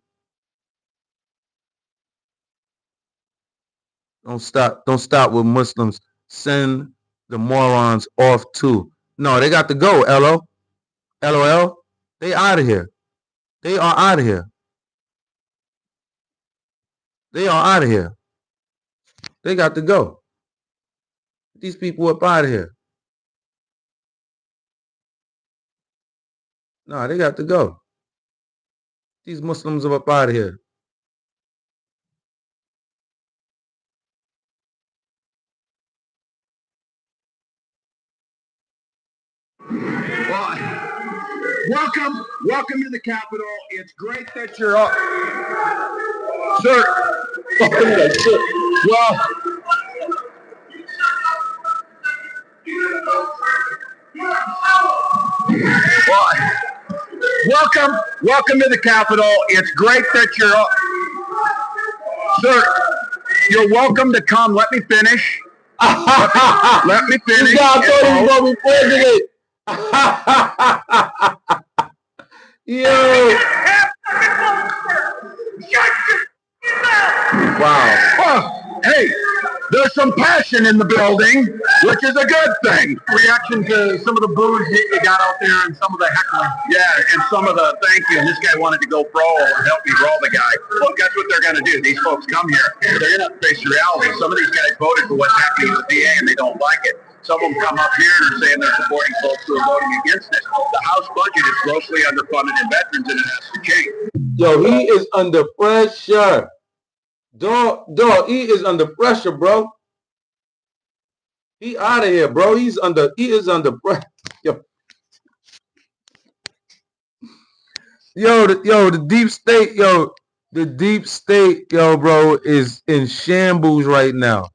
Don't stop with Muslims. Send the morons off too. No, they got to go. LOL. They out of here. They are out of here. They are out of here. They got to go. These people up out of here. No, they got to go. These Muslims are up out of here. Welcome to the Capitol. It's great that you're up. Sir. Welcome to the Capitol. It's great that you're up. Sir, you're welcome to come. Let me finish. Let me finish. I thought he was going to be president. Yo. Wow. Hey, there's some passion in the building, which is a good thing. Reaction to some of the boos you got out there and some of the heckling. Yeah, and some of the thank you. And this guy wanted to go pro or help me brawl the guy. Well, guess what they're going to do? These folks come here. They're going to have to face reality. Some of these guys voted for what's happening with the DA and they don't like it. Some of them come up here and are saying they're supporting folks who are voting against it. The House budget is grossly underfunded in veterans and it has to change. Yo, he is under pressure. Dog, he is under pressure, bro. He out of here, bro. He is under pressure. The deep state, bro, is in shambles right now.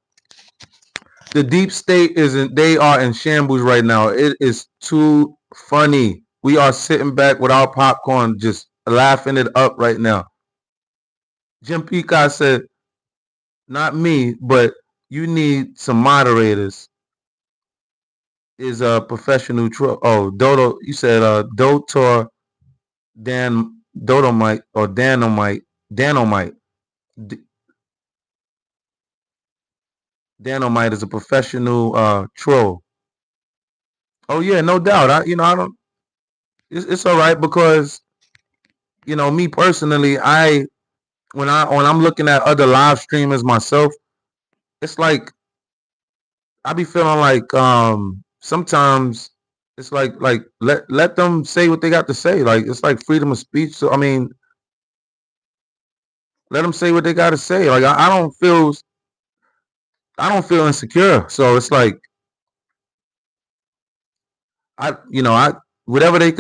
The deep state they are in shambles right now. It is too funny. We are sitting back with our popcorn, just laughing it up right now. Jim Peacock said, not me, but you need some moderators. Is a professional troll. Oh, Dodo, you said Dotor Dodomite or Danomite. Danomite is a professional troll. Oh yeah, no doubt. I don't. It's all right because me personally, when I'm looking at other live streamers myself, it's like I be feeling like sometimes it's like let them say what they got to say. Like it's like freedom of speech. So I mean, let them say what they got to say. Like I don't feel insecure. So it's like whatever they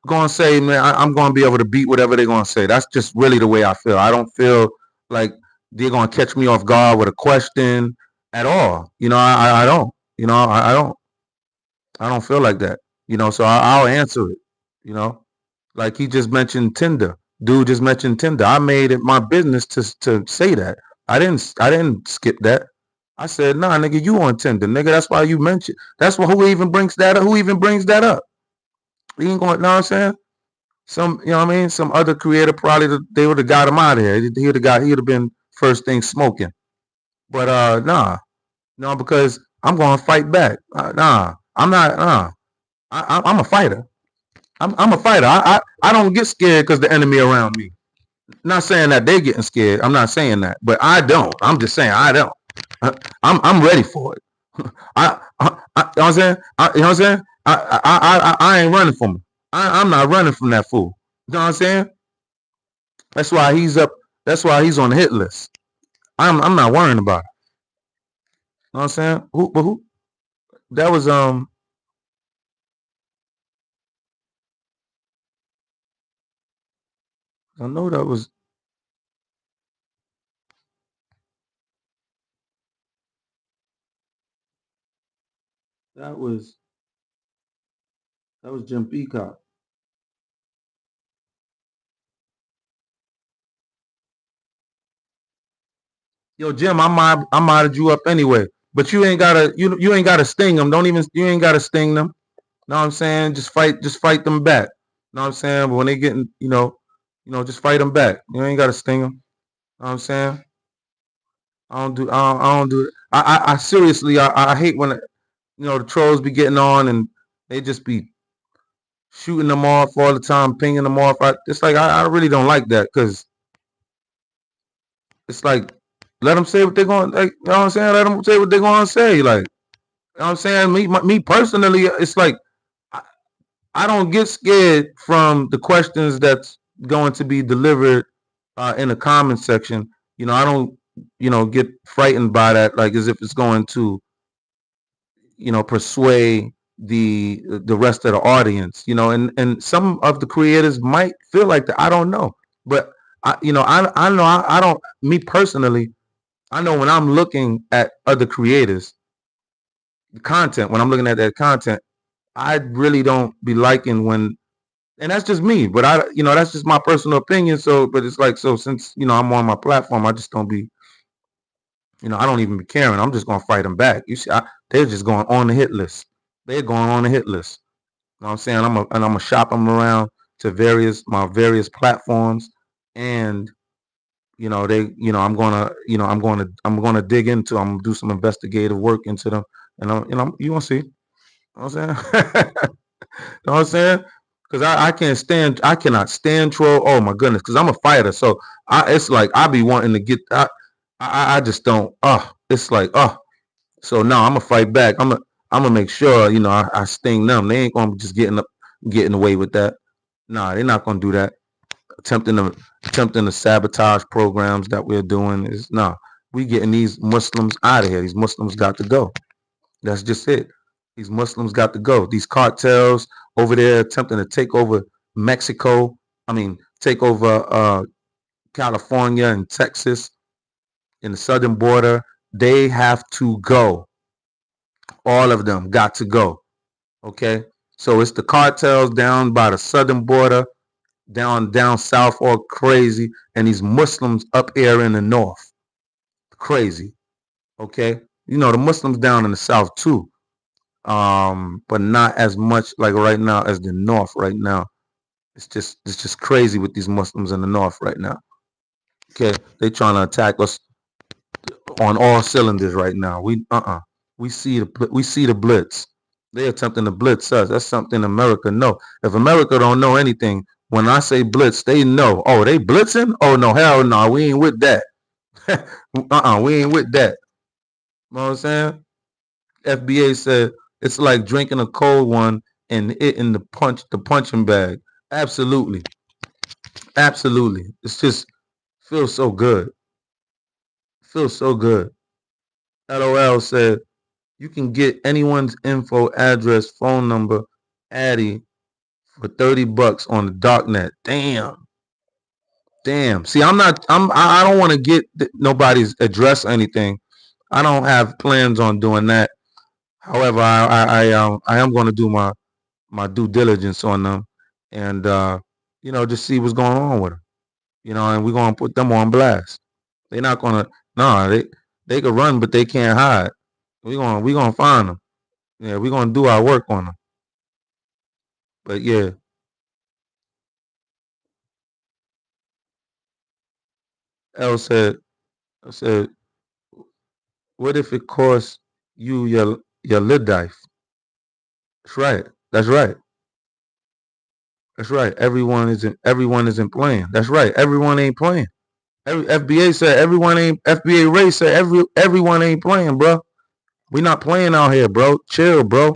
gonna say, man, I'm gonna be able to beat whatever they're gonna say. That's just really the way I feel. I don't feel like they're gonna catch me off guard with a question at all. I don't. I don't feel like that. So I'll answer it. Like he just mentioned Tinder. Dude just mentioned Tinder. I made it my business to say that. I didn't skip that. I said, nah, nigga, you on Tinder, nigga. That's why you mentioned. That's why who even brings that up? Who even brings that up? He ain't going. Know what I'm saying? Some, what I mean? Some other creator probably they would have got him out of here. He would have been first thing smoking. But nah, no, because I'm going to fight back. Nah, I'm not. Nah, I'm a fighter. I'm a fighter. I don't get scared because the enemy around me. Not saying that they're getting scared. I'm not saying that, but I don't. I'm just saying I don't. I'm ready for it. You know what I'm saying? You know what I'm saying? I ain't running from him. I'm not running from that fool. You know what I'm saying? That's why he's up. That's why he's on the hit list. I'm not worrying about it. You know what I'm saying? Who? That was I know that was Jim Peacock. Yo, Jim, I modded you up anyway. But you ain't gotta you ain't gotta sting them. Don't even you ain't gotta sting them. Know what I'm saying? Just fight them back. Know what I'm saying? But when they getting, just fight them back. You ain't gotta sting them. Know what I'm saying? I don't do it. I seriously I hate when the trolls be getting on and they just be shooting them off all the time, pinging them off. It's like I really don't like that because it's like let them say what they're going. Like, you know what I'm saying? Let them say what they're going to say. Like, you know what I'm saying? Me personally, it's like I don't get scared from the questions that's going to be delivered in the comment section. I don't, get frightened by that, like as if it's going to, persuade the rest of the audience. And some of the creators might feel like that. I don't know, but I know I don't. Me personally, I know when I'm looking at other creators, the content. When I'm looking at that content, I really don't be liking when. And that's just me, but that's just my personal opinion. So, but it's like, so since, I'm on my platform, I just don't be, I don't even be caring. I'm just going to fight them back. You see, they're just going on the hit list. They're going on the hit list. You know what I'm saying? I'm going to shop them around to my various platforms. And, I'm going to dig into, I'm going to do some investigative work into them. And you going to see, you know what I'm saying? You know what I'm saying? Because I cannot stand troll. Oh my goodness, because I'm a fighter. So it's like I be wanting to get, I just don't, it's like, so no, I'm gonna fight back. I'm gonna make sure, I sting them. They ain't gonna just getting away with that. Nah, they're not gonna do that. Attempting to sabotage programs that we're doing is nah. We getting these Muslims out of here. These Muslims got to go. That's just it. These Muslims got to go. These cartels over there attempting to take over Mexico. I mean, take over California and Texas in the southern border. They have to go. All of them got to go. Okay. So it's the cartels down by the southern border, down south, all crazy, and these Muslims up here in the north, crazy. Okay. The Muslims down in the south too. But not as much like right now as the north right now. It's just crazy with these Muslims in the north right now. Okay, they trying to attack us on all cylinders right now. We see the blitz. They attempting to blitz us. That's something America know. If America don't know anything, when I say blitz, they know. Oh, they blitzing? Oh no, hell no, we ain't with that. We ain't with that. You know what I'm saying? FBA said it's like drinking a cold one and hitting the punching bag. Absolutely. Absolutely. It's just feels so good. Feels so good. LOL said you can get anyone's info, address, phone number, Addy for $30 on the darknet. Damn. Damn. See, I don't want to get nobody's address or anything. I don't have plans on doing that. However, I am going to do my due diligence on them and just see what's going on with them. And we're gonna put them on blast. They're not gonna no, they could run but they can't hide. We gonna find them. Yeah, we're gonna do our work on them. But yeah, L said, what if it costs you your lid life? That's right. That's right. That's right. Everyone isn't playing. That's right. Everyone ain't playing. FBA said everyone ain't. FBA Ray said everyone ain't playing, bro. We not playing out here, bro. Chill, bro.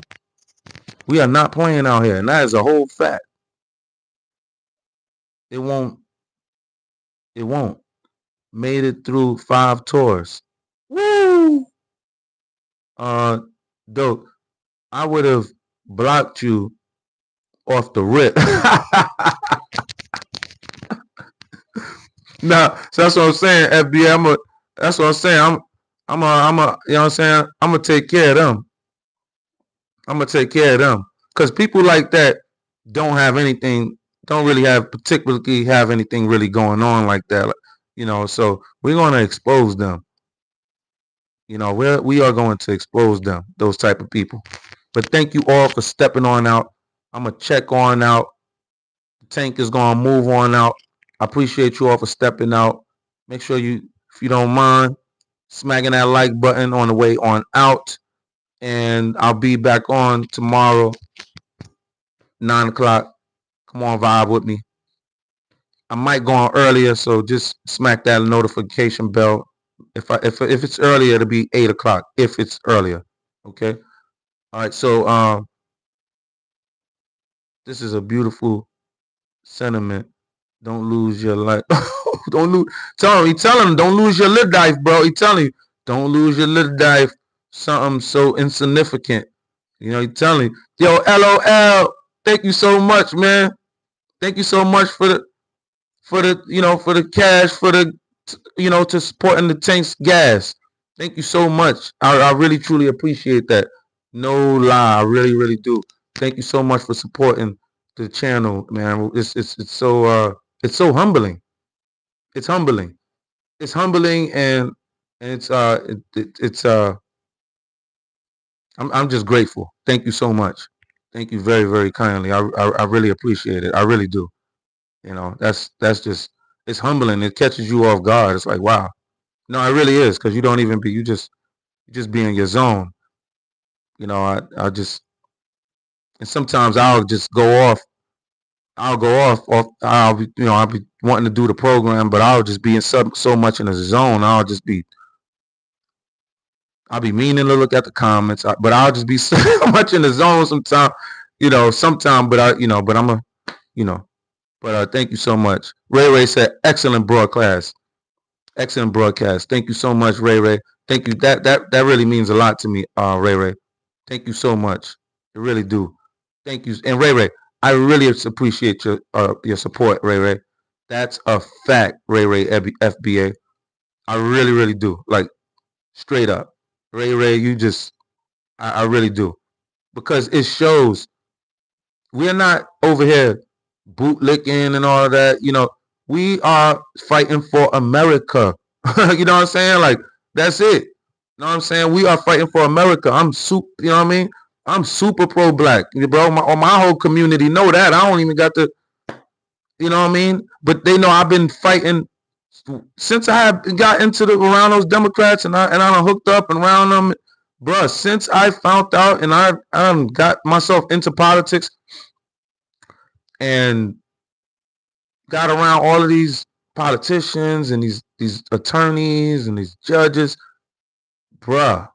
We are not playing out here, and that is a whole fact. It won't. It won't. Made it through 5 tours. Woo! Dope. I would have blocked you off the rip. Nah, so that's what I'm saying, FBA. That's what I'm saying. You know what I'm saying? I'm gonna take care of them. I'm gonna take care of them. Cause people like that don't really particularly have anything really going on like that. You know, so we're gonna expose them. You know, we are going to expose them, those type of people. But thank you all for stepping on out. I'm gonna check on out. The tank is gonna move on out. I appreciate you all for stepping out. Make sure you, if you don't mind, smacking that like button on the way on out. And I'll be back on tomorrow, 9 o'clock. Come on, vibe with me. I might go on earlier, so just smack that notification bell. If it's earlier, it'll be 8 o'clock. If it's earlier, okay. All right. So this is a beautiful sentiment. Don't lose your life. Don't lose. Tell him, don't lose your lid dive, bro. He telling you, don't lose your lid dive. Something so insignificant. You know, he telling you, yo, LOL. Thank you so much, man. Thank you so much for the cash, to supporting the tank's gas. Thank you so much. I really truly appreciate that. No lie, I really, really do. Thank you so much for supporting the channel, man. It's so humbling. It's humbling. It's humbling, and I'm just grateful. Thank you so much. Thank you very, very kindly. I really appreciate it. I really do. You know, that's just, it's humbling. It catches you off guard. It's like, wow. No, it really is, because you don't even be, you just be in your zone. You know, and sometimes I'll just go off. I'll be wanting to do the program, but I'll just be in so much in the zone. I'll be meaning to look at the comments, but I'll just be so much in the zone sometimes, but thank you so much. Ray said, excellent broadcast. Excellent broadcast. Thank you so much, Ray. Thank you. That really means a lot to me, Ray. Thank you so much. I really do. Thank you. And Ray, I really appreciate your support, Ray. That's a fact, Ray, FBA. I really, really do. Like, straight up. Ray, I really do. Because it shows we're not over here bootlicking and all of that. You know, we are fighting for America. You know what I'm saying? Like, that's it. You know what I'm saying? We are fighting for America. I'm super pro-black, bro. My whole community know that. I don't even got to, you know what I mean? But they know I've been fighting since I got around those Democrats, and I done hooked up and around them, bro. Since I found out and I got myself into politics and got around all of these politicians and these attorneys and these judges, bruh.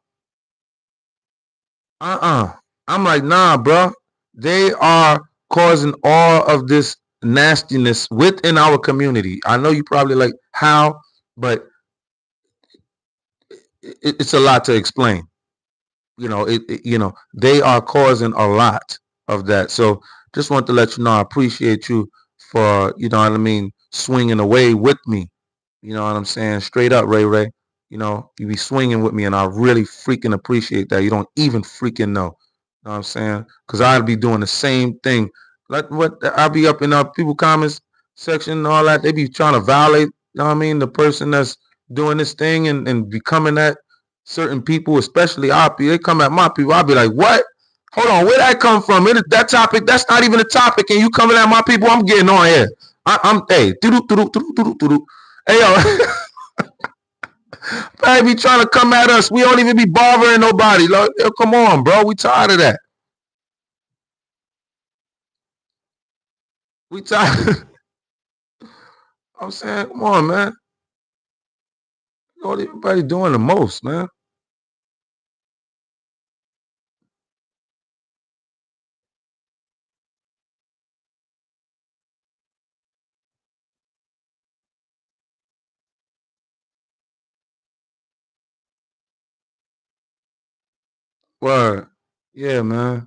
I'm like, nah, bruh. They are causing all of this nastiness within our community. I know you probably like, how, but it's a lot to explain. You know, they are causing a lot of that. So just want to let you know, I appreciate you for, you know what I mean, swinging away with me. You know what I'm saying? Straight up, Ray. You know, you be swinging with me, and I really freaking appreciate that. You don't even freaking know. You know what I'm saying? Because I'd be doing the same thing. Like what I'll be up in people comments section and all that. They be trying to violate, you know what I mean, the person that's doing this thing and becoming that certain people, especially they come at my people. I'll be like, what? Hold on, where that come from? That topic, that's not even a topic, and you coming at my people, I'm getting on here. Hey, hey, yo, I be trying to come at us. We don't even be bothering nobody. Like, yo, come on, bro. We tired of that. We tired. I'm saying, come on, man. Everybody doing the most, man. Word. Yeah, man.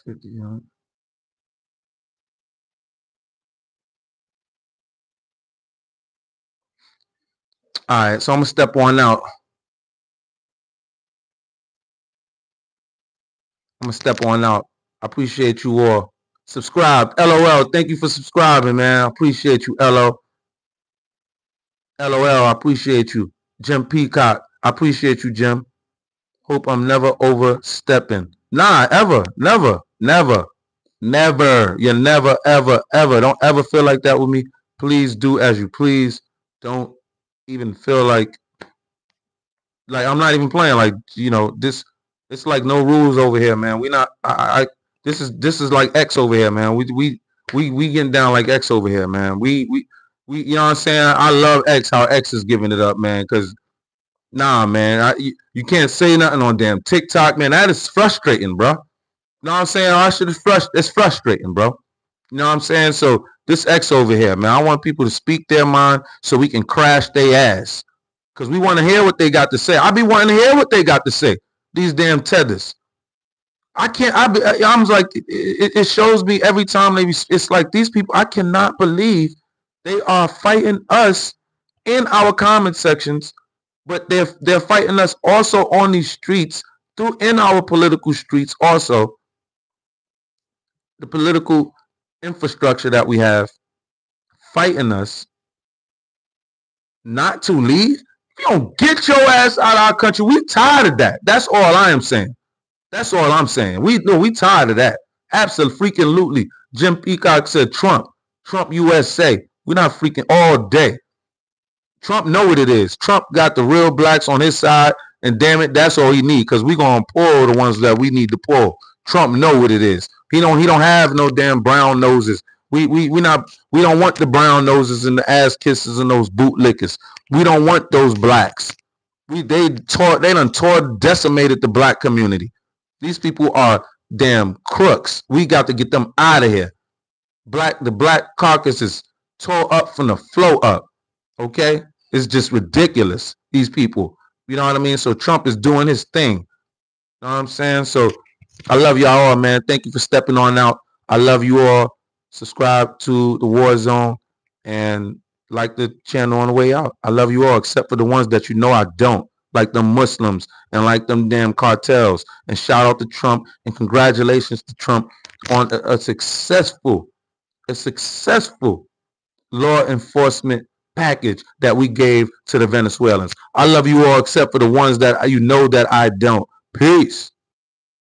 50, you know. All right, so I'm gonna step on out. I'm gonna step on out. I appreciate you all. Subscribe. LOL. Thank you for subscribing, man. I appreciate you, LO. LOL. I appreciate you. Jim Peacock. I appreciate you, Jim. Hope I'm never overstepping. Nah, ever. Never. Never. Never. You never, ever, ever. Don't ever feel like that with me. Please do as you please. Don't even feel like I'm not even playing. Like, you know, this it's like no rules over here, man. We not this is like X over here, man. We getting down like X over here, man. We you know what I'm saying? I love X, how X is giving it up, man, because nah, man, you can't say nothing on damn TikTok, man. That is frustrating, bro. You know what I'm saying? Our shit is it's frustrating, bro. You know what I'm saying? So this X over here, man, I want people to speak their mind so we can crash their ass. Because we want to hear what they got to say. I be wanting to hear what they got to say. These damn tethers. I can't, I'm like, it shows me every time it's like these people, I cannot believe they are fighting us in our comment sections, but they're fighting us also on these streets, in our political streets also. The political infrastructure that we have fighting us not to leave. If you don't get your ass out of our country, we tired of that. That's all I am saying. That's all I'm saying. We tired of that. Absolutely. Jim Peacock said Trump USA. We're not freaking all day. Trump know what it is. Trump got the real blacks on his side, and damn it, that's all he need, because we gonna pull the ones that we need to pull. Trump know what it is. He don't have no damn brown noses. We don't want the brown noses and the ass kisses and those bootlickers. We don't want those blacks. They done decimated the black community. These people are damn crooks. We got to get them out of here. The black carcass is tore up from the flow up. Okay? It's just ridiculous. These people. You know what I mean? So Trump is doing his thing. You know what I'm saying? So I love y'all all, man. Thank you for stepping on out. I love you all. Subscribe to the War Zone and like the channel on the way out. I love you all, except for the ones that you know I don't, like them Muslims and like them damn cartels. And shout out to Trump and congratulations to Trump on a successful law enforcement package that we gave to the Venezuelans. I love you all, except for the ones that you know that I don't. Peace.